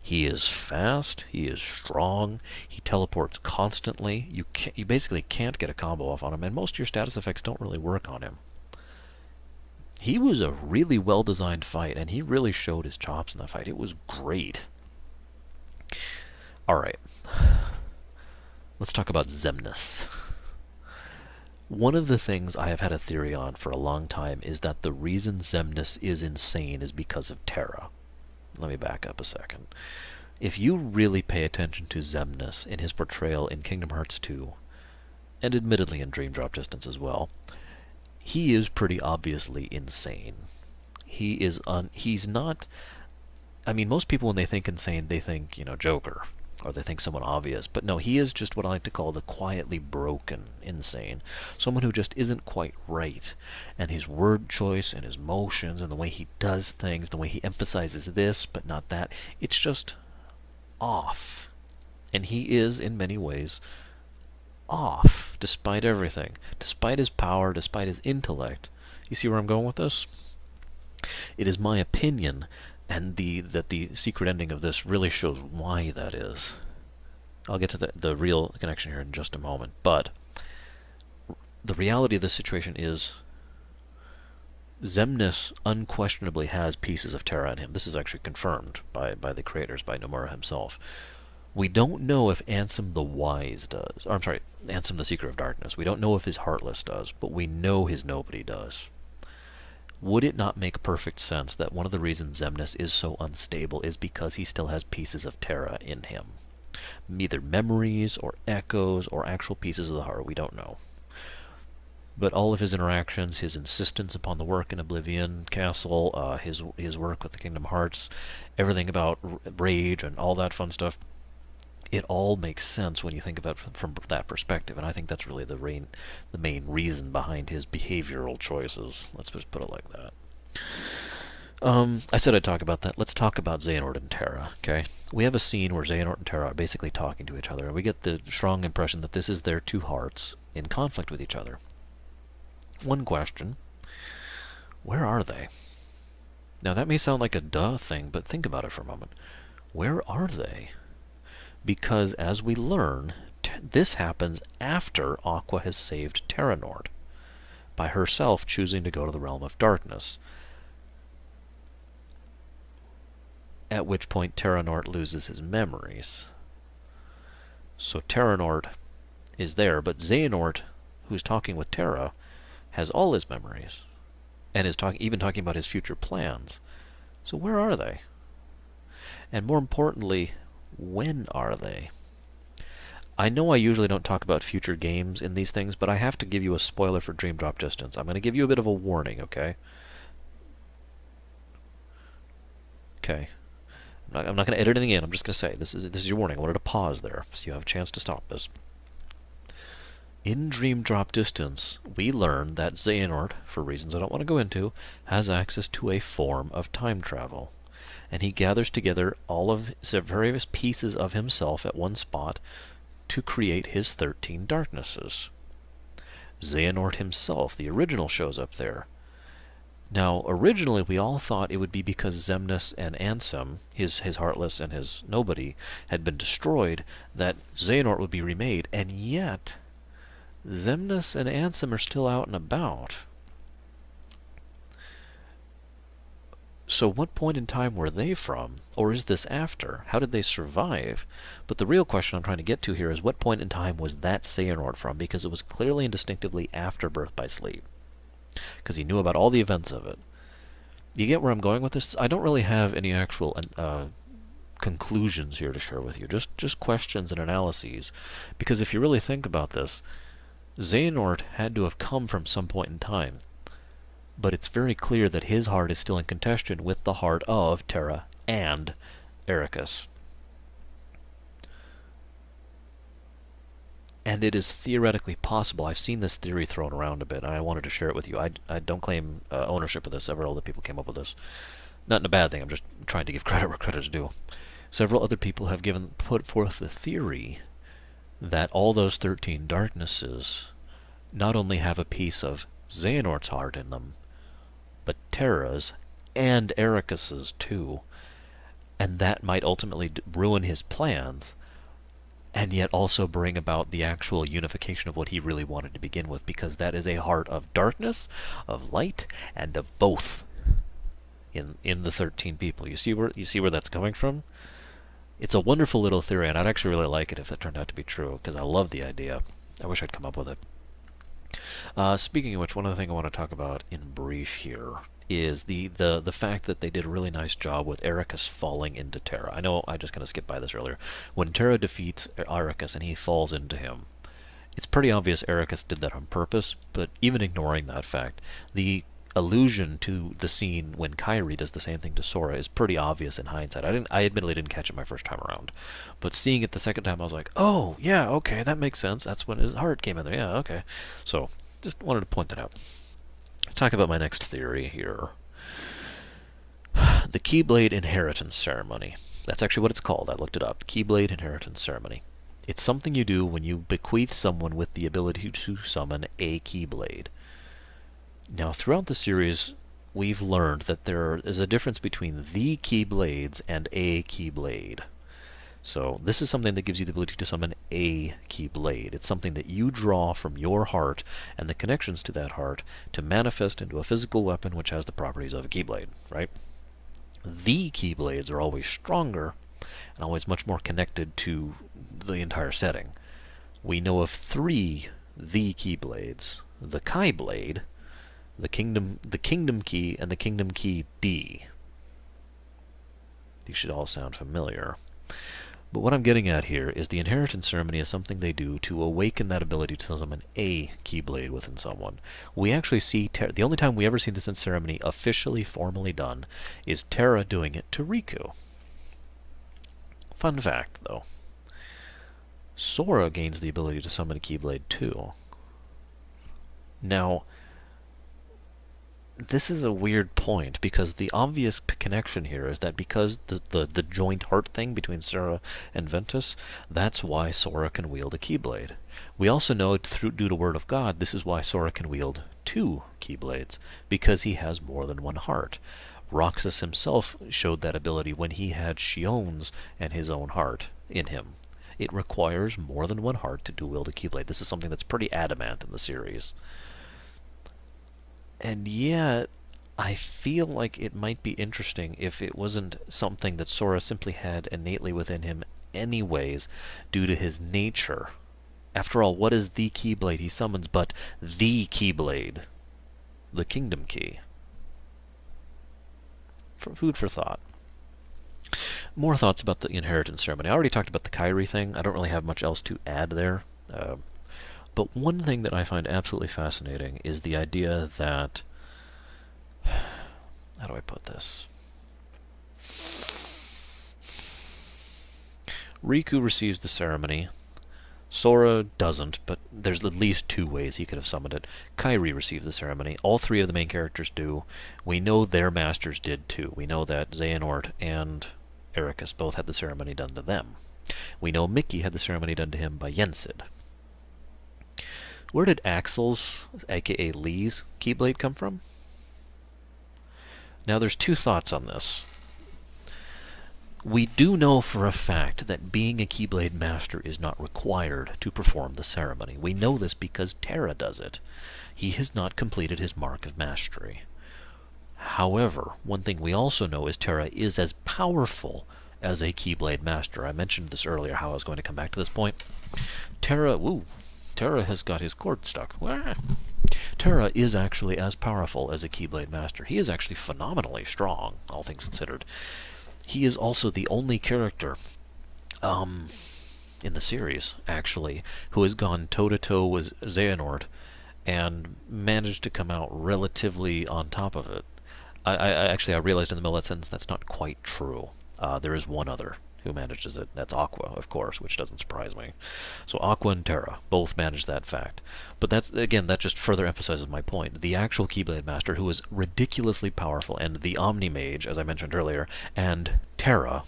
He is fast, he is strong, he teleports constantly. You basically can't get a combo off on him, and most of your status effects don't really work on him. He was a really well-designed fight, and he really showed his chops in that fight. It was great. Alright. Let's talk about Xemnas. One of the things I have had a theory on for a long time is that the reason Xemnas is insane is because of Terra. Let me back up a second. If you really pay attention to Xemnas in his portrayal in Kingdom Hearts 2, and admittedly in Dream Drop Distance as well, he is pretty obviously insane. He's not... I mean, most people when they think insane, they think, Joker. Or they think someone obvious. But no, he is just what I like to call the quietly broken insane. Someone who just isn't quite right. And his word choice and his motions and the way he does things, the way he emphasizes this but not that, it's just off. And he is, in many ways, off, despite everything. Despite his power, despite his intellect. You see where I'm going with this? It is my opinion and that the secret ending of this really shows why that is. I'll get to the real connection here in just a moment, but the reality of this situation is Xemnas unquestionably has pieces of Terra in him. This is actually confirmed by the creators, by Nomura himself. We don't know if Ansem the Wise does. Or, I'm sorry, Ansem the Seeker of Darkness. We don't know if his Heartless does, but we know his Nobody does. Would it not make perfect sense that one of the reasons Xemnas is so unstable is because he still has pieces of Terra in him? Either memories, or echoes, or actual pieces of the heart, we don't know. But all of his interactions, his insistence upon the work in Oblivion Castle, his work with the Kingdom Hearts, everything about rage and all that fun stuff, it all makes sense when you think about it from that perspective, and I think that's really the main reason behind his behavioral choices. Let's just put it like that. I said I'd talk about that. Let's talk about Xehanort and Terra, okay? We have a scene where Xehanort and Terra are basically talking to each other, and we get the strong impression that this is their two hearts in conflict with each other. One question: where are they? Now that may sound like a duh thing, but think about it for a moment. Where are they? Because, as we learn, this happens after Aqua has saved Terranort, by herself choosing to go to the Realm of Darkness, at which point Terranort loses his memories. So Terranort is there, but Xehanort, who's talking with Terra, has all his memories. and is even talking about his future plans. So where are they? And more importantly, when are they? I know I usually don't talk about future games in these things, but I have to give you a spoiler for Dream Drop Distance. I'm going to give you a bit of a warning, okay? Okay. I'm not going to edit anything in. I'm just going to say this is your warning. I wanted to pause there so you have a chance to stop this. In Dream Drop Distance, we learn that Xehanort, for reasons I don't want to go into, has access to a form of time travel. And he gathers together all of various pieces of himself at one spot to create his 13 darknesses. Xehanort himself, the original, shows up there. Now, originally we all thought it would be because Xemnas and Ansem, his Heartless and his Nobody, had been destroyed, that Xehanort would be remade, and yet Xemnas and Ansem are still out and about. So what point in time were they from? Or is this after? How did they survive? But the real question I'm trying to get to here is what point in time was that Xehanort from? Because it was clearly and distinctively after Birth by Sleep. Because he knew about all the events of it. You get where I'm going with this? I don't really have any actual conclusions here to share with you. Just questions and analyses. Because if you really think about this, Xehanort had to have come from some point in time. But it's very clear that his heart is still in contention with the heart of Terra and Ericus. And it is theoretically possible. I've seen this theory thrown around a bit, and I wanted to share it with you. I don't claim ownership of this. Several other people came up with this. Not in a bad thing. I'm just trying to give credit where credit is due. Several other people have put forth the theory that all those 13 darknesses not only have a piece of Xehanort's heart in them, but Terra's and Ericus's too, and that might ultimately ruin his plans, and yet also bring about the actual unification of what he really wanted to begin with, because that is a heart of darkness, of light, and of both in the 13 people. You see where that's coming from? It's a wonderful little theory, and I'd actually really like it if it turned out to be true, because I love the idea. I wish I'd come up with it. Speaking of which, one other thing I want to talk about in brief here is the fact that they did a really nice job with Ericus falling into Terra. I know I just kind of skipped by this earlier. When Terra defeats Ericus and he falls into him, it's pretty obvious Ericus did that on purpose, but even ignoring that fact, the allusion to the scene when Kyrie does the same thing to Sora is pretty obvious in hindsight. I admittedly didn't catch it my first time around, but seeing it the second time, I was like, oh yeah, okay, that makes sense. That's when his heart came in there. Yeah, okay. So just wanted to point that out. Let's talk about my next theory here. The Keyblade Inheritance Ceremony. That's actually what it's called. I looked it up. Keyblade Inheritance Ceremony. It's something you do when you bequeath someone with the ability to summon a Keyblade. Now, throughout the series, we've learned that there is a difference between the Keyblades and a Keyblade. So, this is something that gives you the ability to summon a Keyblade. It's something that you draw from your heart and the connections to that heart to manifest into a physical weapon which has the properties of a Keyblade, right? The Keyblades are always stronger and always much more connected to the entire setting. We know of 3 the Keyblades: the Kai Blade, the Kingdom Key, and the Kingdom Key D. These should all sound familiar. But what I'm getting at here is the Inheritance Ceremony is something they do to awaken that ability to summon a Keyblade within someone. We actually see the only time we ever see this in ceremony officially, formally done, is Terra doing it to Riku. Fun fact, though. Sora gains the ability to summon a Keyblade too. Now, this is a weird point, because the obvious connection here is that because the joint heart thing between Sora and Ventus, that's why Sora can wield a Keyblade. We also know due to Word of God, this is why Sora can wield 2 Keyblades, because he has more than one heart. Roxas himself showed that ability when he had Shionne's and his own heart in him. It requires more than one heart to wield a Keyblade. This is something that's pretty adamant in the series. And yet, I feel like it might be interesting if it wasn't something that Sora simply had innately within him anyways, due to his nature. After all, what is the Keyblade he summons but the Keyblade? The Kingdom Key. food for thought. More thoughts about the inheritance ceremony. I already talked about the Kyrie thing. I don't really have much else to add there. But one thing that I find absolutely fascinating is the idea that... How do I put this? Riku receives the ceremony. Sora doesn't, but there's at least two ways he could have summoned it. Kyrie received the ceremony. All three of the main characters do. We know their masters did too. We know that Xehanort and Ericus both had the ceremony done to them. We know Mickey had the ceremony done to him by Yensid. Where did Axel's, aka Lee's, Keyblade come from? Now there's two thoughts on this. We do know for a fact that being a Keyblade Master is not required to perform the ceremony. We know this because Terra does it. He has not completed his mark of mastery. However, one thing we also know is Terra is as powerful as a Keyblade Master. I mentioned this earlier, how I was going to come back to this point. Terra has got his cord stuck. Terra is actually as powerful as a Keyblade Master. He is actually phenomenally strong, all things considered. He is also the only character in the series, actually, who has gone toe-to-toe with Xehanort and managed to come out relatively on top of it. I realized in the middle of that sentence that's not quite true. There is one other who manages it. That's Aqua, of course, which doesn't surprise me. So Aqua and Terra both manage that fact. But that's, again, that just further emphasizes my point. The actual Keyblade Master, who is ridiculously powerful, and the Omni-Mage, as I mentioned earlier, and Terra,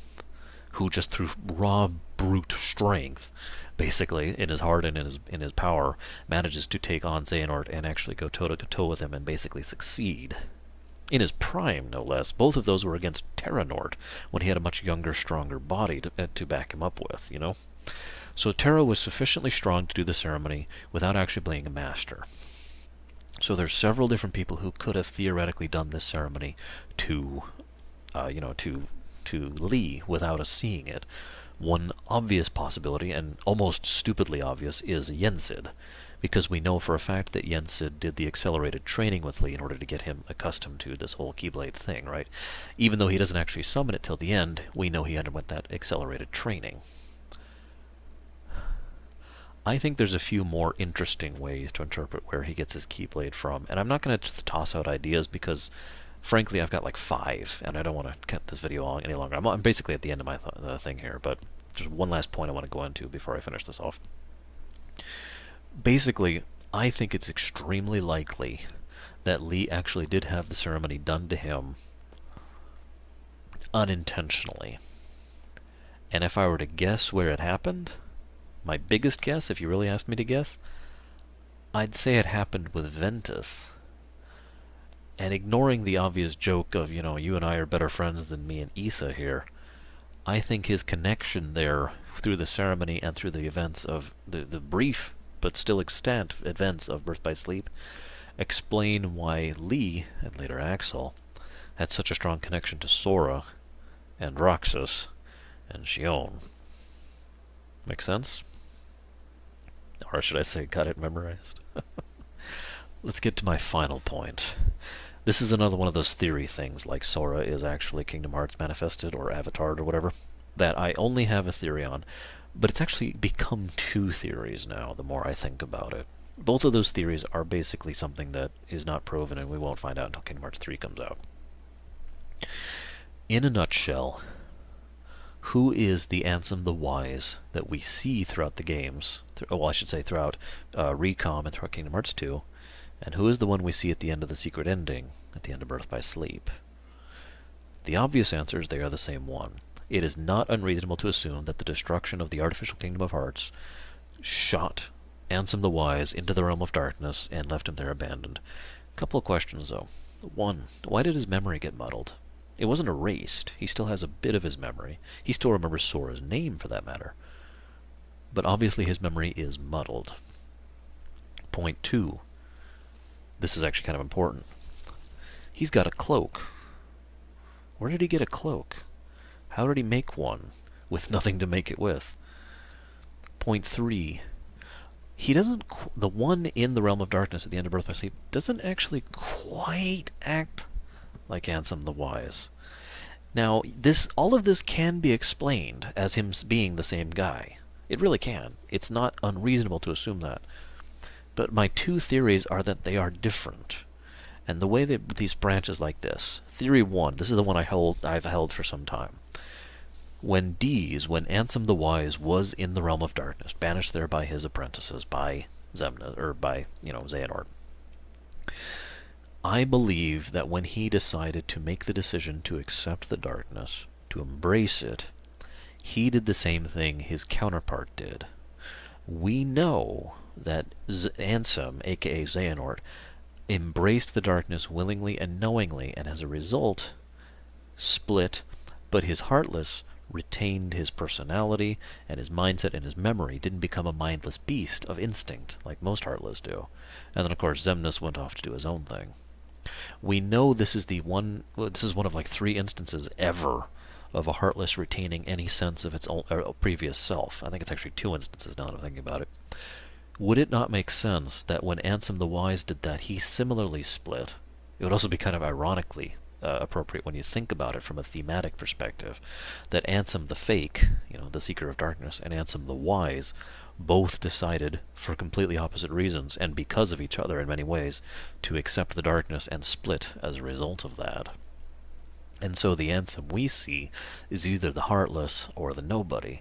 who just through raw brute strength, basically, in his heart and in his power, manages to take on Xehanort and actually go toe-to-toe with him and basically succeed. In his prime, no less. Both of those were against Terranort, when he had a much younger, stronger body to back him up with, you know? So Terra was sufficiently strong to do the ceremony without actually being a master. So there's several different people who could have theoretically done this ceremony to Lee without us seeing it. One obvious possibility, and almost stupidly obvious, is Yensid, because we know for a fact that Yensid did the accelerated training with Lee in order to get him accustomed to this whole Keyblade thing, right? Even though he doesn't actually summon it till the end, we know he underwent that accelerated training. I think there's a few more interesting ways to interpret where he gets his Keyblade from, and I'm not going to toss out ideas because, frankly, I've got like 5, and I don't want to cut this video long any longer. I'm basically at the end of my thing here, but there's one last point I want to go into before I finish this off. Basically, I think it's extremely likely that Lee actually did have the ceremony done to him unintentionally. And if I were to guess where it happened, my biggest guess, if you really asked me to guess, I'd say it happened with Ventus. And ignoring the obvious joke of, you and I are better friends than me and Issa here, I think his connection there through the ceremony and through the events of the brief but still extant events of Birth by Sleep explain why Lee, and later Axel, had such a strong connection to Sora and Roxas and Xion. Make sense? Or should I say got it memorized? Let's get to my final point. This is another one of those theory things, like Sora is actually Kingdom Hearts manifested or avatared or whatever, that I only have a theory on. But it's actually become 2 theories now, the more I think about it. Both of those theories are basically something that is not proven, and we won't find out until Kingdom Hearts 3 comes out. In a nutshell, who is the Ansem the Wise that we see throughout the games, throughout Recom and throughout Kingdom Hearts 2, and who is the one we see at the end of the secret ending, at the end of Birth by Sleep? The obvious answer is they are the same one. It is not unreasonable to assume that the destruction of the artificial Kingdom of Hearts shot Ansem the Wise into the realm of darkness and left him there abandoned. A couple of questions, though. 1, why did his memory get muddled? It wasn't erased. He still has a bit of his memory. He still remembers Sora's name, for that matter. But obviously his memory is muddled. Point 2. This is actually kind of important. He's got a cloak. Where did he get a cloak? How did he make one with nothing to make it with? Point 3. He doesn't... The one in the Realm of Darkness at the end of Birth by Sleep doesn't actually quite act like Ansem the Wise. Now, all of this can be explained as him being the same guy. It really can. It's not unreasonable to assume that. But my two theories are that they are different. And the way that these branches like this. Theory 1, this is the one I've held for some time. When Ansem the Wise was in the realm of darkness, banished there by his apprentices, by Xehanort, I believe that when he decided to make the decision to accept the darkness, to embrace it, he did the same thing his counterpart did. We know that Ansem, aka Xehanort, embraced the darkness willingly and knowingly, and as a result, split, but his Heartless retained his personality and his mindset and his memory, didn't become a mindless beast of instinct like most Heartless do. And then, of course, Xemnas went off to do his own thing. We know this is one of like 3 instances ever of a Heartless retaining any sense of its own previous self. I think it's actually 2 instances now that I'm thinking about it. Would it not make sense that when Ansem the Wise did that, he similarly split? It would also be kind of ironically appropriate when you think about it from a thematic perspective, that Ansem the Fake, the Seeker of Darkness, and Ansem the Wise both decided, for completely opposite reasons, and because of each other in many ways, to accept the darkness and split as a result of that. And so the Ansem we see is either the Heartless or the Nobody.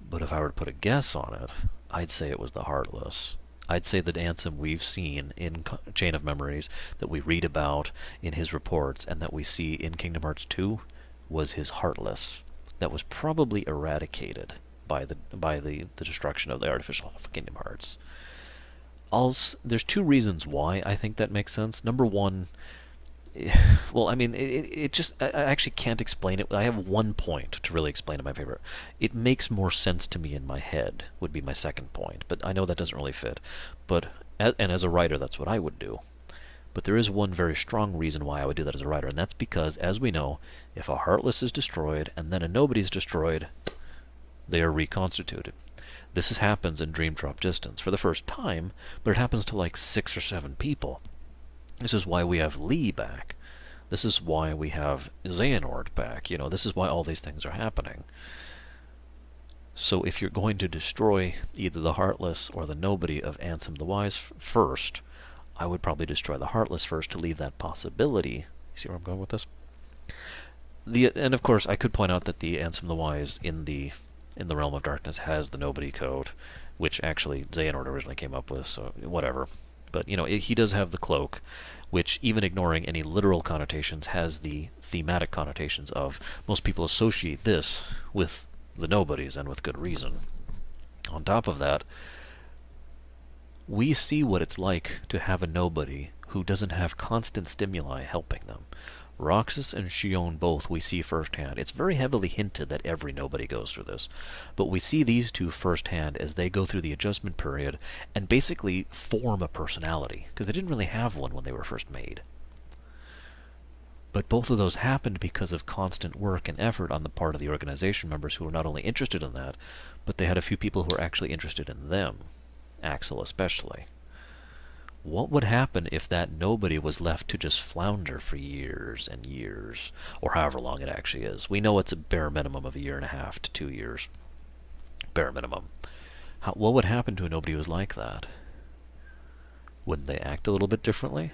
But if I were to put a guess on it, I'd say it was the Heartless. I'd say that Ansem we've seen in Chain of Memories, that we read about in his reports, and that we see in Kingdom Hearts 2, was his Heartless. That was probably eradicated by the destruction of the artificial Kingdom Hearts. There's 2 reasons why I think that makes sense. Number 1, well, I mean, I actually can't explain it. I have 1 point to really explain it, my favorite. It makes more sense to me in my head, would be my second point. But I know that doesn't really fit. And as a writer, that's what I would do. But there is one very strong reason why I would do that as a writer, and that's because, as we know, if a Heartless is destroyed, and then a Nobody is destroyed, they are reconstituted. This happens in Dream Drop Distance for the first time, but it happens to like 6 or 7 people. This is why we have Lee back. This is why we have Xehanort back. This is why all these things are happening. So if you're going to destroy either the Heartless or the Nobody of Ansem the Wise first, I would probably destroy the Heartless first to leave that possibility. You see where I'm going with this? And of course, I could point out that the Ansem the Wise in the Realm of Darkness has the Nobody code, which actually Xehanort originally came up with, so whatever. But, he does have the cloak, which, even ignoring any literal connotations, has the thematic connotations of most people associate this with the Nobodies, and with good reason. On top of that, we see what it's like to have a Nobody who doesn't have constant stimuli helping them. Roxas and Xion both we see firsthand. It's very heavily hinted that every Nobody goes through this. But we see these 2 firsthand as they go through the adjustment period and basically form a personality, because they didn't really have one when they were first made. But both of those happened because of constant work and effort on the part of the organization members, who were not only interested in that, but they had a few people who were actually interested in them. Axel especially. What would happen if that Nobody was left to just flounder for years and years, or however long it actually is? We know it's a bare minimum of 1.5 to 2 years. Bare minimum. What would happen to a Nobody who was like that? Wouldn't they act a little bit differently?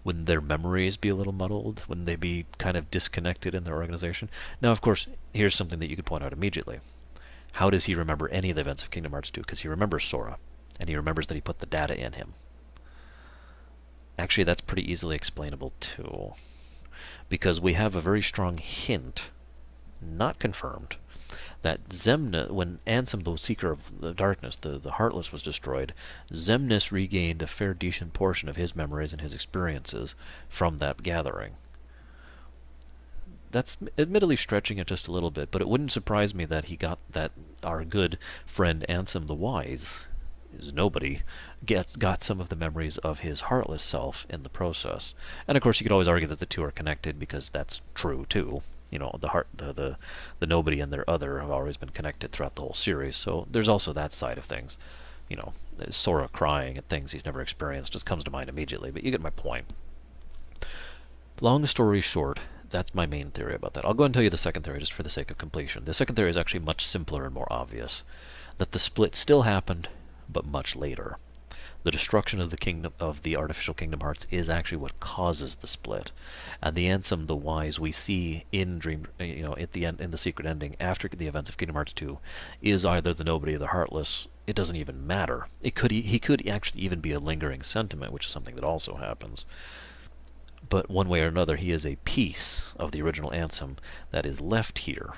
Wouldn't their memories be a little muddled? Wouldn't they be kind of disconnected in their organization? Now, of course, here's something that you could point out immediately. How does he remember any of the events of Kingdom Hearts 2? Because he remembers Sora, and he remembers that he put the data in him. Actually, that's pretty easily explainable, too. Because we have a very strong hint, not confirmed, that when Ansem, the Seeker of the Darkness, the Heartless, was destroyed, Xemnas regained a fair decent portion of his memories and his experiences from that gathering. That's admittedly stretching it just a little bit, but it wouldn't surprise me that our good friend Ansem the Wise, his Nobody, got some of the memories of his Heartless self in the process. And of course, you could always argue that the 2 are connected, because that's true too. The Nobody and their other have always been connected throughout the whole series. So there's also that side of things. Sora crying at things he's never experienced just comes to mind immediately. But you get my point. Long story short, That's my main theory about that. I'll go and tell you the second theory just for the sake of completion. The second theory is actually much simpler and more obvious. That the split still happened, but much later. The destruction of the kingdom of the artificial Kingdom Hearts is actually what causes the split, and the Ansem the Wise we see in Dream, at the end in the secret ending after the events of Kingdom Hearts 2, is either the Nobody or the Heartless. It doesn't even matter. He could actually even be a lingering sentiment, which is something that also happens. But one way or another, he is a piece of the original Ansem that is left here.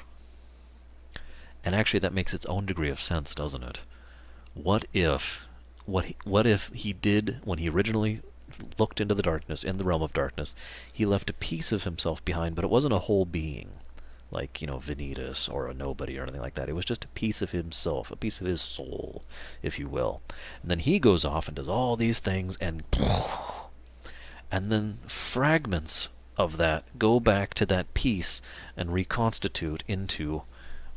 And actually, that makes its own degree of sense, doesn't it? What if he did, when he originally looked into the darkness, in the realm of darkness, he left a piece of himself behind, but it wasn't a whole being, like, Vanitas or a nobody or anything like that. It was just a piece of himself, a piece of his soul, if you will. And then he goes off and does all these things, and then fragments of that go back to that piece and reconstitute into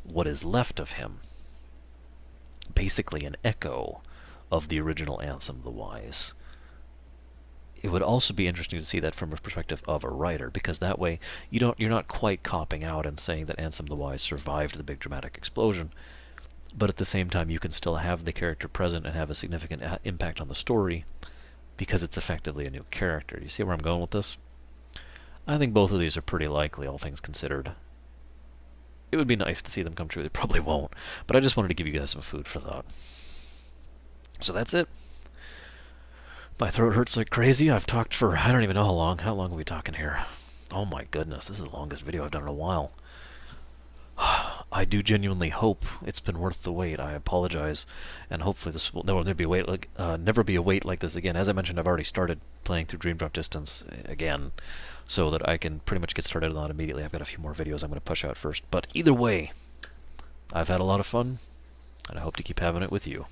what is left of him. Basically an echo of the original Ansem the Wise. It would also be interesting to see that from a perspective of a writer, because that way you're not quite copping out and saying that Ansem the Wise survived the big dramatic explosion, but at the same time you can still have the character present and have a significant impact on the story because it's effectively a new character. Do you see where I'm going with this? I think both of these are pretty likely, all things considered. It would be nice to see them come true. They probably won't, but I just wanted to give you guys some food for thought. So that's it. My throat hurts like crazy. I've talked for, I don't even know how long. How long are we talking here? Oh my goodness, this is the longest video I've done in a while. I do genuinely hope it's been worth the wait. I apologize, and hopefully this will never be a wait like this again. As I mentioned, I've already started playing through Dream Drop Distance again, so that I can pretty much get started on it immediately. I've got a few more videos I'm going to push out first. But either way, I've had a lot of fun, and I hope to keep having it with you.